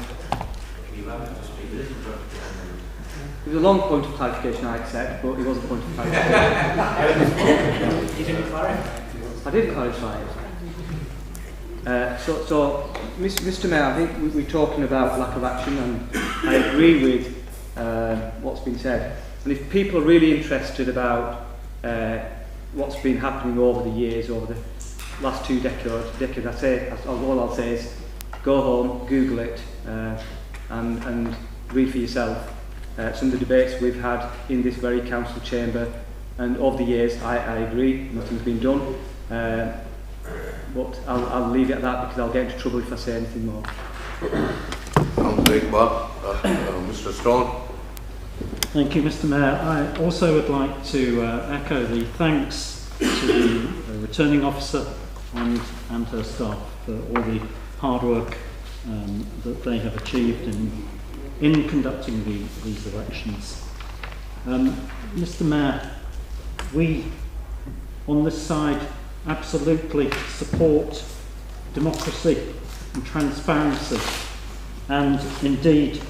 It was a long point of clarification, I accept, but it was a point of clarification. You didn't clarify. I did clarify it. So, Mr. Mayor, I think we're talking about lack of action, and I agree with what's been said. And if people are really interested about what's been happening over the years, over the last 2 decades, all I'll say is go home, Google it, and read for yourself some of the debates we've had in this very council chamber. And over the years, I agree, nothing's been done. But I'll leave it at that, because I'll get into trouble if I say anything more. Mr. Stone. Thank you, Mr. Mayor. I also would like to echo the thanks to the returning officer and her staff for all the hard work that they have achieved in conducting these elections. Mr. Mayor, we on this side absolutely support democracy and transparency, and indeed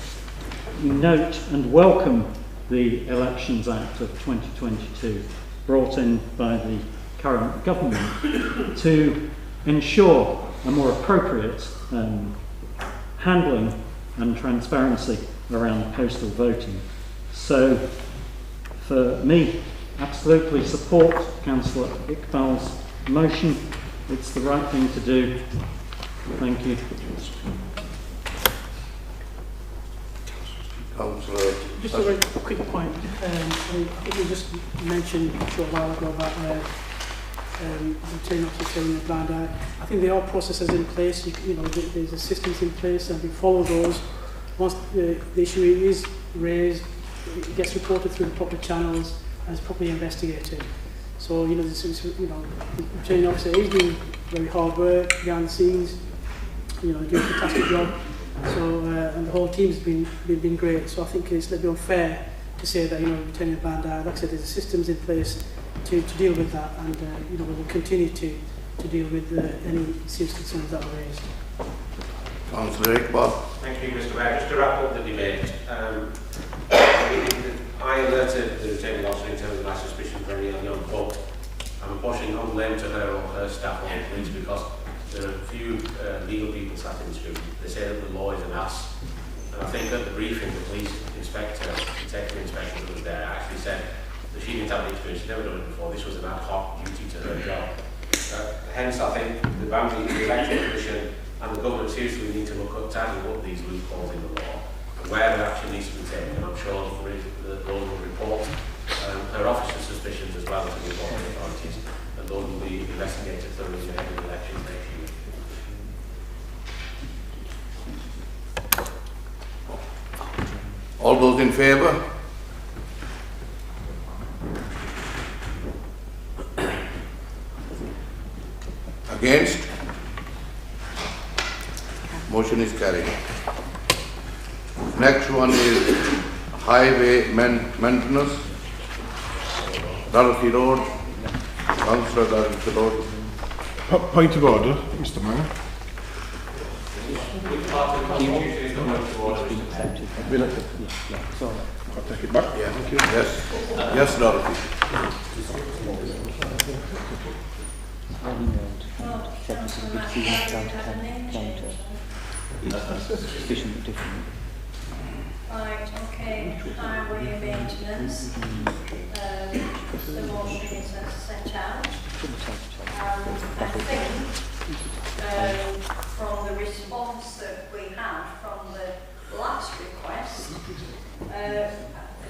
we note and welcome the Elections Act of 2022 brought in by the current government to ensure a more appropriate handling and transparency around postal voting. So for me, absolutely support Councillor Iqbal's motion. It's the right thing to do. Thank you. Just a very quick point. I think we just mentioned a short while ago about turning up to turning a blind eye. I think there are processes in place. You know, there's systems in place, and we follow those. Once the issue is raised, it gets reported through the proper channels and is properly investigated. So you know, the returning officer is doing very hard work behind the scenes. You know, doing a fantastic job. So and the whole team's been great. So I think it's a little bit unfair to say that, you know, returning a blind eye. Like I said, there's systems in place to deal with that, and you know, we will continue to deal with any serious concerns that are raised. Councillor Iqbal. Thank you, Mr. Mayor. Just to wrap up the debate, I alerted the returning officer in terms of my suspicion for any unknown vote. I'm unfortunately not blamed to her or her staff or the police, because there are a few legal people sat in this room. They say that the law is an ass. And I think at the briefing, the police inspector, the detective inspector who was there, actually said that she didn't have the experience, she'd never done it before. This was an ad hoc duty to her job. Hence, I think the boundary, the Electoral Commission and the government seriously need to look at tidying up these loopholes in the law and where the action needs to be taken. And I'm sure that those will report her officer's suspicions as well as the reporting authorities, and those will be investigated thoroughly ahead of the elections next year. All those in favour? Against? Motion is carried. Next one is highway maintenance. Dorothy Road. Councillor Dorothy Road. Point of order, Mr. Mayor. I'll take it back. Yeah. Thank you. Yes. Yes, Dorothy. Sufficiently different. Right, okay, highway maintenance. The motion is as set out. I think from the response that we had from the last request,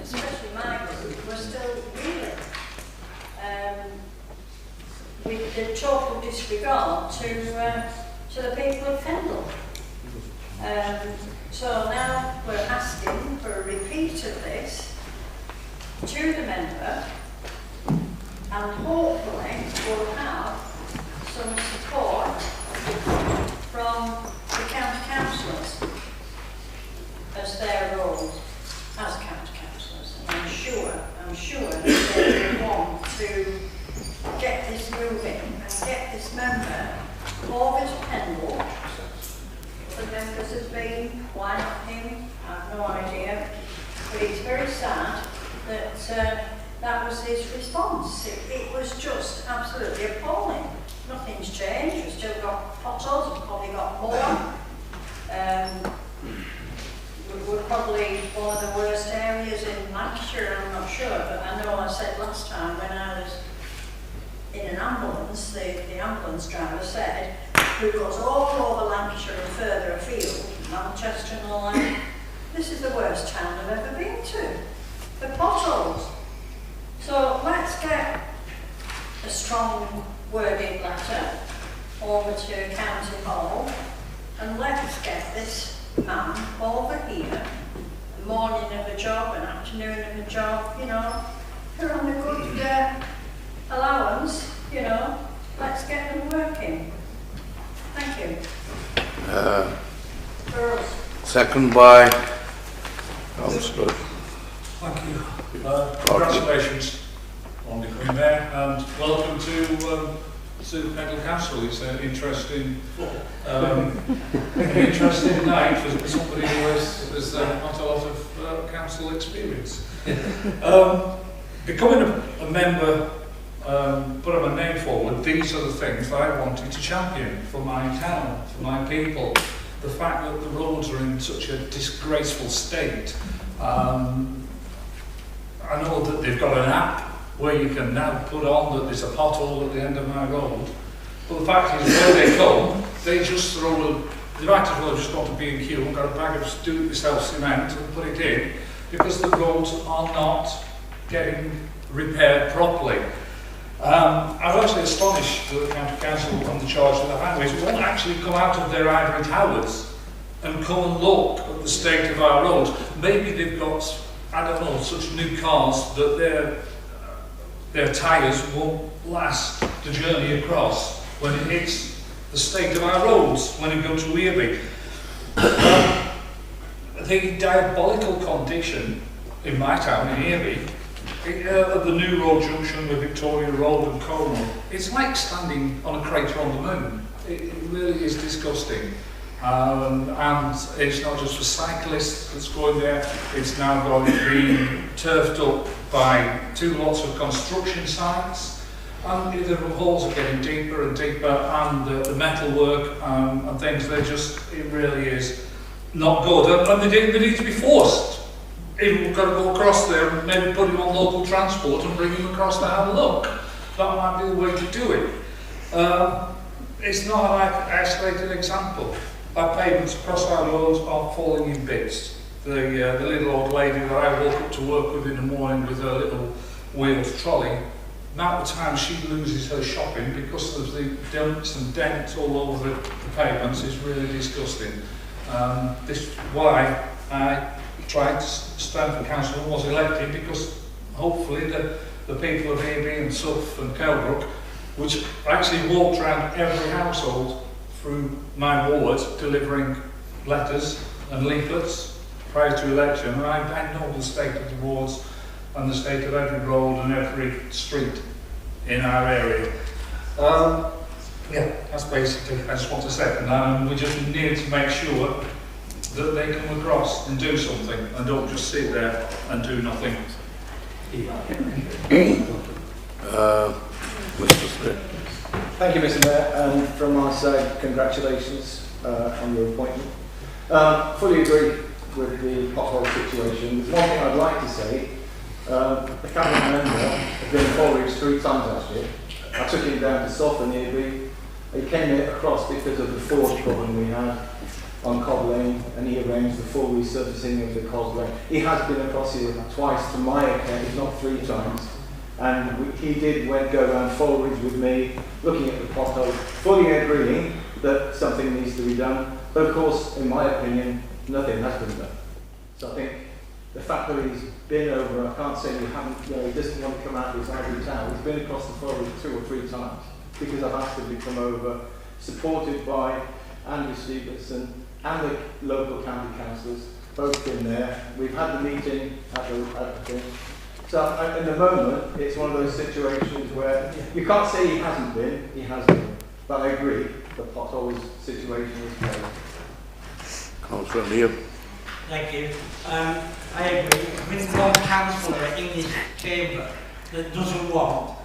especially my group, was still reeling. With the total disregard to the people of Pendle. So now we're asking for a repeat of this to the member, and hopefully we'll have some support from the county councillors as their role as county councillors. And I'm sure that they will want to get this moving and get this member over to Pendle. The members have been, why not him? I have no idea. But it's very sad that that was his response. It was just absolutely appalling. Nothing's changed. We've still got potholes, we've probably got more. We're probably one of the worst areas in Lancashire, I'm not sure, but I know I said last time when I was in an ambulance, the ambulance driver said, who goes all over Lancashire and further afield, Manchester and all that, this is the worst town I've ever been to, for potholes. So let's get a strong worded letter over to County Hall, and let's get this man over here, a morning of a job, an afternoon of a job, you know, they're on a good allowance, you know, let's get them working. Thank you. Second by Councillor. Thank you. Congratulations on becoming mayor and welcome to Pendle Council. It's an interesting night for somebody who has not a lot of council experience. Becoming a member, putting my name forward, these are the things that I wanted to champion for my town, for my people. The fact that the roads are in such a disgraceful state. I know that they've got an app where you can now put on that there's a pothole at the end of my road. But the fact is, where they come, they just throw they might as well just got to B&Q and got a bag of do-it-yourself cement and put it in, because the roads are not getting repaired properly. I was actually astonished that the County Council on the charge of the highways won't actually come out of their ivory towers and come and look at the state of our roads. Maybe they've got, I don't know, such new cars that their tyres won't last the journey across when it hits the state of our roads when it goes to Weirby. The diabolical condition in my town, in Weirby, at the new road junction with Victoria Road and Cornwall, it's like standing on a crater on the moon. It really is disgusting. And it's not just for cyclists that's going there, it's now going to be turfed up by 2 lots of construction sites, and the holes are getting deeper and deeper, and the metal work and things, it really is not good, and they need to be forced. Even we've got to go across there and maybe put him on local transport and bring him across to have a look. That might be the way to do it. It's not an isolated example. Our pavements across our roads are falling in bits. The little old lady that I walk up to work with in the morning with her little wheeled trolley, the amount of time she loses her shopping because of the dumps and dents all over the pavements is really disgusting. This is why I tried to stand for council and was elected, because hopefully the people of Weirby and Suff and Kelbrook, which actually walked around every household through my ward delivering letters and leaflets prior to election, and I know the state of the roads and the state of every road and every street in our area. Yeah, that's basically, I just want to say, and we just need to make sure that they come across and do something and don't just sit there and do nothing. Mr. Smith. Thank you, Mr. Mayor, and from my side, congratulations on your appointment. Fully agree with the pothole situation. There's one thing I'd like to say. The cabinet member has been in Borough 3 times last year. I took him down to Suff and Weirby. He came across because of the forge problem we had on Cobb Lane, and he arranged the full resurfacing of the Cobb Lane. He has been across here twice to my account, if not 3 times. And he did go around Fulridge with me, looking at the pothole, fully agreeing that something needs to be done. But of course, in my opinion, nothing has been done. So I think the fact that he's been over, I can't say he doesn't want to come out of his ivory tower. He's been across the Fulridge 2 or 3 times, because I've asked him to come over, supported by Andrew Stevenson and the local county councillors, both been there. We've had the meeting at the thing. So in the moment, it's one of those situations where you can't say he hasn't been, he has been. But I agree, the potholes situation is bad. Councillor Neil. Thank you. I agree. With one councillor in this chamber that doesn't want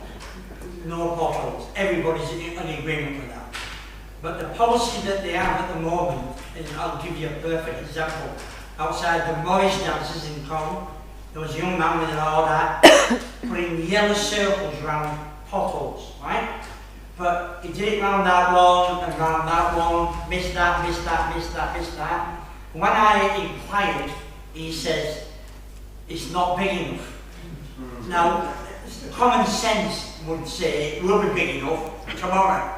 no potholes, everybody's in agreement with that. But the policy that they have at the moment, and I'll give you a perfect example, outside the Morris dances in Con, there was a young man with an order putting yellow circles around potholes, right? But he did it round that one and round that one, missed that, missed that, missed that, missed that. When I inquired, he says, it's not big enough. Now, common sense would say it will be big enough tomorrow.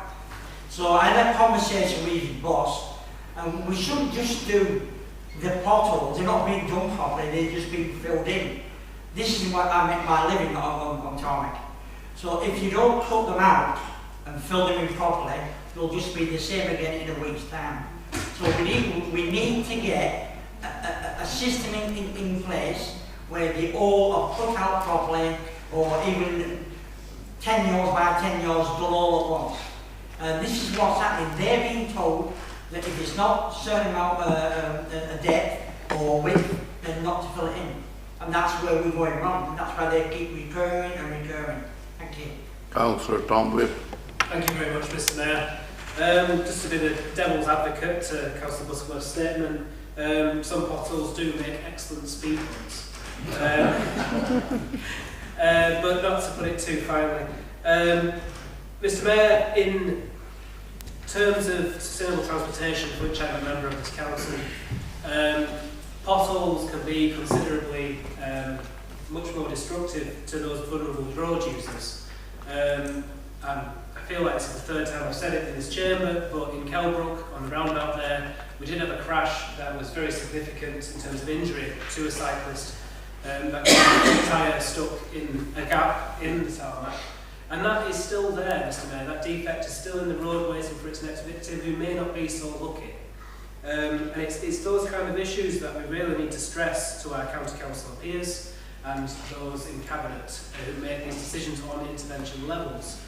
So I had a conversation with his boss, and we shouldn't just do the potholes. They're not being done properly, they're just being filled in. This is what I make my living on tarmac. So if you don't cut them out and fill them in properly, they'll just be the same again in a week's time. So we need to get a system in place where they all are put out properly, or even 10 yards by 10 yards done all at once. And this is what's happening. They're being told that if it's not certain amount a depth or width, then not to fill it in. And that's where we're going wrong. And that's why they keep recurring and recurring. Thank you. Councillor Tom Whip. Thank you very much, Mr. Mayor. Just to be the devil's advocate to Councillor Butterworth's statement, some potholes do make excellent speed bumps. But not to put it too finely. Mr. Mayor, in terms of sustainable transportation, for which I'm a member of this council, potholes can be considerably much more destructive to those vulnerable road users. And I feel like this is the third time I've said it in this chamber, but in Kelbrook, on the roundabout there, we did have a crash that was very significant in terms of injury to a cyclist. That got the tyre stuck in a gap in the tarmac. And that is still there, Mr. Mayor. That defect is still in the road waiting for its next victim who may not be so lucky. And it's those kind of issues that we really need to stress to our county council peers and those in cabinet who make these decisions on intervention levels.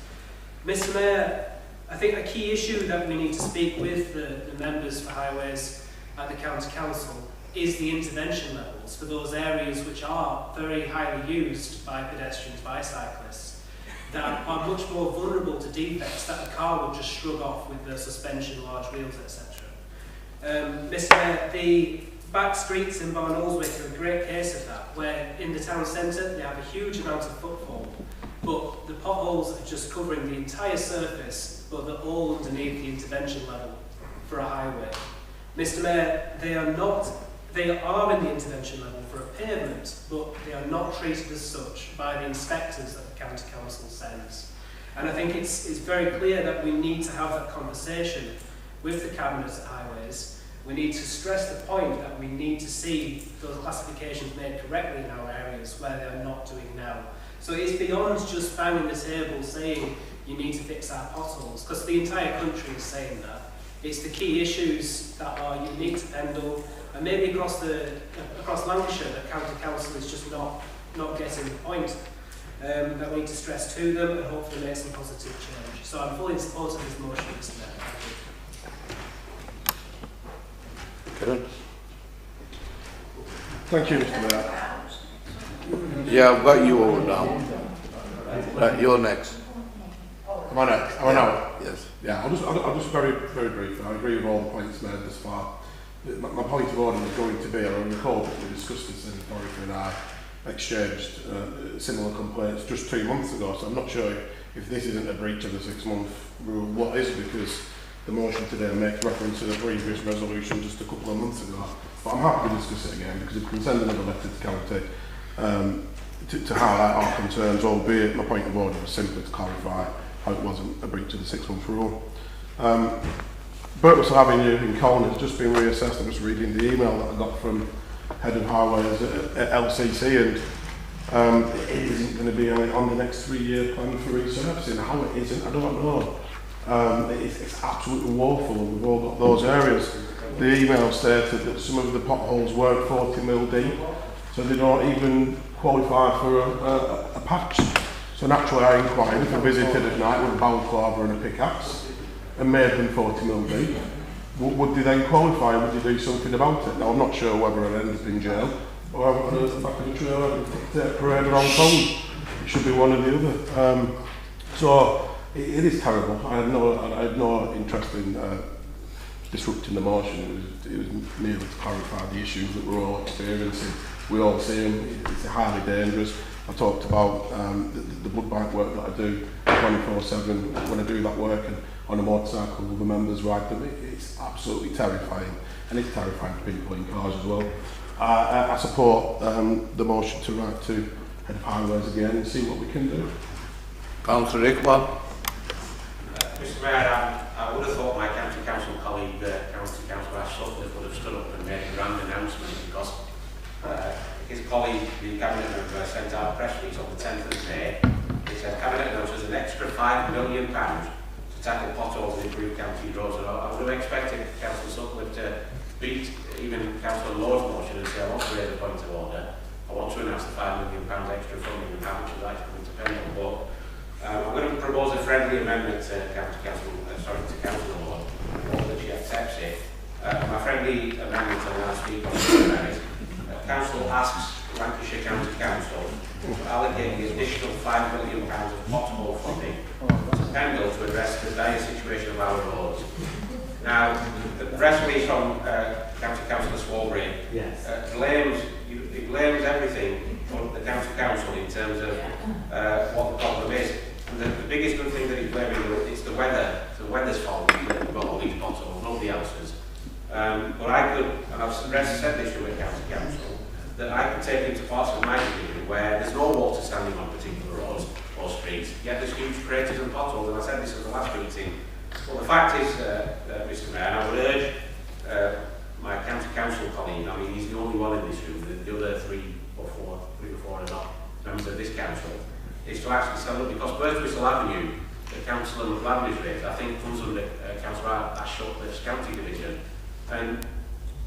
Mr. Mayor, I think a key issue that we need to speak with the members for highways at the county council is the intervention levels for those areas which are very highly used by pedestrians, by cyclists, that are much more vulnerable to defects that a car would just shrug off with the suspension, large wheels, etc. Mr. Mayor, the back streets in Barnoldswick are a great case of that, where in the town centre they have a huge amount of footfall, but the potholes are just covering the entire surface, but they're all underneath the intervention level for a highway. Mr. Mayor, they are in the intervention level for a pavement, but they are not treated as such by the inspectors that the county council sends. And I think it's very clear that we need to have that conversation with the cabinet at highways. We need to stress the point that we need to see those classifications made correctly in our areas where they are not doing now. So it's beyond just banging the table saying you need to fix our potholes, because the entire country is saying that. It's the key issues that are unique to Pendle, and maybe across Lancashire, the county council is just not getting the point that we need to stress to them and hopefully make some positive change. So I'm fully in support of this motion, Mr. Mayor. Thank you, Mr. Mayor. Yeah, I've got you over now. Right, you're next. Am I next? Am I now? Yes. Yeah, I'll just very briefly. I agree with all the points made thus far. My point of order is going to be, I recall that we discussed this and Dorothy and I exchanged similar complaints just 2 months ago, so I'm not sure if this isn't a breach of the 6-month rule, what is, because the motion today makes reference to the previous resolution just a couple of months ago. But I'm happy to discuss it again, because if we can send another letter to county to highlight our concerns, albeit my point of order was simply to clarify how it wasn't a breach of the 6-month rule. Burtwell Avenue in Colne has just been reassessed. I'm just reading the email that I got from Head of Highways at LCC, and it isn't going to be on the next 3-year plan for resurfacing. How it isn't, I don't know. It's absolutely woeful, and we've all got those areas. The email stated that some of the potholes weren't 40 mil deep, so they don't even qualify for a patch. So naturally I inquired if I visited at night with a balaclava and a pickaxe and made them 40 mil deep. Would they then qualify? Would you do something about it? Now I'm not sure whether I'd end up in jail or I'm at the back of the trailer and take a parade around town. It should be one or the other. So it is terrible. I had no interest in disrupting the motion. It was merely to clarify the issues that we're all experiencing. We all see them. It's highly dangerous. I talked about the blood bank work that I do 24/7 when I do that work, and on a motorcycle with the members ride them. It's absolutely terrifying, and it's terrifying for people in cars as well. I support the motion to write to Head of Highways again and see what we can do. Councillor Iqbal. Mr. Mayor, I would have thought my county council colleague, County Councillor Ash Sutcliffe, would have stood up and made a grand announcement, because his colleague, the Cabinet member, sent out a press release on the 10th of May. It said, Cabinet announces an extra £5 million to tackle potholes and improve county roads. And I would have expected Councillor Sutcliffe to beat even Councillor Lord's motion and say, I want to raise a point of order. I want to announce the £5 million extra funding and how much of that is coming to Pendle. But I'm going to propose a friendly amendment to Councillor Lord. I hope that she accepts it. My friendly amendment, and I'll speak on it, Council asks Lancashire County Council to allocate the additional £5 million of pothole funding to Pendle to address the dire situation of our roads. Now, the press release from County Councillor Swarbrick blames everything on the County Council in terms of what the problem is. And the biggest good thing that he's blaming is the weather. It's the weather's fault that we've got all these potholes, nobody else's. But I could, and I've said this to the County Council, that I could take into parts of my division where there's no water standing on particular roads or streets, yet there's huge craters and potholes, and I said this at the last meeting. Well, the fact is, Mr Mayor, and I would urge my County Council colleague, I mean, he's the only one in this room, the other three or four are not members of this council, is to actually stand up, because Birchwhistle Avenue, the Councillor McLaren is raised, I think comes under Councillor Ashcliffe's county division, and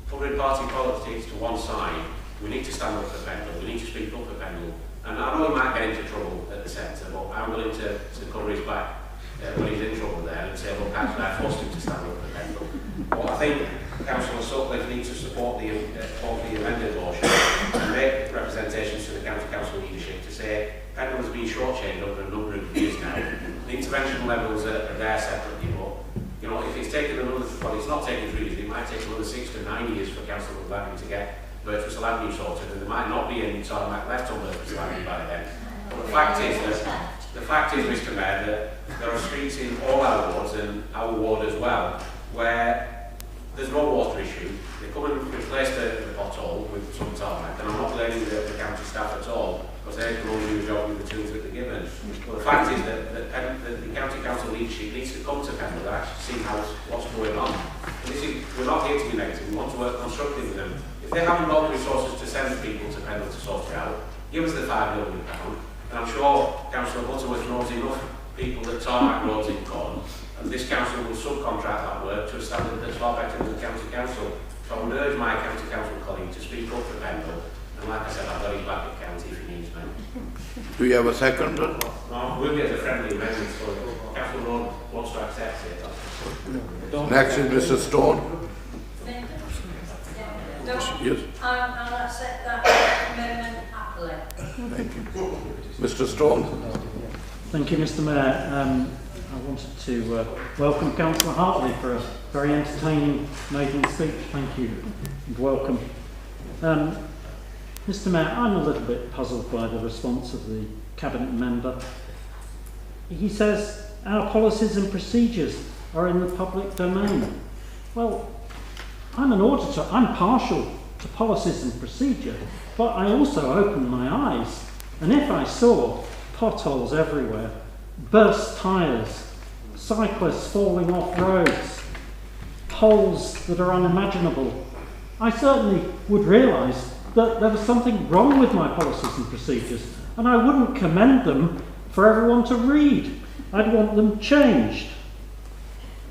putting party politics to one side, we need to stand up for Pendle, we need to speak up for Pendle, and I know he might get into trouble at the centre, but I'm willing to cover his back when he's in trouble there and say, look, actually I forced him to stand up for Pendle. But I think Councillor Sutcliffe needs to support the amended motion and make representations to the County Council leadership to say Pendle has been shortchanged over a number of years now. The intervention levels are there separately, but you know, if it's taken another, well, it's not taken 3 years, it might take another 6 to 9 years for Councillor McLaren to get Birchwhistle Avenue sorted, and there might not be any tarmac left on Birchwhistle Avenue by then. But the fact is, Mr Mayor, that there are streets in all our wards and our ward as well where there's no water issue. They come and replace the pothole with some tarmac, and I'm not blaming the county staff at all, because they can only do the job with the tools that they're given. But the fact is that the county council leadership needs to come to Pendle and actually see what's going on. And we're not here to be negative, we want to work constructively with them. If they haven't got the resources to send people to Pendle to sort it out, give us the £5 million. And I'm sure Councillor Butterworth knows enough people that tarmac roads in Corn, and this council will subcontract that work to a standard that's far better than the county council. So I would urge my county council colleague to speak up for Pendle, and like I said, I've got his back at county if he needs me. Do you have a second? No, we'll get a friendly amendment, so Councillor Road wants to accept it. Next is Mr Stone. Yes. I'll accept that amendment happily. Thank you. Mr Stone. Thank you, Mr Mayor. I wanted to welcome Councillor Hartley for a very entertaining maiden speech. Thank you and welcome. Mr Mayor, I'm a little bit puzzled by the response of the Cabinet member. He says our policies and procedures are in the public domain. Well, I'm an auditor, I'm partial to policies and procedure, but I also open my eyes, and if I saw potholes everywhere, burst tyres, cyclists falling off roads, holes that are unimaginable, I certainly would realise that there was something wrong with my policies and procedures, and I wouldn't commend them for everyone to read. I'd want them changed.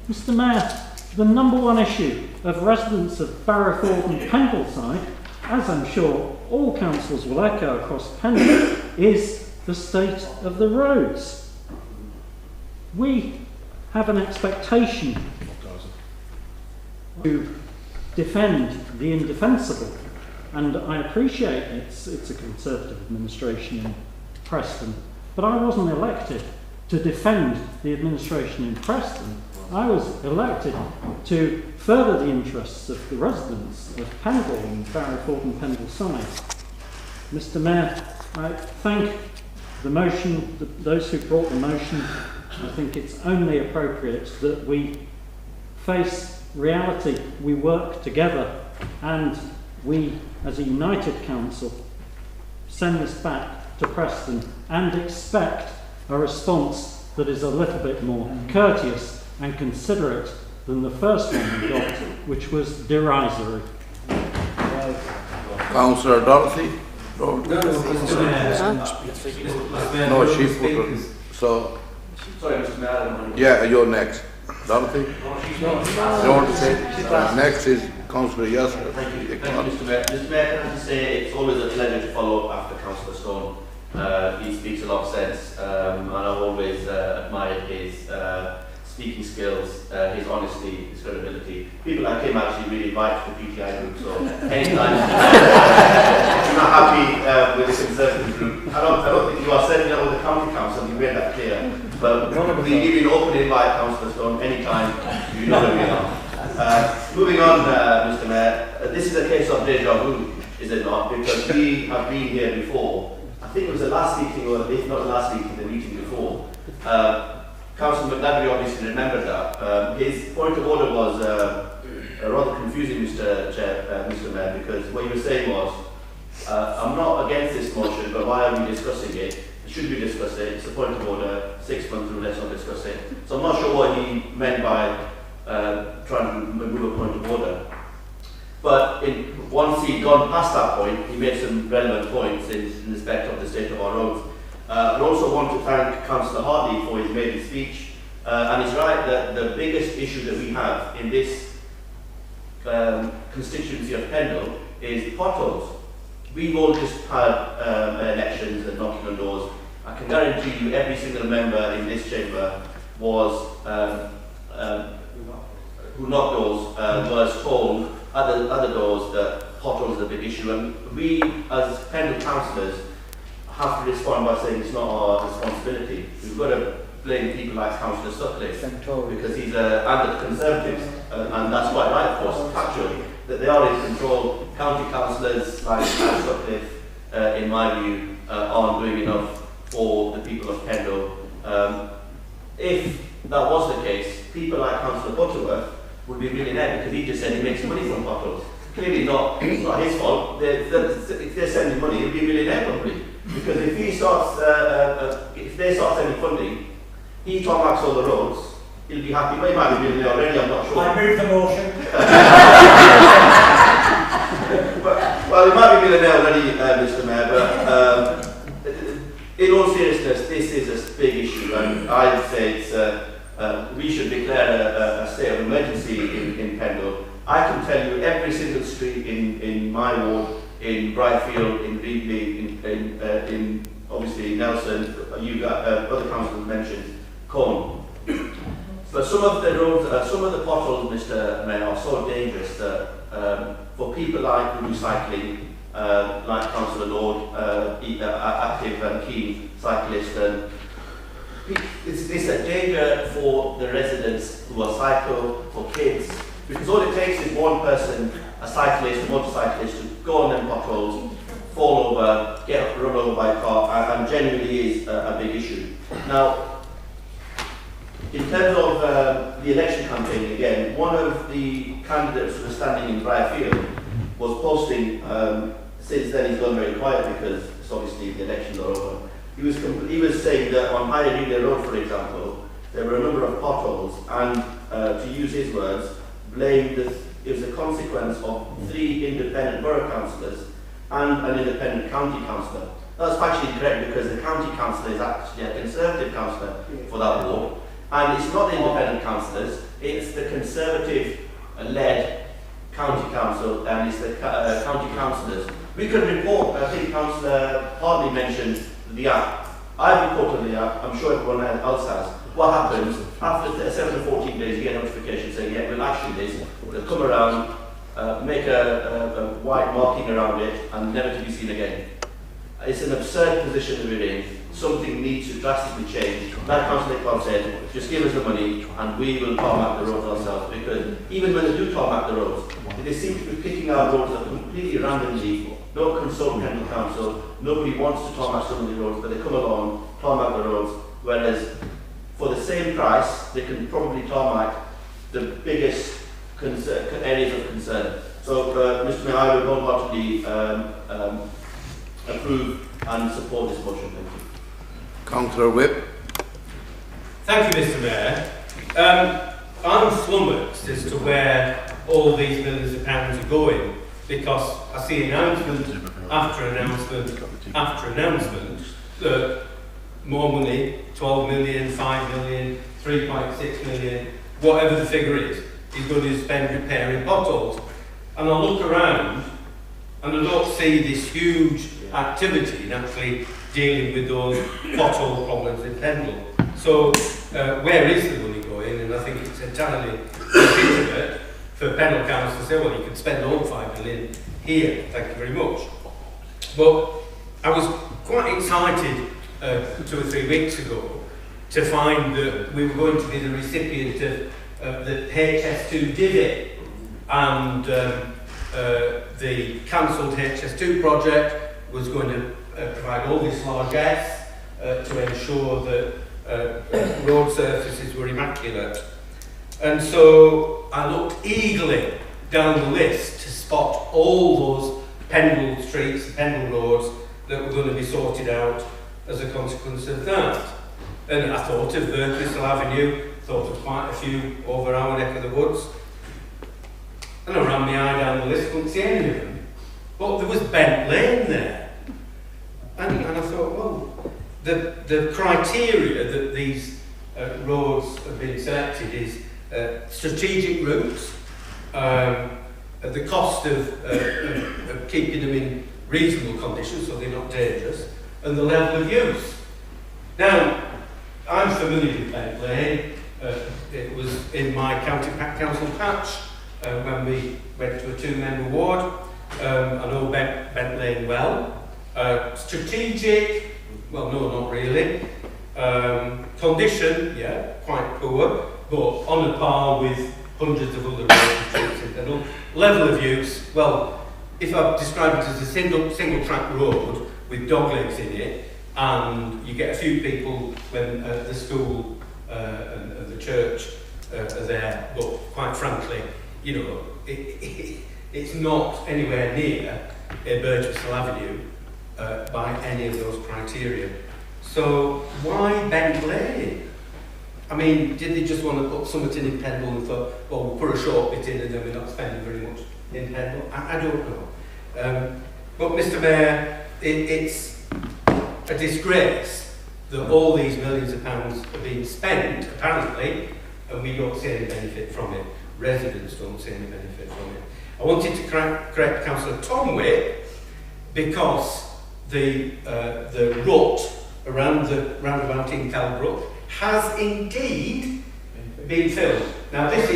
Mr Mayor, the number one issue of residents of Borough and Pendleside, as I'm sure all councils will echo across Pendle, is the state of the roads. We have an expectation to defend the indefensible, and I appreciate it's a Conservative administration in Preston, but I wasn't elected to defend the administration in Preston. I was elected to further the interests of the residents of Pendle and Barrow and Pendleside. Mr Mayor, I thank the motion, those who brought the motion. I think it's only appropriate that we face reality, we work together, and we, as a united council, send this back to Preston and expect a response that is a little bit more courteous and considerate than the first one we got, which was derisory. Councillor Dorothy? No, she put it. So, Sorry, Mr. Mayor. Yeah, you're next. Dorothy? You want to say? Next is Councillor Yasser. Thank you, Mr. Mayor. Mr. Mayor, can I just say it's always a pleasure to follow up after Councillor Stone. He speaks a lot of sense, and I've always admired his speaking skills, his honesty, his credibility. People like him actually really invite to the PTI group, so anytime you're not happy with the Conservative group, I don't think you are sending out with the County Council, you made that clear. But we give you an open invite, Councillor Stone, anytime, you know where we are. Moving on, Mr. Mayor, this is a case of deja vu, is it not? Because we have been here before. I think it was the last meeting, or if not the last meeting, the meeting before. Councillor McLeod obviously remembered that. His point of order was rather confusing, Mr. Mayor, because what he was saying was, I'm not against this motion, but why are we discussing it? Should we discuss it? It's a point of order, 6 months through, let's not discuss it. So I'm not sure what he meant by trying to remove a point of order. But once he'd gone past that point, he made some relevant points in respect of the state of our roads. I also want to thank Councillor Hartley for his maiden speech. And he's right that the biggest issue that we have in this constituency of Pendle is potholes. We've all just had elections and knocking on doors. I can guarantee you every single member in this chamber was, who knocked doors, was told at the other doors that potholes are a big issue. And we, as Pendle councillors, have to respond by saying it's not our responsibility. We've got to blame people like Councillor Sutcliffe because he's and the Conservatives, and that's quite right, of course, factually, that they are in control. County councillors like Sutcliffe, in my view, aren't doing enough for the people of Pendle. If that was the case, people like Councillor Butterworth would be a millionaire because he just said he makes money from potholes. Clearly not, it's not his fault. If they're sending money, he'll be a millionaire probably. Because if he starts, if they start sending funding, he tarmacs all the roads, he'll be happy. Well, he might be doing it already, I'm not sure. I move the motion. Well, he might be doing it already, Mr. Mayor, but in all seriousness, this is a big issue, and I'd say it's, we should declare a state of emergency in Pendle. I can tell you every single street in my ward, in Brightfield, in Reedley, in obviously Nelson, you got other councillors mentioned, Corn. But some of the roads, some of the potholes, Mr. Mayor, are so dangerous that for people like who do cycling, like Councillor Lord, active and keen cyclist, and it's a danger for the residents who are cycle, for kids, because all it takes is one person, a cyclist, a motorcyclist, to go on them potholes, fall over, get run over by a car, and genuinely is a big issue. Now, in terms of the election campaign, again, one of the candidates who was standing in Briarfield was posting, since then he's gone very quiet because it's obviously the elections are over. He was saying that on Higher Reedley Road, for example, there were a number of potholes, and to use his words, blamed it was a consequence of 3 independent borough councillors and an independent county councillor. That's factually correct because the county councillor is actually a Conservative councillor for that ward. And it's not the independent councillors, it's the Conservative-led county council, and it's the county councillors. We could report, I think Councillor Hartley mentioned the app. I've reported the app, I'm sure everyone else has. What happens, after 7 to 14 days, you get a notification saying, yeah, we'll action this, we'll come around, make a white marking around it, and never to be seen again. It's an absurd position that we're in. Something needs to drastically change. Like Councillor Clark said, just give us the money and we will tarmac the roads ourselves, because even when they do tarmac the roads, they seem to be picking our roads up completely randomly. No consult Pendle Council, nobody wants to tarmac some of the roads, but they come along, tarmac the roads, whereas for the same price, they can probably tarmac the biggest areas of concern. So, Mr. Mayor, I would wholeheartedly approve and support this motion. Thank you. Councillor Whip. Thank you, Mr. Mayor. I'm flummoxed as to where all these millions of pounds are going, because I see announcement after announcement after announcement that more money, 12 million, 5 million, 3.6 million, whatever the figure is, he's going to spend repairing potholes. And I look around and I don't see this huge activity in actually dealing with those pothole problems in Pendle. So where is the money going? And I think it's entirely legitimate for Pendle Council to say, well, you could spend all 5 million here, thank you very much. But I was quite excited 2 or 3 weeks ago to find that we were going to be the recipient of the HS2 divvy, and the cancelled HS2 project was going to provide all this largesse to ensure that road surfaces were immaculate. And so I looked eagerly down the list to spot all those Pendle streets, Pendle roads that were going to be sorted out as a consequence of that. And I thought of Crystal Avenue, thought of quite a few over our neck of the woods. And I ran my eye down the list, couldn't see any of them. But there was Bent Lane there. And I thought, well, the criteria that these roads have been selected is strategic routes, the cost of keeping them in reasonable condition so they're not dangerous, and the level of use. Now, I'm familiar with Bent Lane. It was in my county council patch when we went to a 2-member ward. I know Bent Lane well. Strategic, well, no, not really. Condition, yeah, quite poor, but on a par with hundreds of other roads and streets in Pendle. Level of use, well, if I describe it as a single track road with doglegs in it, and you get a few people when the school and the church are there, but quite frankly, you know, it's not anywhere near a Birchwhistle Avenue by any of those criteria. So why Bent Lane? I mean, did they just want to put something in Pendle and thought, well, we'll put a short bit in and then we're not spending very much in Pendle? I don't know. But Mr Mayor, it's a disgrace that all these millions of pounds are being spent, apparently, and we don't see any benefit from it. Residents don't see any benefit from it. I wanted to correct Councillor Tomwick because the rut around the roundabout in Calbrook has indeed been filled. Now this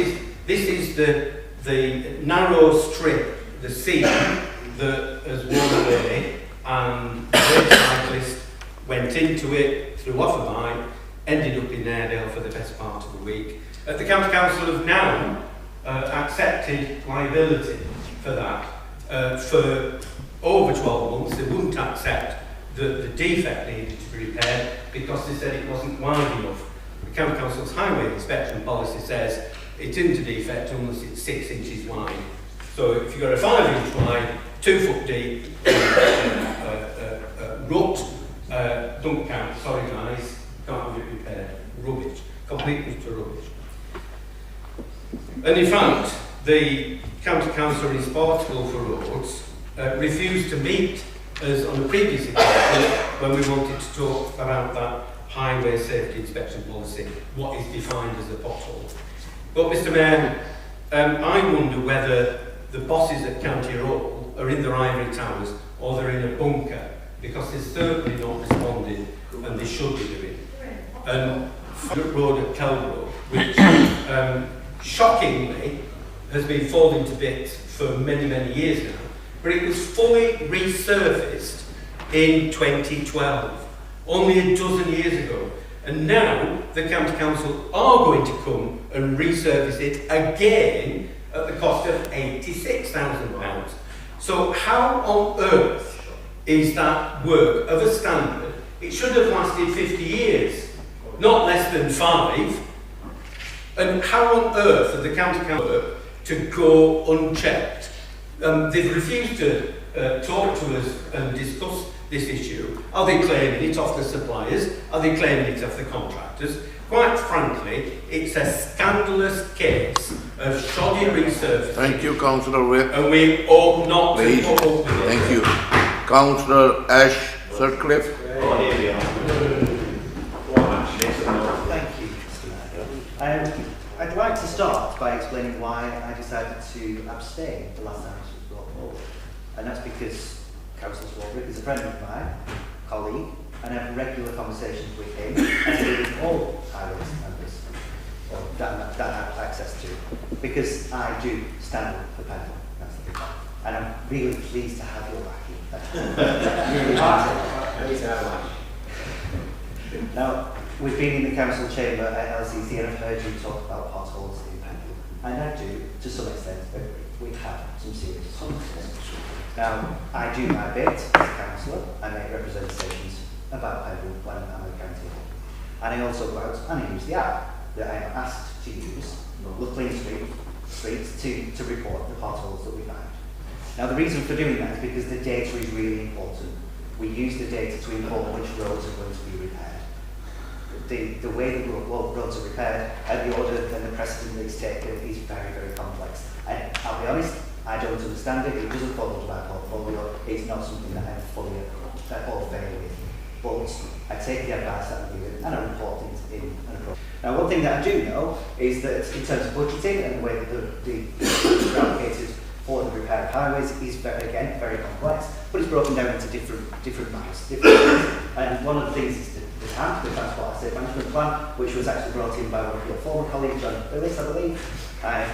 is the narrow strip, the sea, that has worn away, and the cyclist went into it, threw off a bike, ended up in Airedale for the best part of the week. The County Council have now accepted liability for that. For over 12 months, they wouldn't accept that the defect needed to be repaired because they said it wasn't wide enough. The County Council's highway inspection policy says it isn't a defect unless it's 6 inches wide. So if you've got a 5-inch wide, 2 foot deep rut, don't count, sorry guys, can't have it repaired. Rubbish, complete utter rubbish. And in fact, the County Council responsible for roads refused to meet us on the previous occasion when we wanted to talk about that highway safety inspection policy, what is defined as a pothole. But Mr Mayor, I wonder whether the bosses at County Road are in their ivory towers or they're in a bunker, because they're certainly not responding and they should be doing. Road at Kelbrook, which shockingly has been falling to bits for many, many years now, but it was fully resurfaced in 2012, only a dozen years ago. And now the County Council are going to come and resurface it again at the cost of £86,000. So how on earth is that work of a standard? It should have lasted 50 years, not less than 5. And how on earth are the County Council to go unchecked? They've refused to talk to us and discuss this issue. Are they claiming it off the suppliers? Are they claiming it off the contractors? Quite frankly, it's a scandalous case of shoddy research. Thank you, Councillor Whip. And we ought not Please. to put up with it. Thank you. Councillor Ash Sutcliffe. Oh, here we are. start by explaining why I decided to abstain the last time this was brought forward. And that's because Councillor Swarbrick is a friend of mine, colleague, and I have regular conversations with him, as I do with all highways members, or that I have access to, because I do stand up for Pendle. That's the big one. And I'm really pleased to have your backing. Really pleased to have you. Now, we've been in the council chamber at LCC and I've heard you talk about potholes in Pendle. And I do, to some extent, we have some serious potholes. Now, I do my bit as a councillor. I make representations about Pendle when I'm at county hall. And I also go out and I use the app that I am asked to use, Look Clean Streets, to report the potholes that we find. Now, the reason for doing that is because the data is really important. We use the data to inform which roads are going to be repaired. The way that roads are repaired and the order and the precedent that is taken is very, very complex. And I'll be honest, I don't understand it. It doesn't fall into my portfolio. It's not something that I'm fully all fair with. But I take the advice that I'm given and I report things in an approach. Now, one thing that I do know is that in terms of budgeting and the way that the funds are allocated for the repair of highways is again very complex, but it's broken down into different lines. And one of the things is the TAM, the Transport Asset Management Plan, which was actually brought in by one of your former colleagues, John Willis, I believe,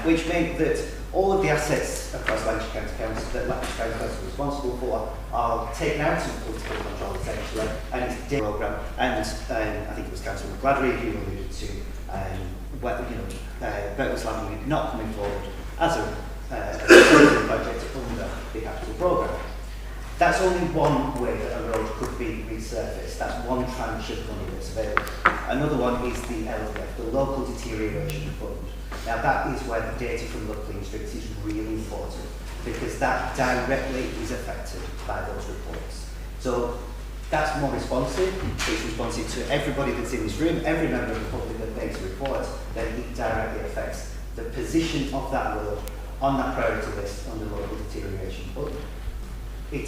which meant that all of the assets across Lancashire County Council that Lancashire County Council is responsible for are taken out of political control essentially, and it's a programme. And I think it was Councillor McGladdery who alluded to whether Burton's Landing not coming forward as a project under the capital programme. That's only one way that a road could be resurfaced. That's one tranche of money that's available. Another one is the LDF, the Local Deterioration Fund. Now that is where the data from Look Clean Streets is really important, because that directly is affected by those reports. So that's more responsive. It's responsive to everybody that's in this room, every member of the public that makes a report, then it directly affects the position of that road on that priority list under Local Deterioration Fund. You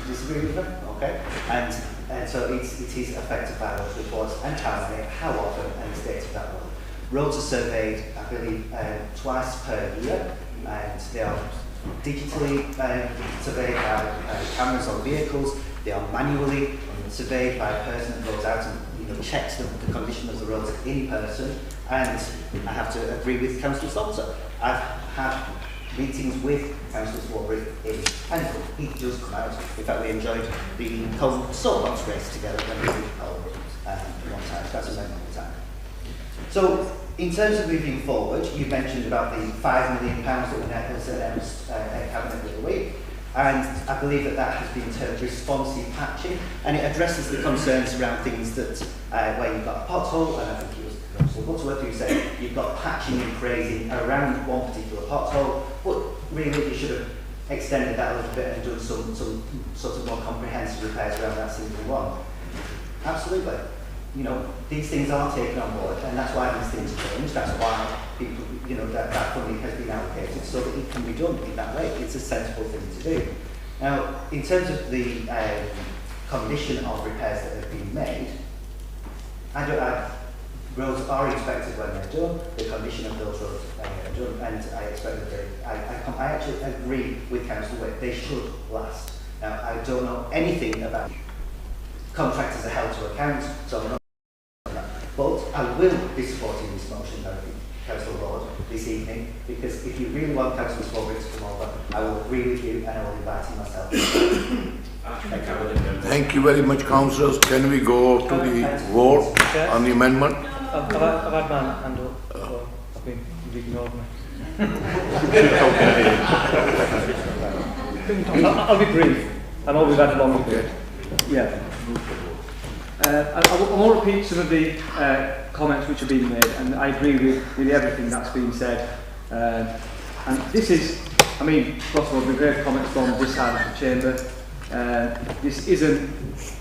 disagree with them? Okay. And so it is affected by those reports and how often and the state of that road. Roads are surveyed, I believe, twice per year, and they are digitally surveyed by cameras on vehicles. They are manually surveyed by a person that goes out and checks the condition of the roads in person. And I have to agree with Councillor Salter. I've had meetings with Councillor Swarbrick in Pendle. He does come out. In fact, we enjoyed the soapbox race together when we did one time. That's a memorable time. So, in terms of moving forward, you mentioned about the £5 million that was announced at Cabinet the other week, and I believe that has been termed responsive patching, and it addresses the concerns around things that where you've got a pothole, and I think it was Councillor Butterworth who said you've got patching and crazing around one particular pothole, but really you should have extended that a little bit and done some sort of more comprehensive repairs around that single one. Absolutely. These things are taken on board, and that's why these things change. That's why people, that funding has been allocated so that it can be done in that way. It's a sensible thing to do. Now, in terms of the condition of repairs that have been made, roads are inspected when they're done. The condition of those roads are done, and I expect that I actually agree with Councillor Witt. They should last. Now, I don't know anything about contractors are held to account, so I'm not. But I will be supporting this motion, Councillor Lord, this evening, because if you really want Councillor Swarbrick to come over, I will agree with you and I will invite him myself. Thank you very much, councillors. Can we go to the vote on the amendment? I've had my hand up, so I've been ignored me. I'll be brief. I know we've had a long debate. Yeah. I won't repeat some of the comments which have been made, and I agree with everything that's been said. And this is, first of all, we've heard comments from this side of the chamber. This isn't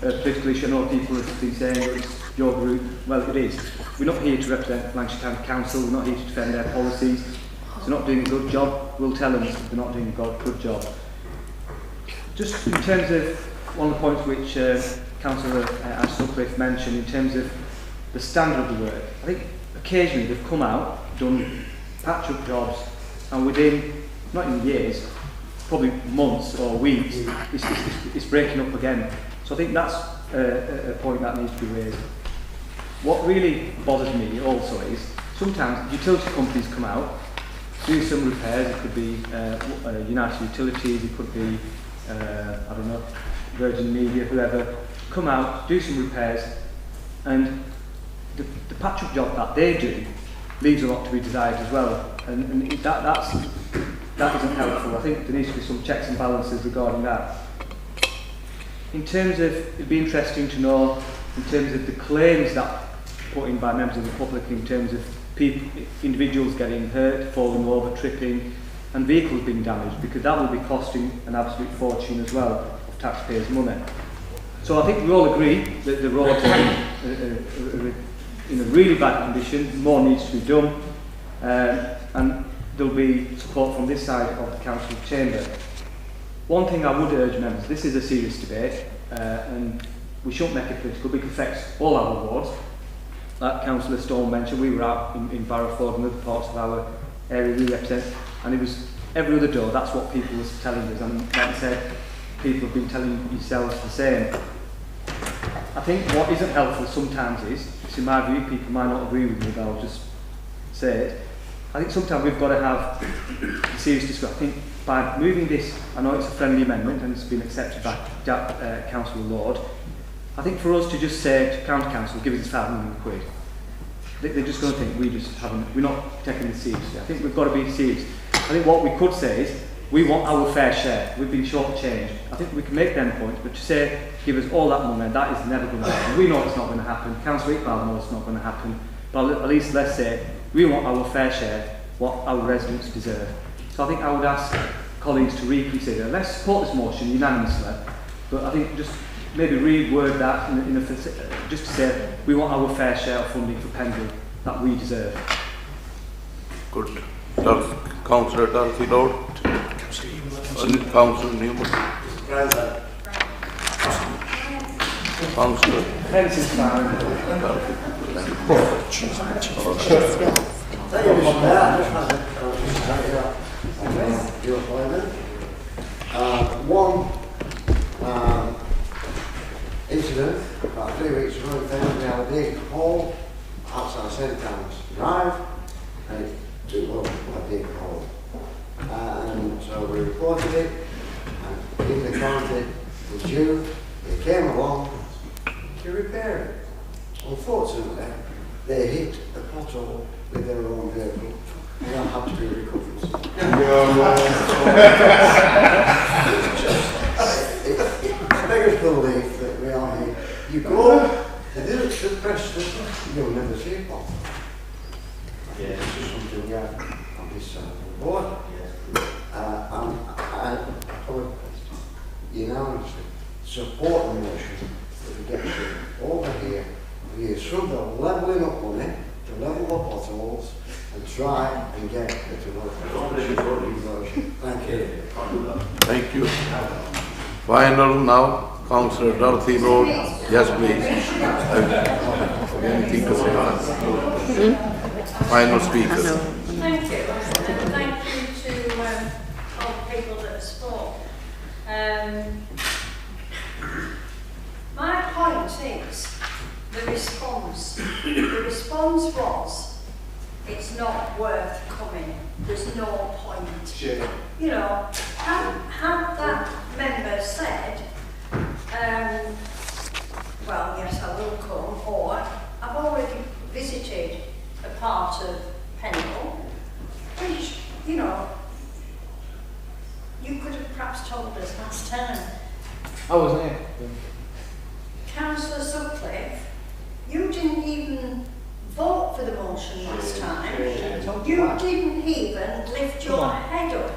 a political issue. I know people have been saying it's your group. Well, it is. We're not here to represent Lancashire County Council. We're not here to defend their policies. If they're not doing a good job, we'll tell them they're not doing a good job. Just in terms of one of the points which Councillor Sutcliffe mentioned in terms of the standard of the work, I think occasionally they've come out done patch-up jobs, and within, not in years, probably months or weeks, it's breaking up again. So I think that's a point that needs to be raised. What really bothers me also is sometimes utility companies come out, do some repairs. It could be United Utilities, it could be I don't know, Virgin Media, whoever, come out, do some repairs, and the patch-up job that they do leaves a lot to be desired as well, and that isn't helpful. I think there needs to be some checks and balances regarding that. In terms of, it'd be interesting to know, in terms of the claims that put in by members of the public, in terms of people, individuals getting hurt, falling over, tripping, and vehicles being damaged, because that will be costing an absolute fortune as well of taxpayers' money. So I think we all agree that the roads are in a really bad condition, more needs to be done, and there'll be support from this side of the council chamber. One thing I would urge members, this is a serious debate, and we shouldn't make it political because it affects all our wards. Like Councillor Stone mentioned, we were out in Borough and other parts of our area we represent, and it was every other door, that's what people were telling us, and like I said, people have been telling yourselves the same. I think what isn't helpful sometimes is, in my view, people might not agree with me, but I'll just say it, I think sometimes we've got to have a serious discussion. I think by moving this, I know it's a friendly amendment and it's been accepted by Councillor Lord, I think for us to just say to County Council, give us £5 million, they're just going to think we're not taking this seriously. I think we've got to be serious. I think what we could say is, we want our fair share. We've been short-changed. I think we can make them points, but to say, give us all that money, that is never going to happen. We know it's not going to happen. Councillor Iqbal knows it's not going to happen. But at least let's say, we want our fair share, what our residents deserve. So I think I would ask colleagues to reconsider. Let's support this motion unanimously, but I think just maybe reword that just to say, we want our fair share of funding for Pendle that we deserve. Good. Councillor Dorothy Lord. Councillor Newman. Councillor. Thank you, Mr. Mayor. Your appointment. One incident about 3 weeks ago, we found we had a big hole outside St. Thomas Drive, and it took over a big hole. And so we reported it, and in the county was due, they came along to repair it. Unfortunately, they hit a pothole with their own vehicle, and that had to be recovered. It's beggars belief that we are here. You go, they did it to Preston, you'll never see a pothole. This is something we have on this side of the board. I would unanimously support the motion that we get to over here. We use some of the levelling up money to level the potholes and try and get it to work. Thank you. Thank you. Final now, Councillor Dorothy Road. Yes, please. Anything to say? Final speaker. Thank you. Thank you to all the people that spoke. My point is the response. The response was, it's not worth coming. There's no point. Sure. You know, had that member said, well, yes, I will come, or I've already visited a part of Pendle, which, you know, you could have perhaps told us last time. I wasn't here. Councillor Sutcliffe, you didn't even vote for the motion last time. You didn't even lift your head up.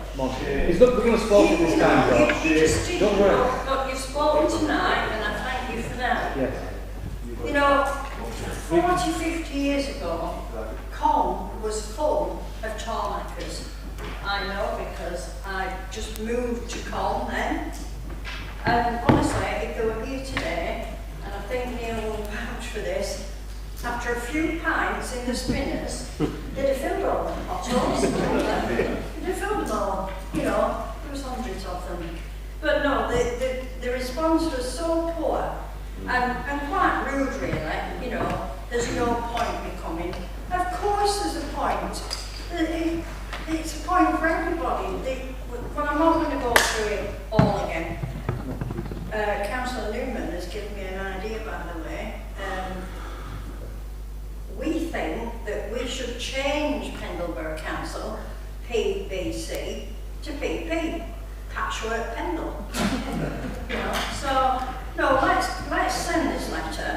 He's not going to support it this time, though. You just didn't. Don't worry. But you've spoken tonight, and I thank you for that. Yes. You know, 40, 50 years ago, Con was full of tarmackers. I know because I just moved to Con then. And honestly, if they were here today, and I think Neil will vouch for this, after a few pints in the spinners, they'd have filled all them bottles. They'd have filled them all, you know, there was hundreds of them. But no, the response was so poor and quite rude really, you know, there's no point me coming. Of course there's a point. It's a point for everybody. Well, I'm not going to go through it all again. Councillor Newman has given me an idea, by the way. We think that we should change Pendle Borough Council, PBC, to PP, Patchwork Pendle. You know, so, no, let's send this letter.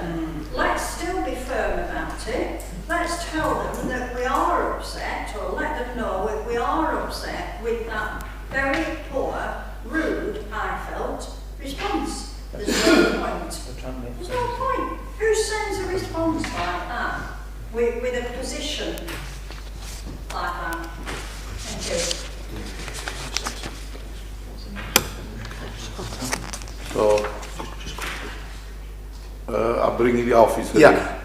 Let's still be firm about it. Let's tell them that we are upset, or let them know that we are upset with that very poor, rude, I felt, response. There's no point. There's no point. Who sends a response like that with a position like that? Thank you. So, I'm bringing the officer. Yeah.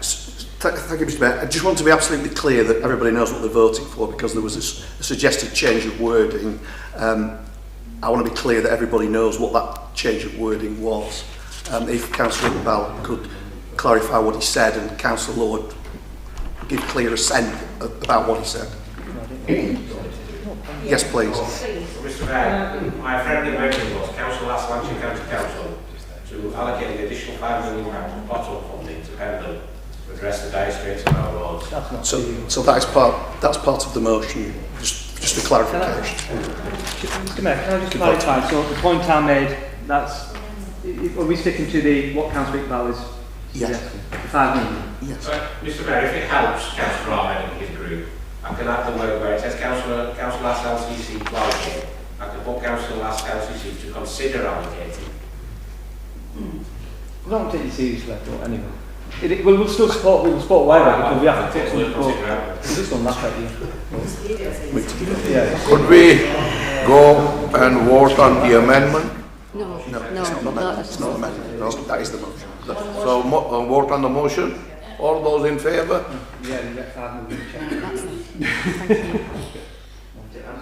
Thank you, Mr. Mayor. I just want to be absolutely clear that everybody knows what they're voting for, because there was a suggested change of wording. I want to be clear that everybody knows what that change of wording was. If Councillor Iqbal could clarify what he said, and Councillor Lord give clear assent about what he said. Yes, please. Mr. Mayor, my friendly motion was Council asked Lancashire County Council to allocate the additional £5 million of bottle funding to Pendle to address the dire straits of our roads. So that's part of the motion. Just a clarification. Mr. Mayor, can I just clarify? So the point I made, that's, are we sticking to what Councillor Iqbal is suggesting? The 5 million? Yes. Mr. Mayor, if it helps Councillor Ahmed and his group, I can add the word where it says Councillor asked LCC to allocate. I can put Councillor asked LCC to consider allocating. I don't take you seriously, I thought, anyway. We'll still support, whatever, because we have to put something forward. We're just going to laugh at you. Yeah. Could we go and vote on the amendment? No, it's not an amendment. No, that is the motion. So vote on the motion. All those in favour? Yeah, you get 5 million check.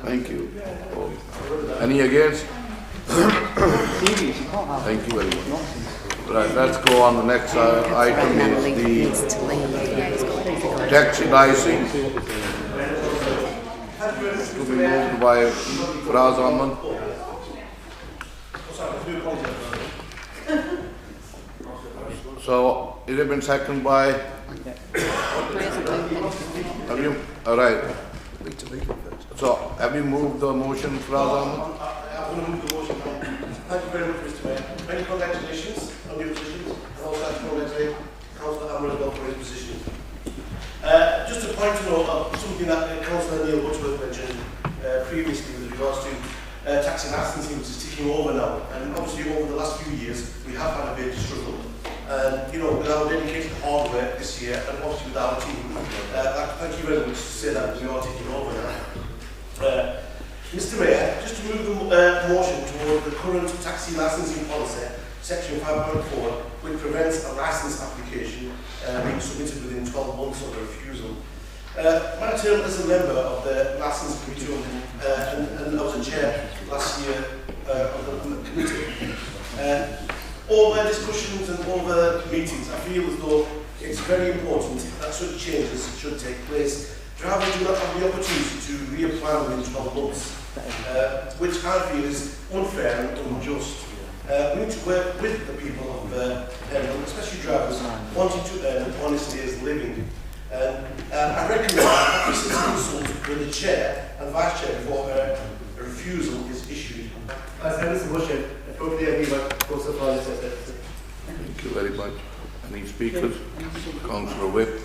Thank you. Any against? Thank you very much. Right, let's go on. The next item is the taxi licence. To be moved by Faraz Ahmed. So, it has been seconded by? Have you? All right. So, have you moved the motion, Faraz Ahmed? I'm going to move the motion now. Thank you very much, Mr. Mayor. Many congratulations on your position, and also like to congratulate Councillor Hammer as well for his position. Just a point to note of something that Councillor Neil Butterworth mentioned previously with regards to taxi licensing, which is ticking over now. And obviously over the last few years, we have had a bit of struggle. And you know, with our dedicated hard work this year, and obviously with our team, thank you very much to say that we are taking over now. Mr. Mayor, just to move the motion toward the current taxi licensing policy, section 5.4, which prevents a licence application being submitted within 12 months of the refusal. My term as a member of the licence committee, and I was a chair last year of the committee. Over discussions and over meetings, I feel as though it's very important that such changes should take place. Drivers do not have the opportunity to reapply within 12 months, which I feel is unfair and unjust. We need to work with the people of Pendle, especially drivers wanting to earn an honest day's living. I recommend that officers consult with the chair and vice chair before a refusal is issued. I second this motion. I totally agree with Councillor Fowler said. Thank you very much. Any speakers? Councillor Whip.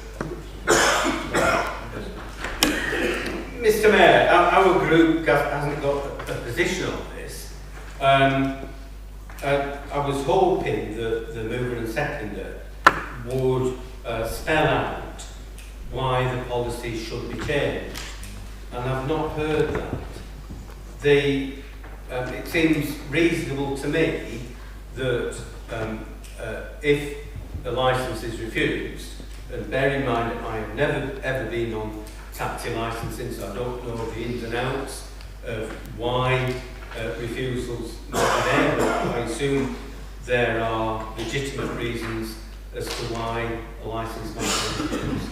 Mr. Mayor, our group hasn't got a position on this. I was hoping that the mover and seconder would spell out why the policy should be changed, and I've not heard that. It seems reasonable to me that if the licence is refused, And bear in mind that I have never ever been on taxi licensing, so I don't know the ins and outs of why refusals might be there, but I assume there are legitimate reasons as to why a licence might be refused.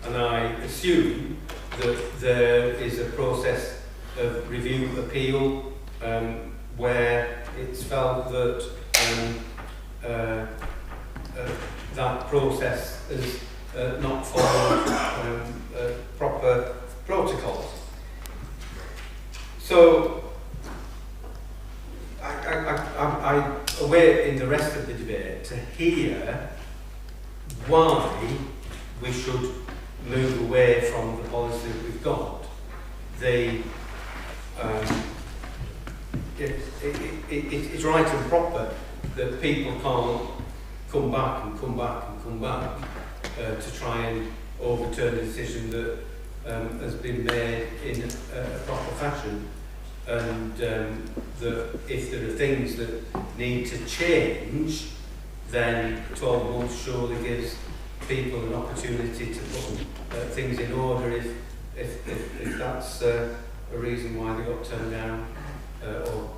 And I assume that there is a process of review appeal where it's felt that that process is not followed proper protocols. So I await in the rest of the debate to hear why we should move away from the policy that we've got. It's right and proper that people can't come back and come back and come back to try and overturn a decision that has been made in a proper fashion, and that if there are things that need to change, then 12 months surely gives people an opportunity to put things in order if that's a reason why they got turned down or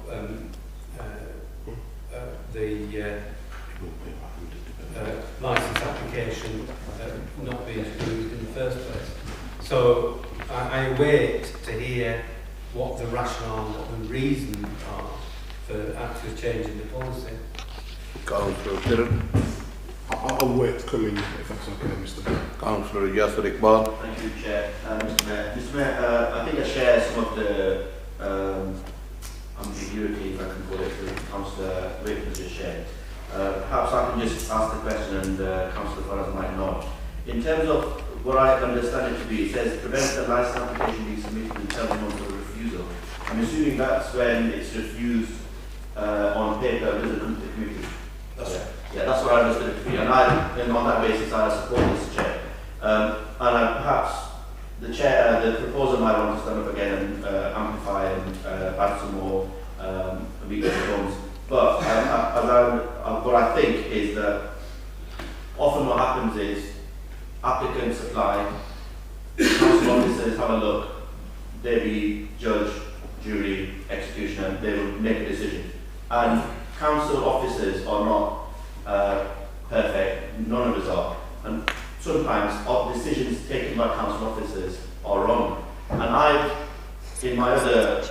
the licence application not being approved in the first place. So I await to hear what the rationale, what the reasons are for actually changing the policy. Councillor Kiran. I'll wait to come in if that's okay, Mr. Mayor. Councillor Yasser Iqbal. Thank you, Chair. Mr. Mayor. Mr. Mayor, I think I share some of the ambiguity, if I can call it, that Councillor Wakeman just shared. Perhaps I can just ask the question and Councillor Farras might not. In terms of what I understand it to be, it says prevent the licence application being submitted in 12 months of refusal. I'm assuming that's when it's refused on paper and doesn't come to the committee. That's right. Yeah, that's what I understood it to be. And on that basis, I support this, Chair. And perhaps the Chair, the proposer might want to stand up again and amplify and add some more legal reforms. But what I think is that often what happens is applicants apply, council officers have a look, they be judge, jury, executioner, they will make a decision. And council officers are not perfect, none of us are. And sometimes decisions taken by council officers are wrong. And in my other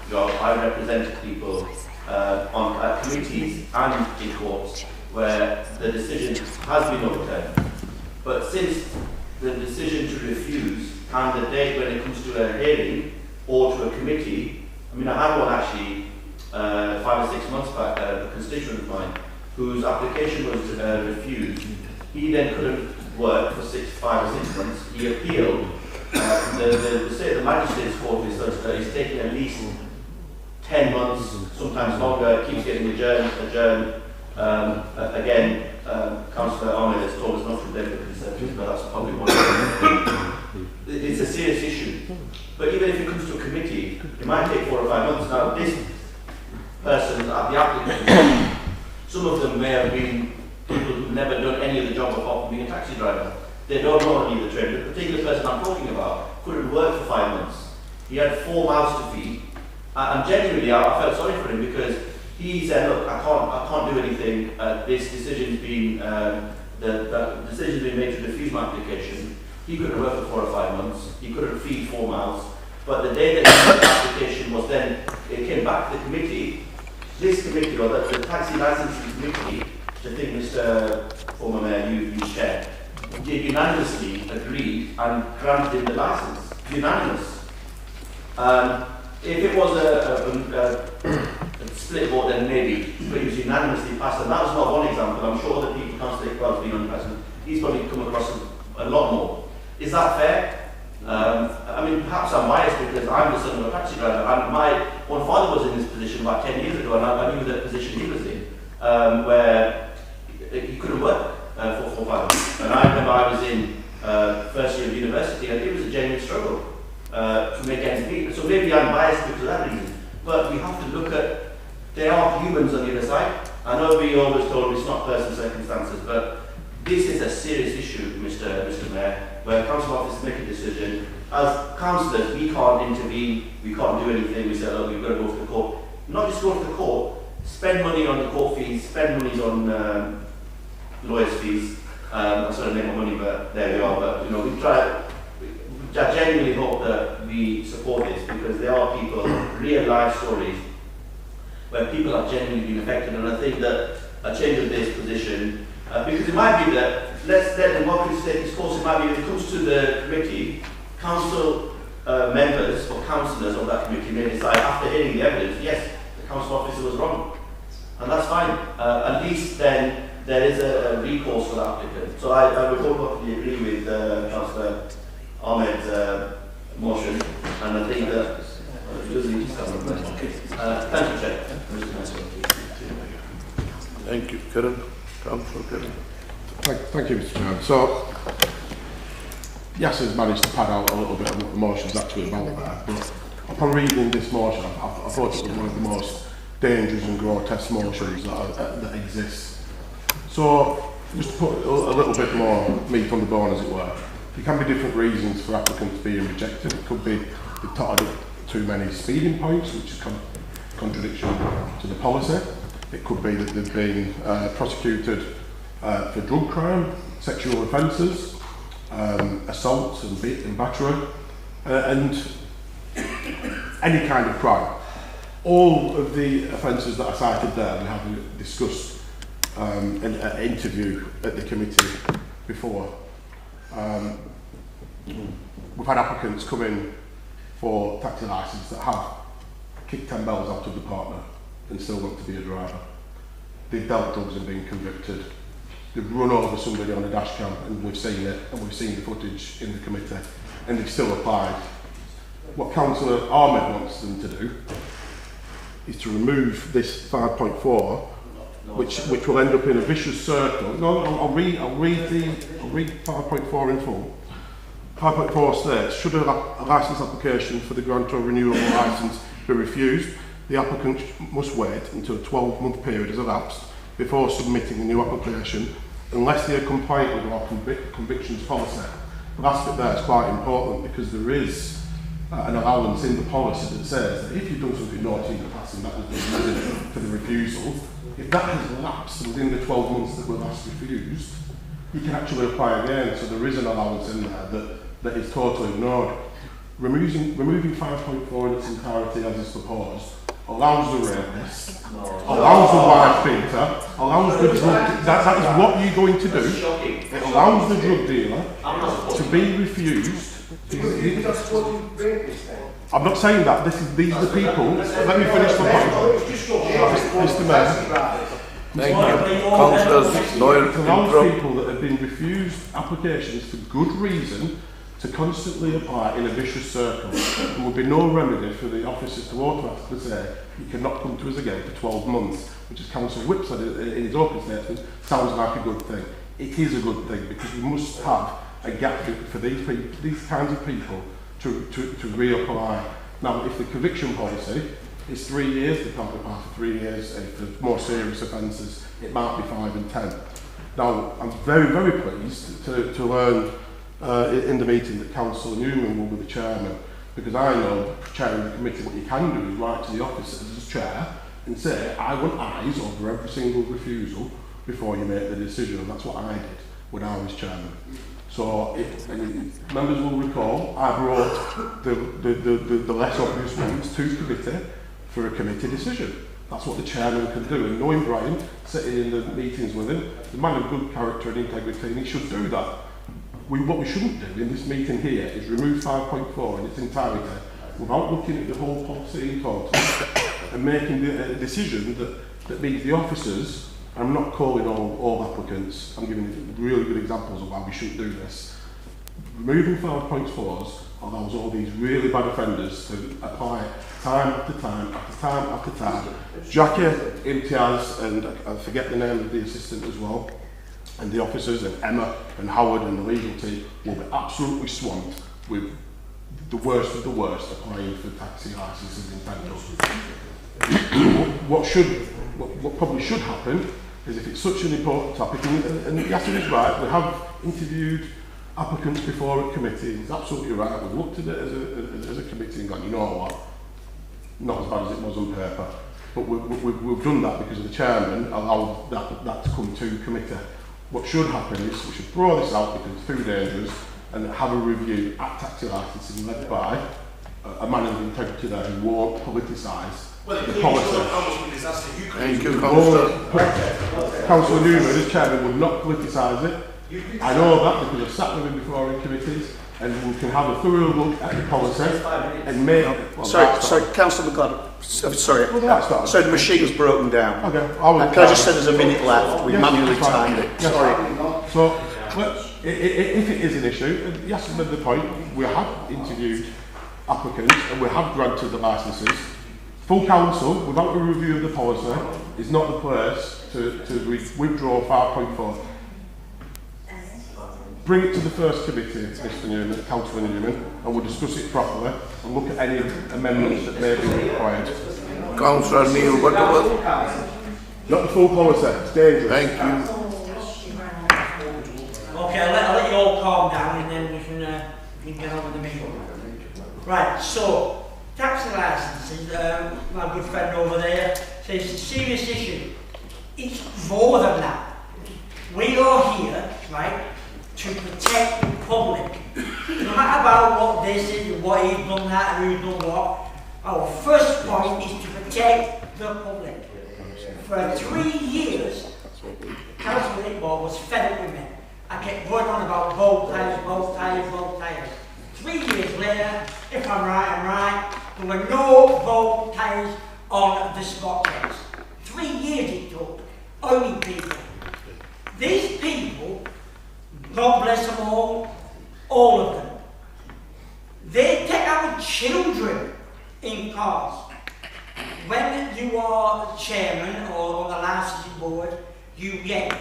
job, I represented people on committees and in courts where the decision has been overturned. But since the decision to refuse and the date when it comes to a hearing or to a committee, I mean, I had one actually 5 or 6 months back, a constituent of mine, whose application was refused. He then couldn't work for 5 or 6 months. He appealed. The magistrate's court is such that it's taking at least 10 months, sometimes longer, keeps getting adjourned. Again, Councillor Ahmed has told us not to blame the Conservatives, but that's probably one of them. It's a serious issue. But even if it comes to a committee, it might take 4 or 5 months. Now, this person, the applicant, some of them may have been people who've never done any of the job apart from being a taxi driver. They don't know any of the trade. The particular person I'm talking about couldn't work for 5 months. He had 4 mouths to feed. And genuinely, I felt sorry for him because he said, look, I can't do anything. This decision's been, the decision's been made to refuse my application. He couldn't work for 4 or 5 months. He couldn't feed 4 mouths. But the day that the application was then, it came back to the committee. This committee, or the taxi licensing committee, which I think Mr. Former Mayor, you chaired, unanimously agreed and granted him the license. Unanimous. If it was a split vote, then maybe, but it was unanimously passed. And that was not one example. I'm sure other people, Councillor Iqbal's been on president, he's probably come across a lot more. Is that fair? I mean, perhaps I'm biased because I'm the son of a taxi driver, and my own father was in this position about 10 years ago, and I knew the position he was in, where he couldn't work for 4 or 5 months. And I remember I was in first year of university, and it was a genuine struggle to make ends meet. So maybe I'm biased because of that reason. But we have to look at, there are humans on the other side. I know we always told it's not person circumstances, but this is a serious issue, Mr. Mayor, where council officers make a decision. As councillors, we can't intervene, we can't do anything. We say, oh, we've got to go to the court. Not just go to the court, spend money on the court fees, spend money on lawyers' fees. I'm sorry to make my money, but there we are. But you know, I genuinely hope that we support this, because there are people, real life stories, where people have genuinely been affected, and I think that a change of this position, because it might be that, let's let the democracy take its course, it might be when it comes to the committee, council members or councillors of that committee may decide, after hearing the evidence, yes, the council officer was wrong, and that's fine. At least then there is a recourse for the applicant. So I would wholeheartedly agree with Councillor Ahmed's motion, and I think that it does need to stand. Thank you, Chair. Thank you. Karen, Councillor Karen. Thank you, Mr. Chairman. So, yes, has managed to pad out a little bit of what the motion's actually about there, but upon reading this motion, I thought it was one of the most dangerous and grotesque motions that exist. So, just to put a little bit more meat on the bone, as it were, there can be different reasons for applicants being rejected. It could be they've totted too many speeding points, which is contradiction to the policy. It could be that they've been prosecuted for drug crime, sexual offences, assault and battery, and any kind of crime. All of the offences that I cited there we have discussed in an interview at the committee before. We've had applicants come in for taxi licence that have kicked 10 bells out of the partner and still want to be a driver. They've dealt drugs and been convicted. They've run over somebody on a dash cam, and we've seen it, and we've seen the footage in the committee, and they've still applied. What Councillor Ahmed wants them to do is to remove this 5.4, which will end up in a vicious circle. No, I'll read 5.4 in full. 5.4 states, should a licence application for the grant or renewal of licence be refused, the applicant must wait until a 12-month period has elapsed before submitting a new application, unless they are compliant with our convictions policy. The last bit there is quite important, because there is an allowance in the policy that says that if you've done something naughty in the past and that has been reason for the refusal, if that has lapsed within the 12 months that were last refused, you can actually apply again. So there is an allowance in there that is totally ignored. Removing 5.4 in its entirety as is proposed allows the rapist, allows the wife beater, allows the drug, that is what you're going to do. It allows the drug dealer to be refused. I'm not saying that. These are the people. Let me finish the point. Mr. Mayor. Thank you. Councillors Noel. It allows people that have been refused applications for good reason to constantly apply in a vicious circle. There will be no remedy for the officers to automatically say, you cannot come to us again for 12 months, which as Councillor Whip said in his opening statement, sounds like a good thing. It is a good thing, because we must have a gap for these kinds of people to reapply. Now, if the conviction policy is 3 years, they can't apply for 3 years. If there's more serious offences, it might be 5 and 10. Now, I'm very, very pleased to learn in the meeting that Councillor Newman will be the chairman, because I know, chairing the committee, what you can do is write to the officers as chair and say, I want eyes over every single refusal before you make the decision, and that's what I did when I was chairman. So, if members will recall, I brought the less obvious ones to committee for a committee decision. That's what the chairman can do, and knowing Brian, sitting in the meetings with him, the man of good character and integrity, and he should do that. What we shouldn't do in this meeting here is remove 5.4 in its entirety without looking at the whole policy in total and making a decision that means the officers, I'm not calling all applicants, I'm giving really good examples of why we shouldn't do this. Removing 5.4s allows all these really bad offenders to apply time after time after time after time. Jackie, Imtiaz, and I forget the name of the assistant as well, and the officers, and Emma and Howard and the legal team will be absolutely swamped with the worst of the worst applying for taxi licences in Pendle. What probably should happen Because if it's such an important topic, and Yasser is right, we have interviewed applicants before at committee. He's absolutely right. We've looked at it as a committee and gone, you know what, not as bad as it was on paper. But we've done that because the chairman allowed that to come to committee. What should happen is we should throw this out because it's too dangerous and have a review at taxi licensing led by a man of integrity there who won't politicise the policy. Thank you, Councillor. Councillor Newman, as chairman, would not politicise it. I know that because I've sat with him before in committees, and we can have a thorough look at the policy and make... Well, sorry, Councillor McGlad, sorry. Well, so the machine's broken down. Okay. Can I just say there's a minute left? We manually timed it. Yes. Sorry. So, well, if it is an issue, yes, at the point, we have interviewed applicants and we have granted the licences. Full council, without a review of the policy, is not the place to withdraw 5.4. Bring it to the first committee, Mr Newman, Councillor Newman, and we'll discuss it properly and look at any amendments that may be required. Councillor Neil Butterworth. Not the full policy, it's dangerous. Thank you. Okay, I'll let you all calm down and then we can get on with the meeting. Right, so, taxi licences, my good friend over there says it's a serious issue. It's more than that. We are here, right, to protect the public. No matter about what this is, what he's done that, and who's done what, our first point is to protect the public. For 3 years, Councillor Iqbal was fed up with me. I kept going on about bolt tires, bolt tires, bolt tires. 3 years later, if I'm right, I'm right, there were no bolt tires on the spot test. 3 years it took, only people. These people, God bless them all of them. They take our children in cars. When you are chairman or on the licensing board, you get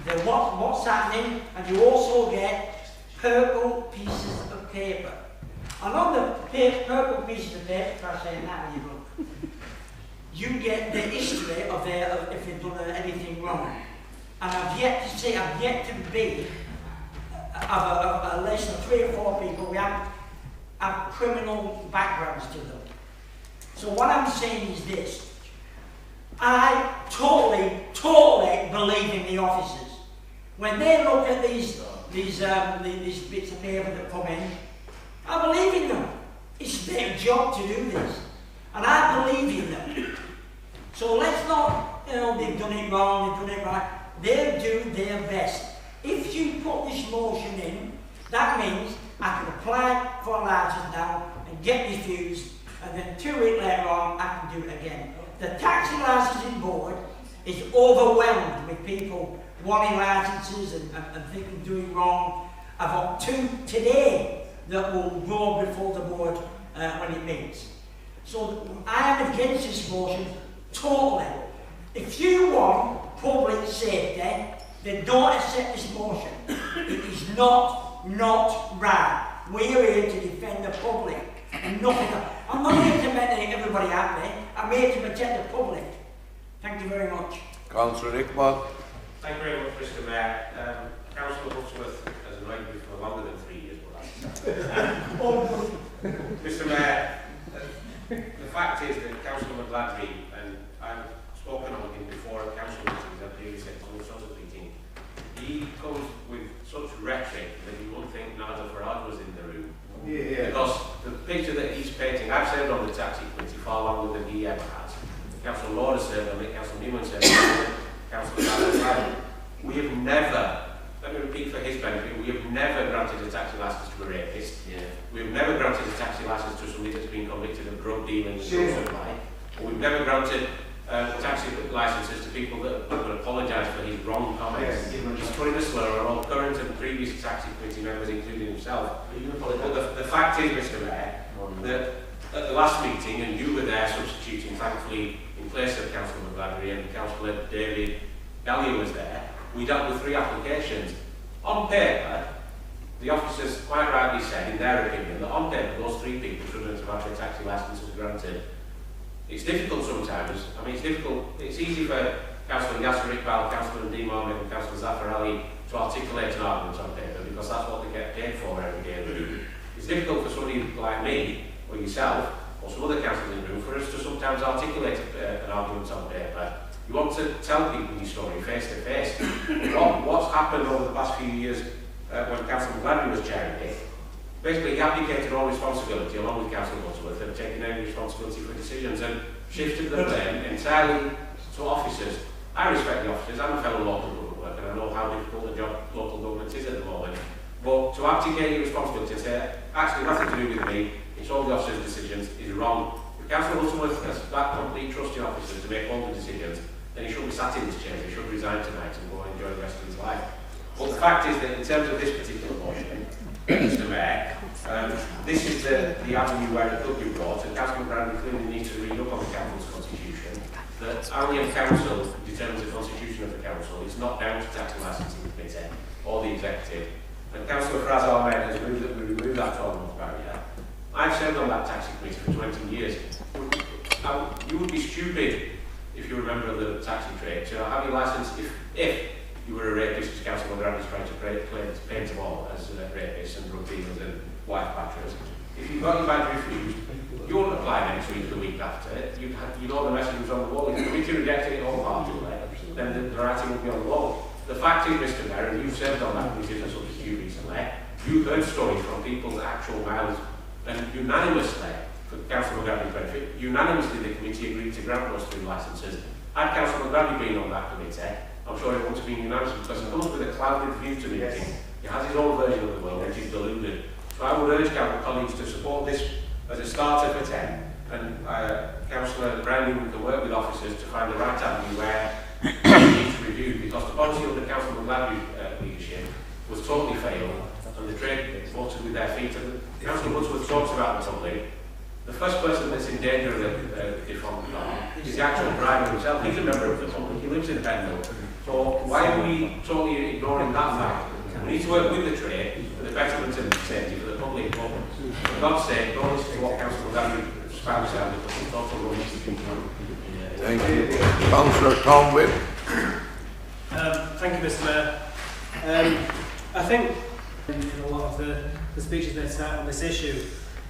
the what's happening, and you also get purple pieces of paper. And on the purple pieces of paper, try saying that when you look, you get the history of if they've done anything wrong. And I've yet to be of a list of 3 or 4 people we have criminal backgrounds to them. So what I'm saying is this: I totally believe in the officers. When they look at these bits of paper that come in, I believe in them. It's their job to do this, and I believe in them. So let's not, they've done it wrong, they've done it right. They'll do their best. If you put this motion in, that means I can apply for a license now and get refused, and then 2 weeks later on, I can do it again. The taxi licensing board is overwhelmed with people wanting licenses and thinking doing wrong. I've got 2 today that will go before the board when it meets. So I am against this motion totally. If you want public safety, then don't accept this motion. It is not right. We are here to defend the public and nothing else. I'm not here to make everybody happy. I'm here to protect the public. Thank you very much. Councillor Iqbal. Thank you very much, Mr Mayor. Councillor Butterworth has annoyed me for longer than 3 years. Mr Mayor, the fact is that Councillor McGladry, and I've spoken on him before at council meetings, I've previously at all sorts of meetings, he comes with such rhetoric that you wouldn't think Nigel Farage was in the room. Yeah. Because the picture that he's painting, I've served on the taxi committee far longer than he ever has. Councillor Laura served on it, Councillor Newman served on it, Councillor Allen. We have never, let me repeat for his benefit, we have never granted a taxi licence to a rapist. Yeah. We have never granted a taxi licence to somebody that's been convicted of drug dealing and drug supply. We've never granted taxi licences to people that would apologise for his wrong comments. He's putting a slur on all current and previous taxi committee members, including himself. But the fact is, Mr Mayor, that at the last meeting, and you were there substituting, thankfully, in place of Councillor McGladry, and Councillor David Gallia was there, we dealt with 3 applications. On paper, the officers quite rightly said, in their opinion, that on paper those 3 people shouldn't have had their taxi licences granted. It's difficult sometimes. I mean, it's difficult. It's easy for Councillor Yasser Iqbal, Councillor Nadeem Ahmed and Councillor Zafar Ali to articulate an argument on paper, because that's what they get paid for every day. It's difficult for somebody like me, or yourself, or some other councillors in the room, for us to sometimes articulate an argument on paper. You want to tell people your story face to face. What's happened over the past few years when Councillor Gladwin was chairing it, basically he abdicated all responsibility along with Councillor Butterworth and taken any responsibility for decisions and shifted the blame entirely to officers. I respect the officers, I'm a fellow local government worker and I know how difficult the job local government is at the moment. But to abdicate your responsibility and say, actually nothing to do with me, it's all the officers' decisions, is wrong. If Councillor Butterworth has that complete trust in officers to make all the decisions, then he shouldn't be sat in this chair, he should resign tonight and go and enjoy the rest of his life. But the fact is that in terms of this particular motion, Mr Mayor, this is the avenue where it could be brought, and Councillor Brown clearly needs to read up on the council's constitution, that only a council determines the constitution of the council. It's not down to tax and licensing committee or the executive. And Councillor Faraz Ahmed has moved that we remove that 12-month barrier. I've served on that taxi committee for 20 years. You would be stupid if you remember the taxi trade to have your licence if you were a rapist, as Councillor Grant is trying to paint them all as rapists and drug dealers and wife batterers. If you got your badge refused, you wouldn't apply next week, the week after. You know the message was on the wall. If the committee rejected it wholeheartedly, then the writing would be on the wall. The fact is, Mr Mayor, and you've served on that committee for such a few recently, you've heard stories from people's actual mouths, and unanimously, for Councillor McGrady's benefit, unanimously the committee agreed to grant those 3 licences. Had Councillor McGrady been on that committee, I'm sure it wouldn't have been unanimous, because he comes with a clouded view to the meeting. He has his own version of the world, which is deluded. So I would urge colleagues to support this as a starter for 10, and Councillor Brown can work with officers to find the right avenue where it needs reviewed, because the policy under Councillor McGrady's leadership was totally failed, and the trade voted with their feet. And Councillor Butterworth talks about the public. The first person that's in danger of the default law is the actual driver himself. He's a member of the public, he lives in Pendle. So why are we totally ignoring that fact? We need to work with the trade for the betterment of safety for the public. But for God's sake, don't listen to what Councillor Gladwin spouts out, because it's total rubbish. Thank you. Councillor Tom Whip. Thank you, Mr Mayor. I think in a lot of the speeches made tonight on this issue,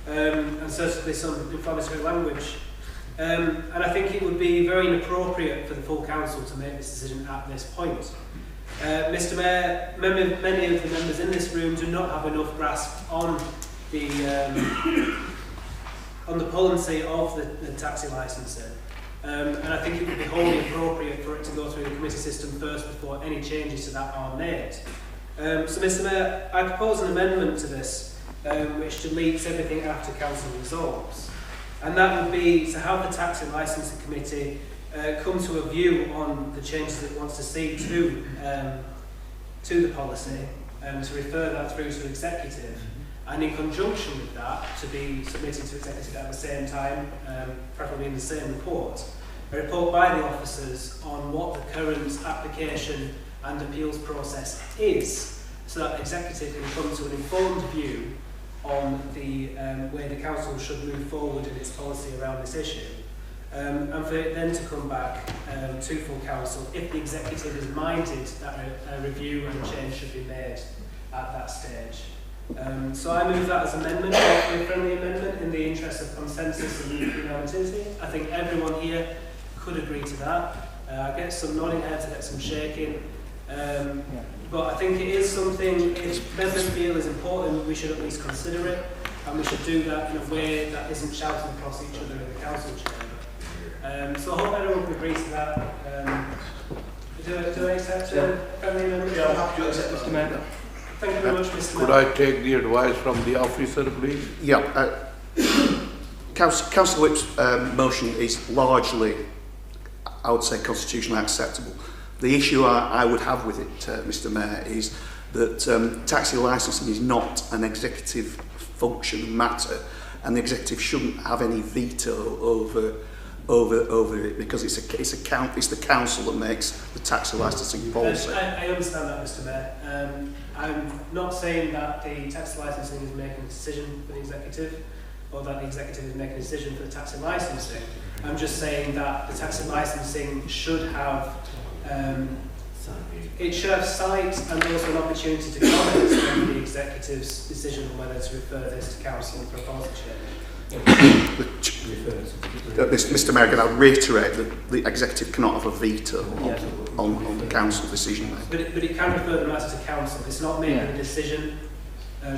and certainly some inflammatory language, and I think it would be very inappropriate for the full council to make this decision at this point. Mr Mayor, many of the members in this room do not have enough grasp on the policy of the taxi licensing. And I think it would be wholly appropriate for it to go through the committee system first before any changes to that are made. So Mr Mayor, I propose an amendment to this which deletes everything after council resolves. And that would be to have the taxi licensing committee come to a view on the changes it wants to see to the policy, to refer that through to executive, and in conjunction with that to be submitted to executive at the same time, preferably in the same report, a report by the officers on what the current application and appeals process is, so that executive can come to an informed view on the way the council should move forward in its policy around this issue, and for it then to come back to full council if the executive is minded that a review and change should be made at that stage. So I move that as amendment, a friendly amendment in the interest of consensus and unanimity. I think everyone here could agree to that. I get some nodding heads, I get some shaking. But I think it is something, if members feel is important, we should at least consider it, and we should do that in a way that isn't shouting across each other in the council chamber. So I hope everyone can agree to that. Do I accept a friendly amendment? Yeah, I'm happy to accept Mr Mayor. Thank you very much, Mr. Could I take the advice from the officer, please? Yeah. Councillor Whip's motion is largely, I would say, constitutionally acceptable. The issue I would have with it, Mr Mayor, is that taxi licensing is not an executive function matter, and the executive shouldn't have any veto over it, because it's the council that makes the taxi licensing policy. I understand that, Mr Mayor. I'm not saying that the taxi licensing is making a decision for the executive, or that the executive is making a decision for the taxi licensing. I'm just saying that the taxi licensing should have it should have sight and also an opportunity to comment on the executive's decision on whether to refer this to council for a policy change. Mr Mayor, can I reiterate that the executive cannot have a veto on the council decision making? But it can refer the matter to council. It's not making a decision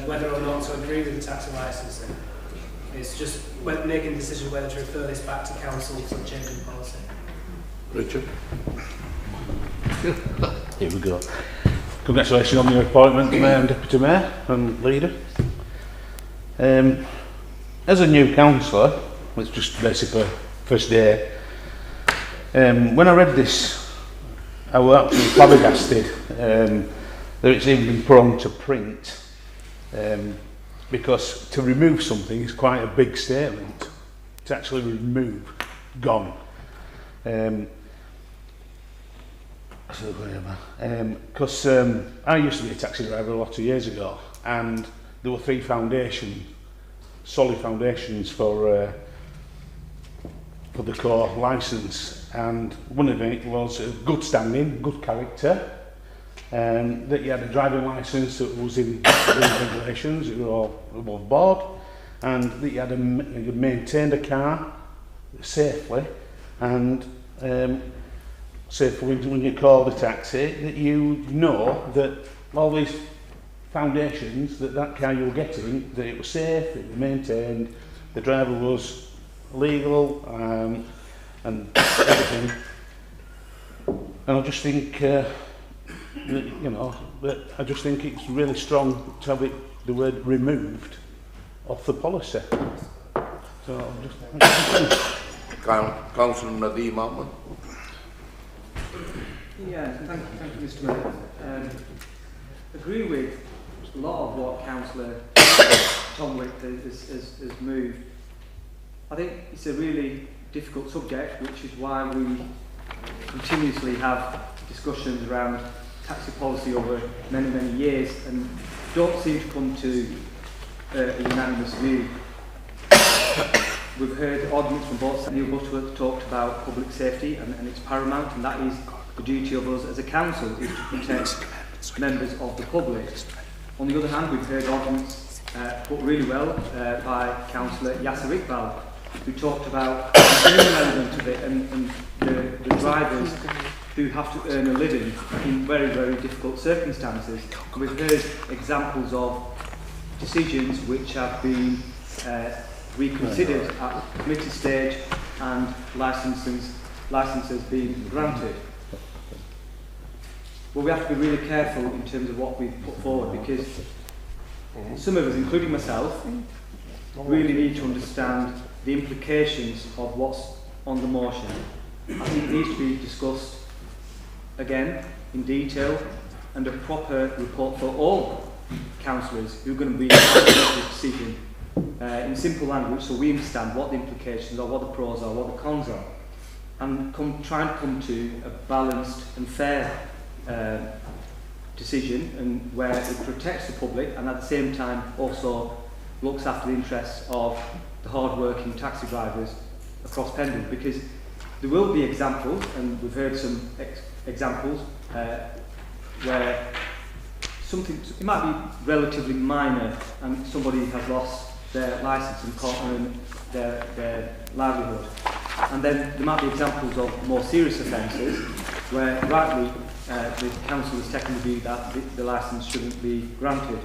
whether or not to agree with the taxi licensing. It's just making a decision whether to refer this back to council for change in policy. Richard? Here we go. Congratulations on your appointment, Mayor and Deputy Mayor and Leader. As a new councillor, it's just basically first day, when I read this, I was absolutely flabbergasted that it's even been put on to print, because to remove something is quite a big statement. To actually remove, gone. Because I used to be a taxi driver a lot of years ago, and there were 3 solid foundations for the core licence, and one of it was good standing, good character, that you had a driving licence that was in the regulations, it was all above board, and that you had you maintained a car safely, and safely when you called a taxi, that you know that all these foundations, that car you were getting, that it was safe, it was maintained, the driver was legal, and everything. And I just think, I just think it's really strong to have the word removed off the policy. So I'm just Councillor Nadeem Ahmed. Yeah, thank you, Mr Mayor. Agree with a lot of what Councillor Tom Wick has moved. I think it's a really difficult subject, which is why we continuously have discussions around taxi policy over many, many years and don't seem to come to a unanimous view. We've heard arguments from both sides. Neil Butterworth talked about public safety and it's paramount, and that is the duty of us as a council, is to protect members of the public. On the other hand, we've heard arguments put really well by Councillor Yasser Iqbal, who talked about the human element of it and the drivers who have to earn a living in very, very difficult circumstances. We've heard examples of decisions which have been reconsidered at committee stage and licences being granted. Well, we have to be really careful in terms of what we put forward, because some of us, including myself, really need to understand the implications of what's on the motion. I think it needs to be discussed again in detail, and a proper report for all councillors who are going to be making this decision in simple language, so we understand what the implications are, what the pros are, what the cons are, and try and come to a balanced and fair decision, and where it protects the public and at the same time also looks after the interests of the hard-working taxi drivers across Pendle, because there will be examples, and we've heard some examples where something, it might be relatively minor and somebody has lost their licence and can't earn their livelihood. And then there might be examples of more serious offences where rightly the council has taken the view that the licence shouldn't be granted.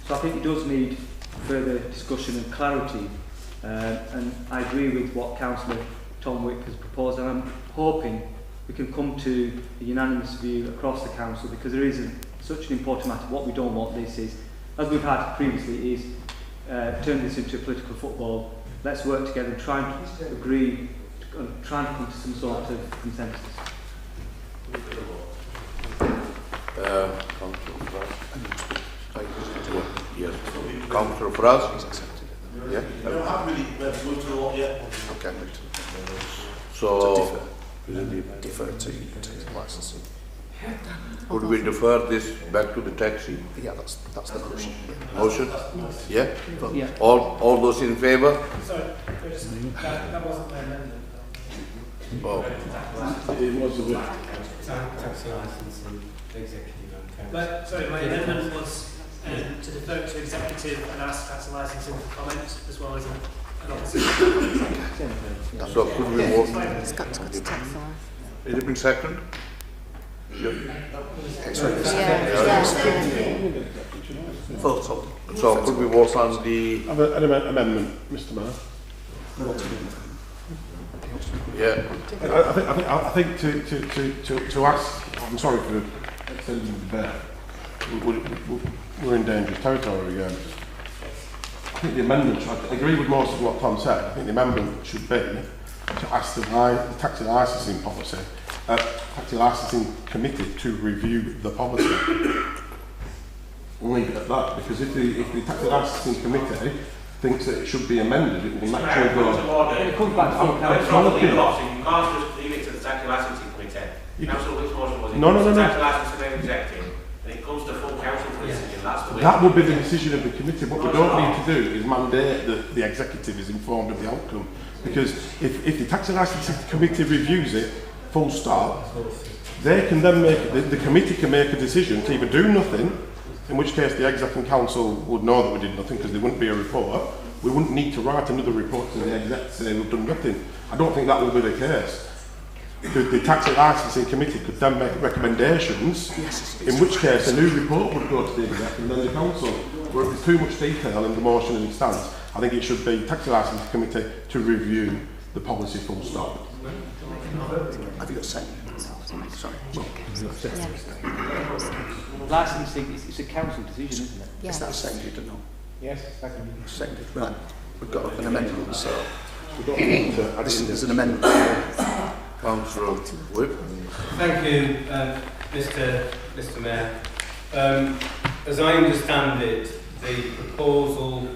So I think it does need further discussion and clarity, and I agree with what Councillor Tom Wick has proposed, and I'm hoping we can come to a unanimous view across the council, because there is such an important matter. What we don't want this is, as we've had previously, is turn this into a political football. Let's work together and try and agree, and try and come to some sort of consensus. Yes. Councillor Fraz? Yeah? No, I haven't really moved through a lot yet. Okay. So, defer to licensing. Could we defer this back to the taxi? Yeah, that's the motion. Motion? Yeah? Yeah. All those in favour? Sorry, that wasn't my amendment. Oh. It was a bit. Taxi licence and executive and But, sorry, my amendment was to defer to executive and ask tax licensing for comment, as well as an opposition. So could we vote? It's got to go to tax law. Has it been seconded? Vote on. So could we vote on the... Have an amendment, Mr. Mayor. Yeah. I think to ask, I'm sorry for extending the debate, we're in dangerous territory again. I think the amendment, I agree with most of what Tom said, I think the amendment should be to ask the taxi licensing policy, taxi licensing committee to review the policy. We'll leave it at that, because if the taxi licensing committee thinks that it should be amended, it will naturally go... It comes back to the council. You can't just leave it to the taxi licensing committee. Council, which motion was it? No. Taxi licensing executive, and it comes to full council for decision. That's the way. That would be the decision of the committee. What we don't need to do is mandate that the executive is informed of the outcome. Because if the taxi licensing committee reviews it, full stop, they can then the committee can make a decision to either do nothing, in which case the exec and council would know that we did nothing because there wouldn't be a report. We wouldn't need to write another report to the exec to say we've done nothing. I don't think that will be the case. The taxi licensing committee could then make recommendations, in which case a new report would go to the exec and then the council. Where there's too much detail in the motion as it stands, I think it should be taxi licensing committee to review the policy full stop. Have you got a second? Sorry. Licensing, it's a council decision, isn't it? Is that seconded or not? Yes, seconded. Seconded. Right. We've got an amendment, so This is an amendment. Councillor Whip. Thank you, Mr. Mayor. As I understand it, the proposal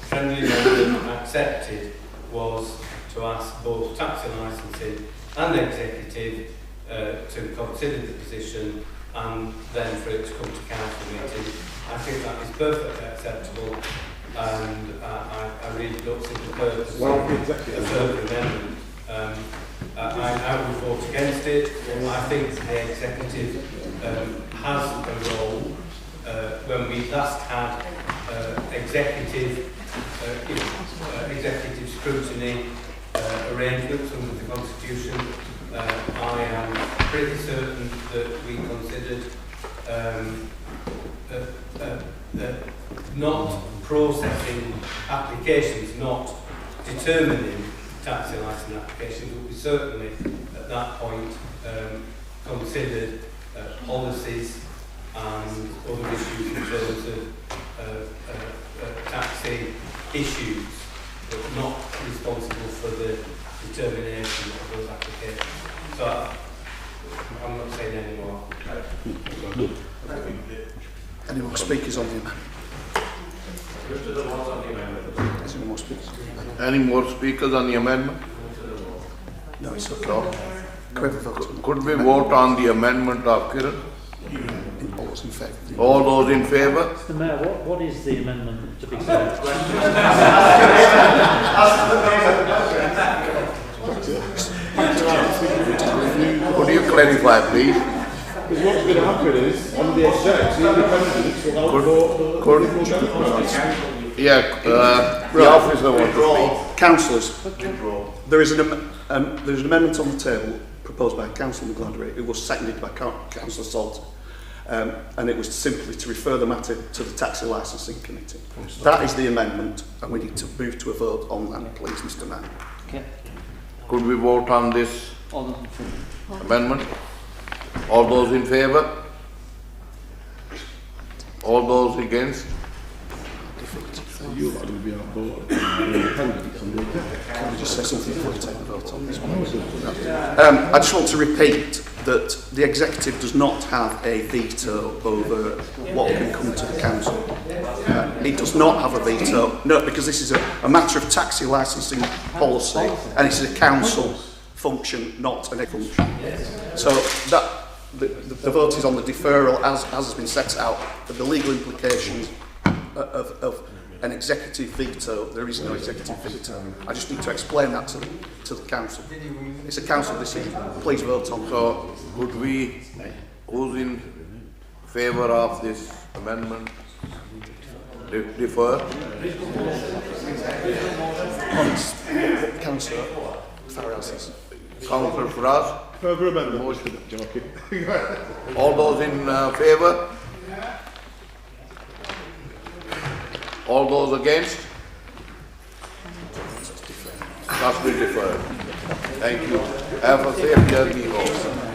friendly amendment accepted was to ask both taxi licensing and executive to consider the position and then for it to come to council meeting. I think that is perfectly acceptable, and I really don't see the purpose of a further amendment. I would vote against it. I think the executive has a role. When we last had executive scrutiny arrangements under the Constitution, I am pretty certain that we considered not processing applications, not determining taxi licence applications, but we certainly at that point considered policies and other issues in terms of taxi issues, but not responsible for the determination of those applications. So I'm not saying any more. Any more speakers on the amendment? Any more speakers? Any more speakers on the amendment? No, it's okay. Could we vote on the amendment of Kiran? All those in favour? All those in favour? Mr. Mayor, what is the amendment to be said? Could you clarify, please? Because what's going to happen is, on the execs, the independents will outvote the officer wants to speak. Councillors, there is an amendment on the table proposed by Councillor McGladdery. It was seconded by Councillor Salter. And it was simply to refer the matter to the Taxi Licensing Committee. That is the amendment, and we need to move to a vote on that, please, Mr. Mayor. Okay. Could we vote on this amendment? All those in favour? All those against? You lot will be outvoted. Can I just say something before we take the vote on this one? I just want to repeat that the executive does not have a veto over what can come to the council. It does not have a veto, no, because this is a matter of taxi licensing policy, and it's a council function, not an function. So that the vote is on the deferral as has been set out, but the legal implications of an executive veto. There is no executive veto. I just need to explain that to the council. It's a council decision. Please vote on. So, could we, who's in favour of this amendment? Defer? Councillor Farrell says. Councillor Faraz? Further amendment. Motion. Joking. All those in favour? All those against? That's been deferred. Thank you. Have a safe journey home.